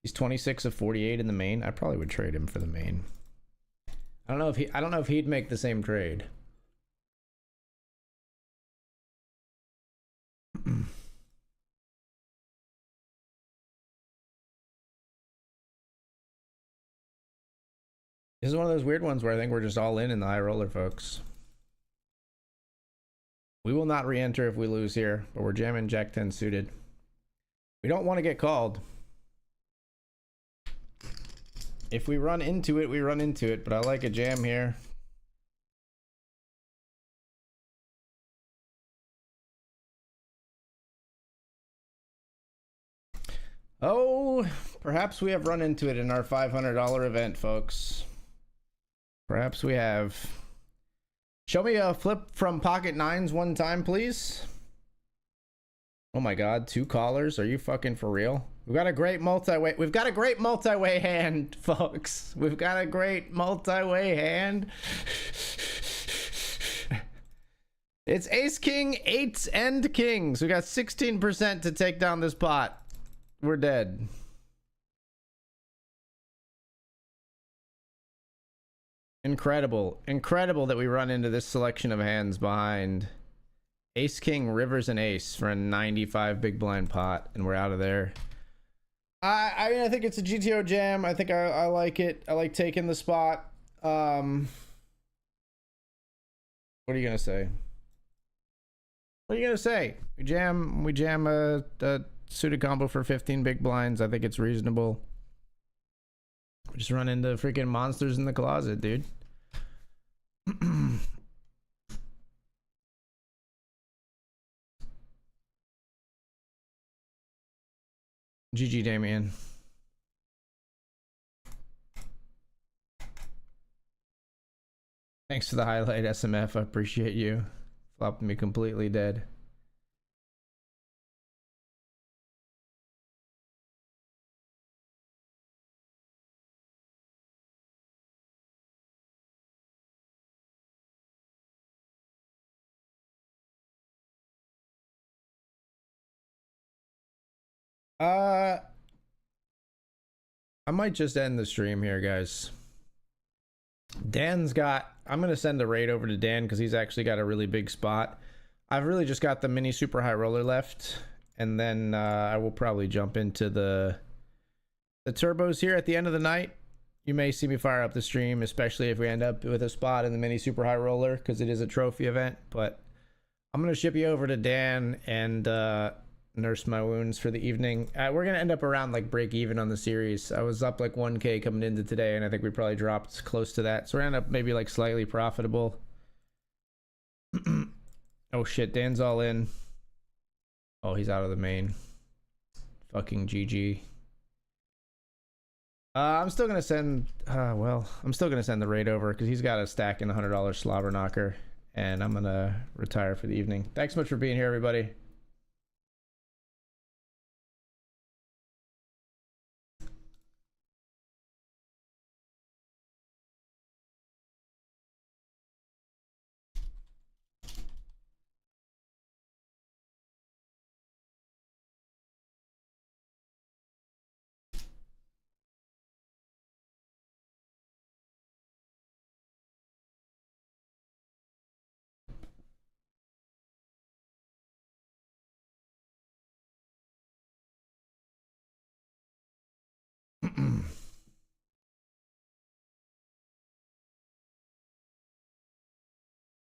He's 26 of 48 in the main. I probably would trade him for the main. I don't know if he'd make the same trade. This is one of those weird ones where I think we're just all in the high roller, folks. We will not re-enter if we lose here, but we're jamming Jack 10 suited. We don't want to get called. If we run into it, we run into it, but I like a jam here. Oh, perhaps we have run into it in our $500 event, folks. Perhaps we have. Show me a flip from pocket nines one time, please. Oh my god, 2 callers. Are you fucking for real? We've got a great multi-way. We've got a great multi-way hand, folks. We've got a great multi-way hand. It's ace king, 8 and kings. We got 16% to take down this pot. We're dead. Incredible. Incredible that we run into this selection of hands behind ace, king, rivers, and ace for a 95 big blind pot, and we're out of there. I mean, I think it's a GTO jam. I think I like it. I like taking the spot. What are you gonna say? What are you gonna say? We jam a suited combo for 15 big blinds. I think it's reasonable. We just run into freaking monsters in the closet, dude. GG, Damien. Thanks for the highlight, SMF. I appreciate you. Flopped me completely dead. I might just end the stream here, guys. Dan's got, I'm gonna send the raid over to Dan because he's actually got a really big spot. I've really just got the mini super high roller left, and then I will probably jump into the turbos here at the end of the night. You may see me fire up the stream, especially if we end up with a spot in the mini super high roller because it is a trophy event. But I'm gonna ship you over to Dan and nurse my wounds for the evening. We're gonna end up around like break even on the series. I was up like 1k coming into today, and I think we probably dropped close to that, so we're gonna end up maybe like slightly profitable. Oh shit, Dan's all in. Oh, he's out of the main. Fucking GG. I'm still gonna send I'm still gonna send the raid over because he's got a stack in the $100 slobber knocker, and I'm gonna retire for the evening. Thanks so much for being here, everybody.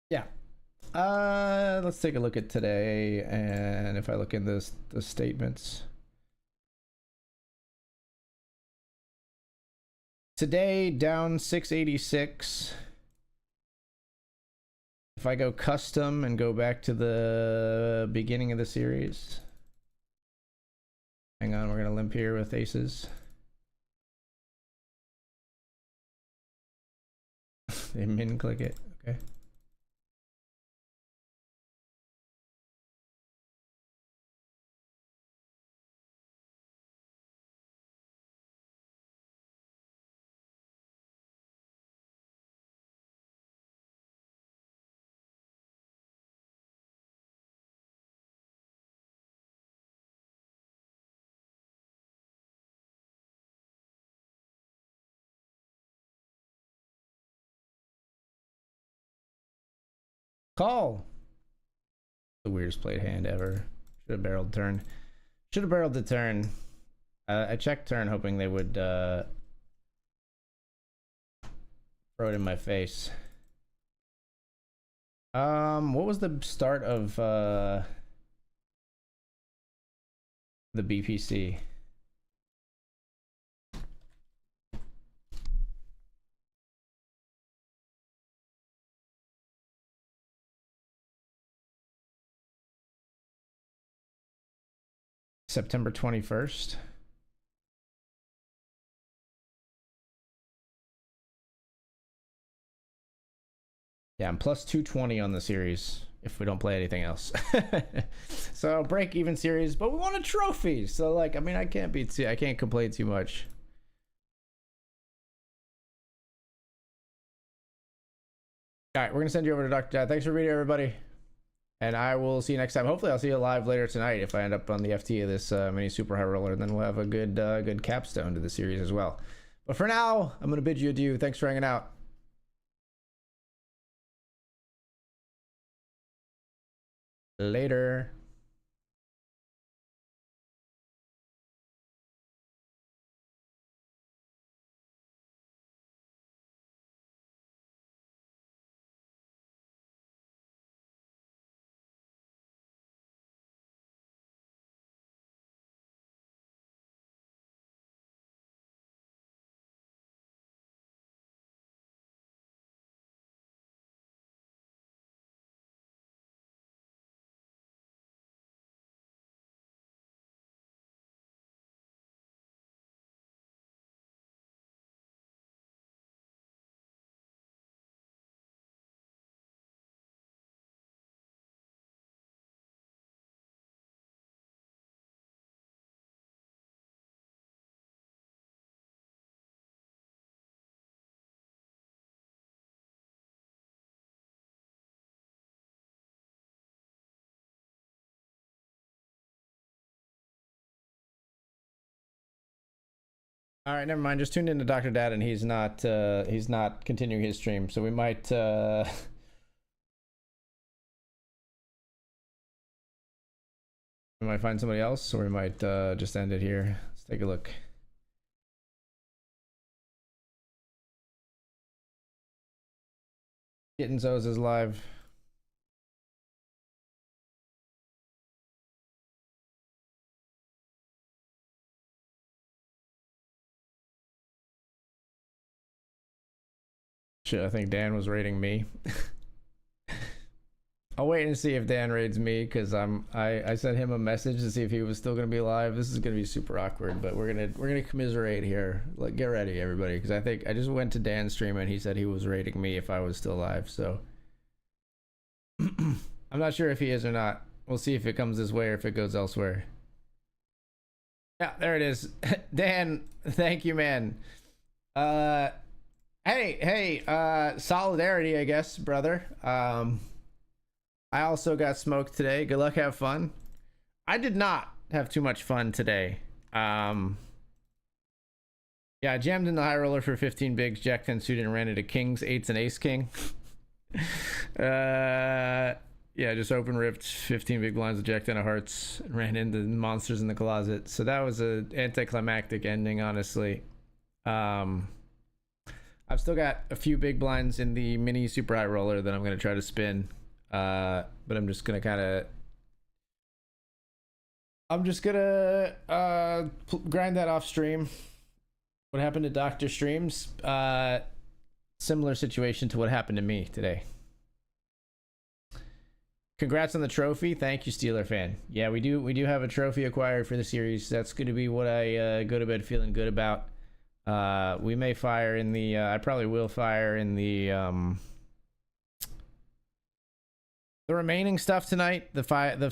Yeah. Let's take a look at today, and if I look in the statements. Today down 686. If I go custom and go back to the beginning of the series. Hang on, we're gonna limp here with aces. They min click it. Okay. Call. The weirdest played hand ever. Should have barreled turn. Should have barreled the turn. I checked turn hoping they would throw it in my face. What was the start of the BPC? September 21st. Yeah, I'm plus 220 on the series if we don't play anything else. So break even series, but we want a trophy. So like, I mean, I can't complain too much. All right, we're gonna send you over to Dr. Dad. Thanks for reading, everybody. And I will see you next time. Hopefully, I'll see you live later tonight if I end up on the FT of this mini super high roller. And then we'll have a good capstone to the series as well. But for now, I'm going to bid you adieu. Thanks for hanging out. Later. All right, never mind. Just tuned into Dr. Dad, and he's not continuing his stream, so we might we might find somebody else, or we might just end it here. Let's take a look. Kittenzo's is live. Shit, I think Dan was raiding me. I'll wait and see if Dan raids me, because I sent him a message to see if he was still gonna be live. This is gonna be super awkward, but we're gonna commiserate here. Like, get ready, everybody, because I think I just went to Dan's stream and he said he was raiding me if I was still live. So I'm not sure if he is or not. We'll see if it comes this way or if it goes elsewhere. Yeah, there it is. Dan, thank you, man. Hey, solidarity, I guess, brother. I also got smoked today. Good luck, have fun. I did not have too much fun today. Yeah, I jammed in the high roller for 15 bigs, jack 10 suited, and ran into kings, eights, and ace king. Yeah, just open ripped 15 big blinds with jack 10 of hearts, and ran into monsters in the closet. So that was an anticlimactic ending, honestly. I've still got a few big blinds in the mini super high roller that I'm going to try to spin. But I'm just going to grind that off stream. What happened to Dr. Streams? Similar situation to what happened to me today. Congrats on the trophy. Thank you, Steeler fan. Yeah, we do have a trophy acquired for the series. That's going to be what I go to bed feeling good about. We may fire in the I probably will fire in the remaining stuff tonight, the $5 and $50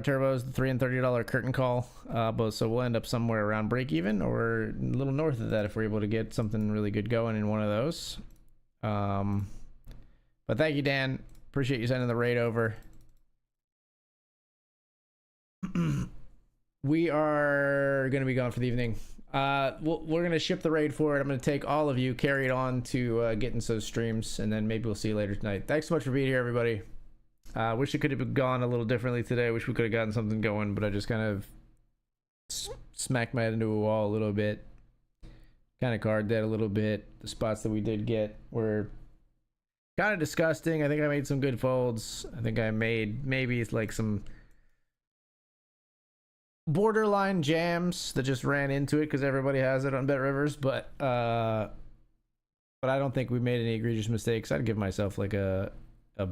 turbos, the $3 and $30 curtain call, both. So we'll end up somewhere around break even or a little north of that if we're able to get something really good going in one of those. But thank you, Dan. Appreciate you sending the raid over. We are going to be gone for the evening. We're going to ship the raid forward. I'm going to take all of you, carry it on to getting those streams, and then maybe we'll see you later tonight. Thanks so much for being here, everybody. Wish it could have gone a little differently today. Wish we could have gotten something going, but I just kind of smacked my head into a wall a little bit. Kind of card dead a little bit. The spots that we did get were kind of disgusting. I think I made some good folds. I think I made maybe like some borderline jams that just ran into it because everybody has it on BetRivers, but I don't think we made any egregious mistakes. I'd give myself like a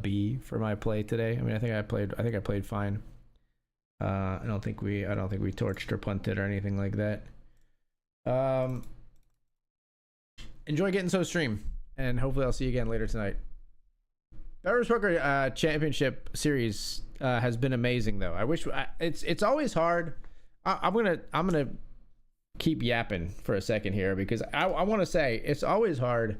B for my play today. I mean, I think I played fine. I don't think we torched or punted or anything like that. Enjoy getting so stream, and hopefully I'll see you again later tonight. BetRivers Poker Championship Series has been amazing, though. I wish it's always hard. I'm gonna keep yapping for a second here because I want to say it's always hard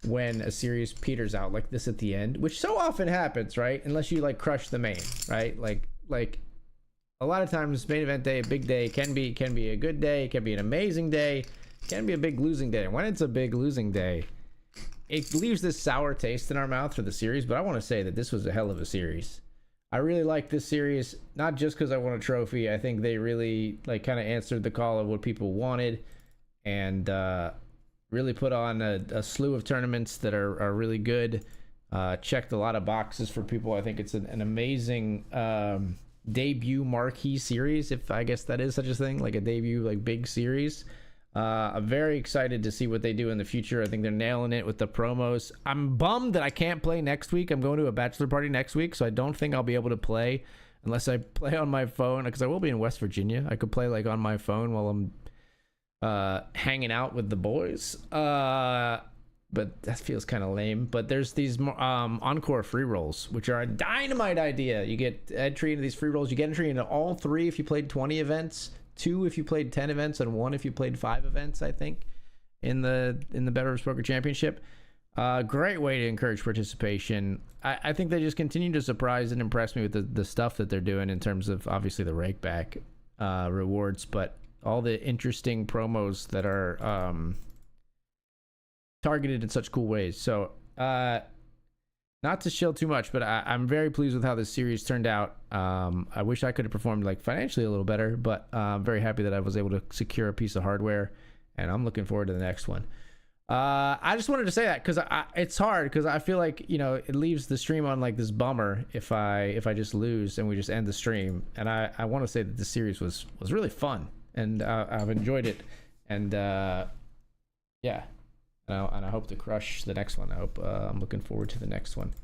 when a series peters out like this at the end, which so often happens, right? Unless you like crush the main, right? Like a lot of times main event day, big day can be a good day, can be an amazing day, can be a big losing day. And when it's a big losing day, it leaves this sour taste in our mouth for the series. But I want to say that this was a hell of a series. I really like this series, not just because I won a trophy. I think they really like kind of answered the call of what people wanted, and really put on a slew of tournaments that are really good. Checked a lot of boxes for people. I think it's an amazing debut marquee series, if I guess that is such a thing, like a debut like big series. I'm very excited to see what they do in the future. I think they're nailing it with the promos. I'm bummed that I can't play next week. I'm going to a bachelor party next week, so I don't think I'll be able to play unless I play on my phone, because I will be in West Virginia. I could play like on my phone while I'm hanging out with the boys. But that feels kind of lame. But there's these encore free rolls, which are a dynamite idea. You get entry into these free rolls. You get entry into all 3 if you played 20 events. 2 if you played 10 events, and 1 if you played 5 events, I think, in the BetRivers Poker Championship. Great way to encourage participation. I think they just continue to surprise and impress me with the stuff that they're doing in terms of obviously the rakeback rewards, but all the interesting promos that are targeted in such cool ways. So not to shill too much, but I'm very pleased with how this series turned out. I wish I could have performed like financially a little better, but I'm very happy that I was able to secure a piece of hardware, and I'm looking forward to the next one. I just wanted to say that because it's hard, because I feel like, you know, it leaves the stream on like this bummer if I just lose and we just end the stream. And I want to say that the series was really fun, and I've enjoyed it, and yeah. And I hope to crush the next one. I'm looking forward to the next one.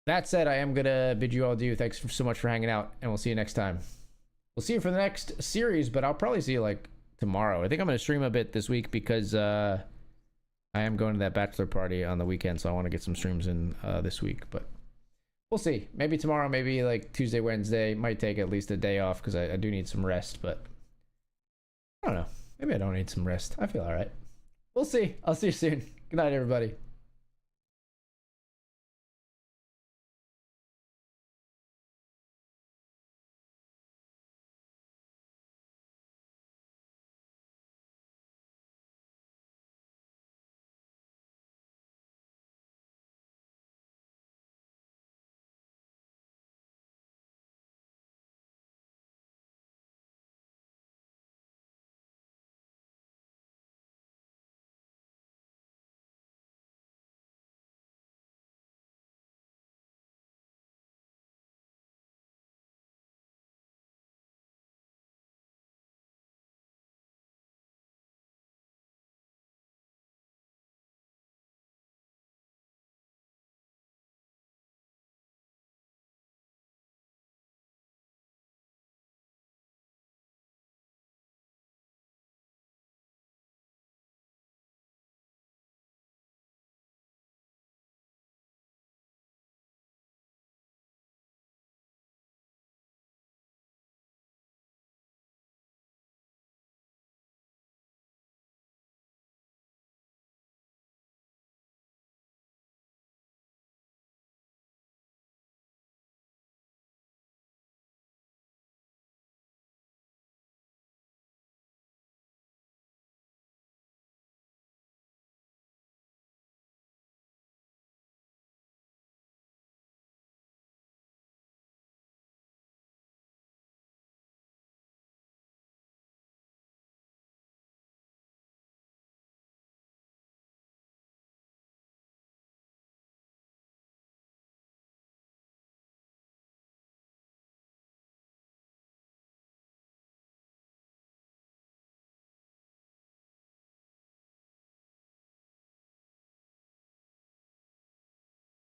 That said, I am going to bid you all adieu. Thanks so much for hanging out, and we'll see you next time. We'll see you for the next series, but I'll probably see you like tomorrow. I think I'm going to stream a bit this week because I am going to that bachelor party on the weekend, so I want to get some streams in this week. But we'll see. Maybe tomorrow, maybe like Tuesday, Wednesday. Might take at least a day off because I do need some rest, but I don't know. Maybe I don't need some rest. I feel all right. We'll see. I'll see you soon. Good night, everybody.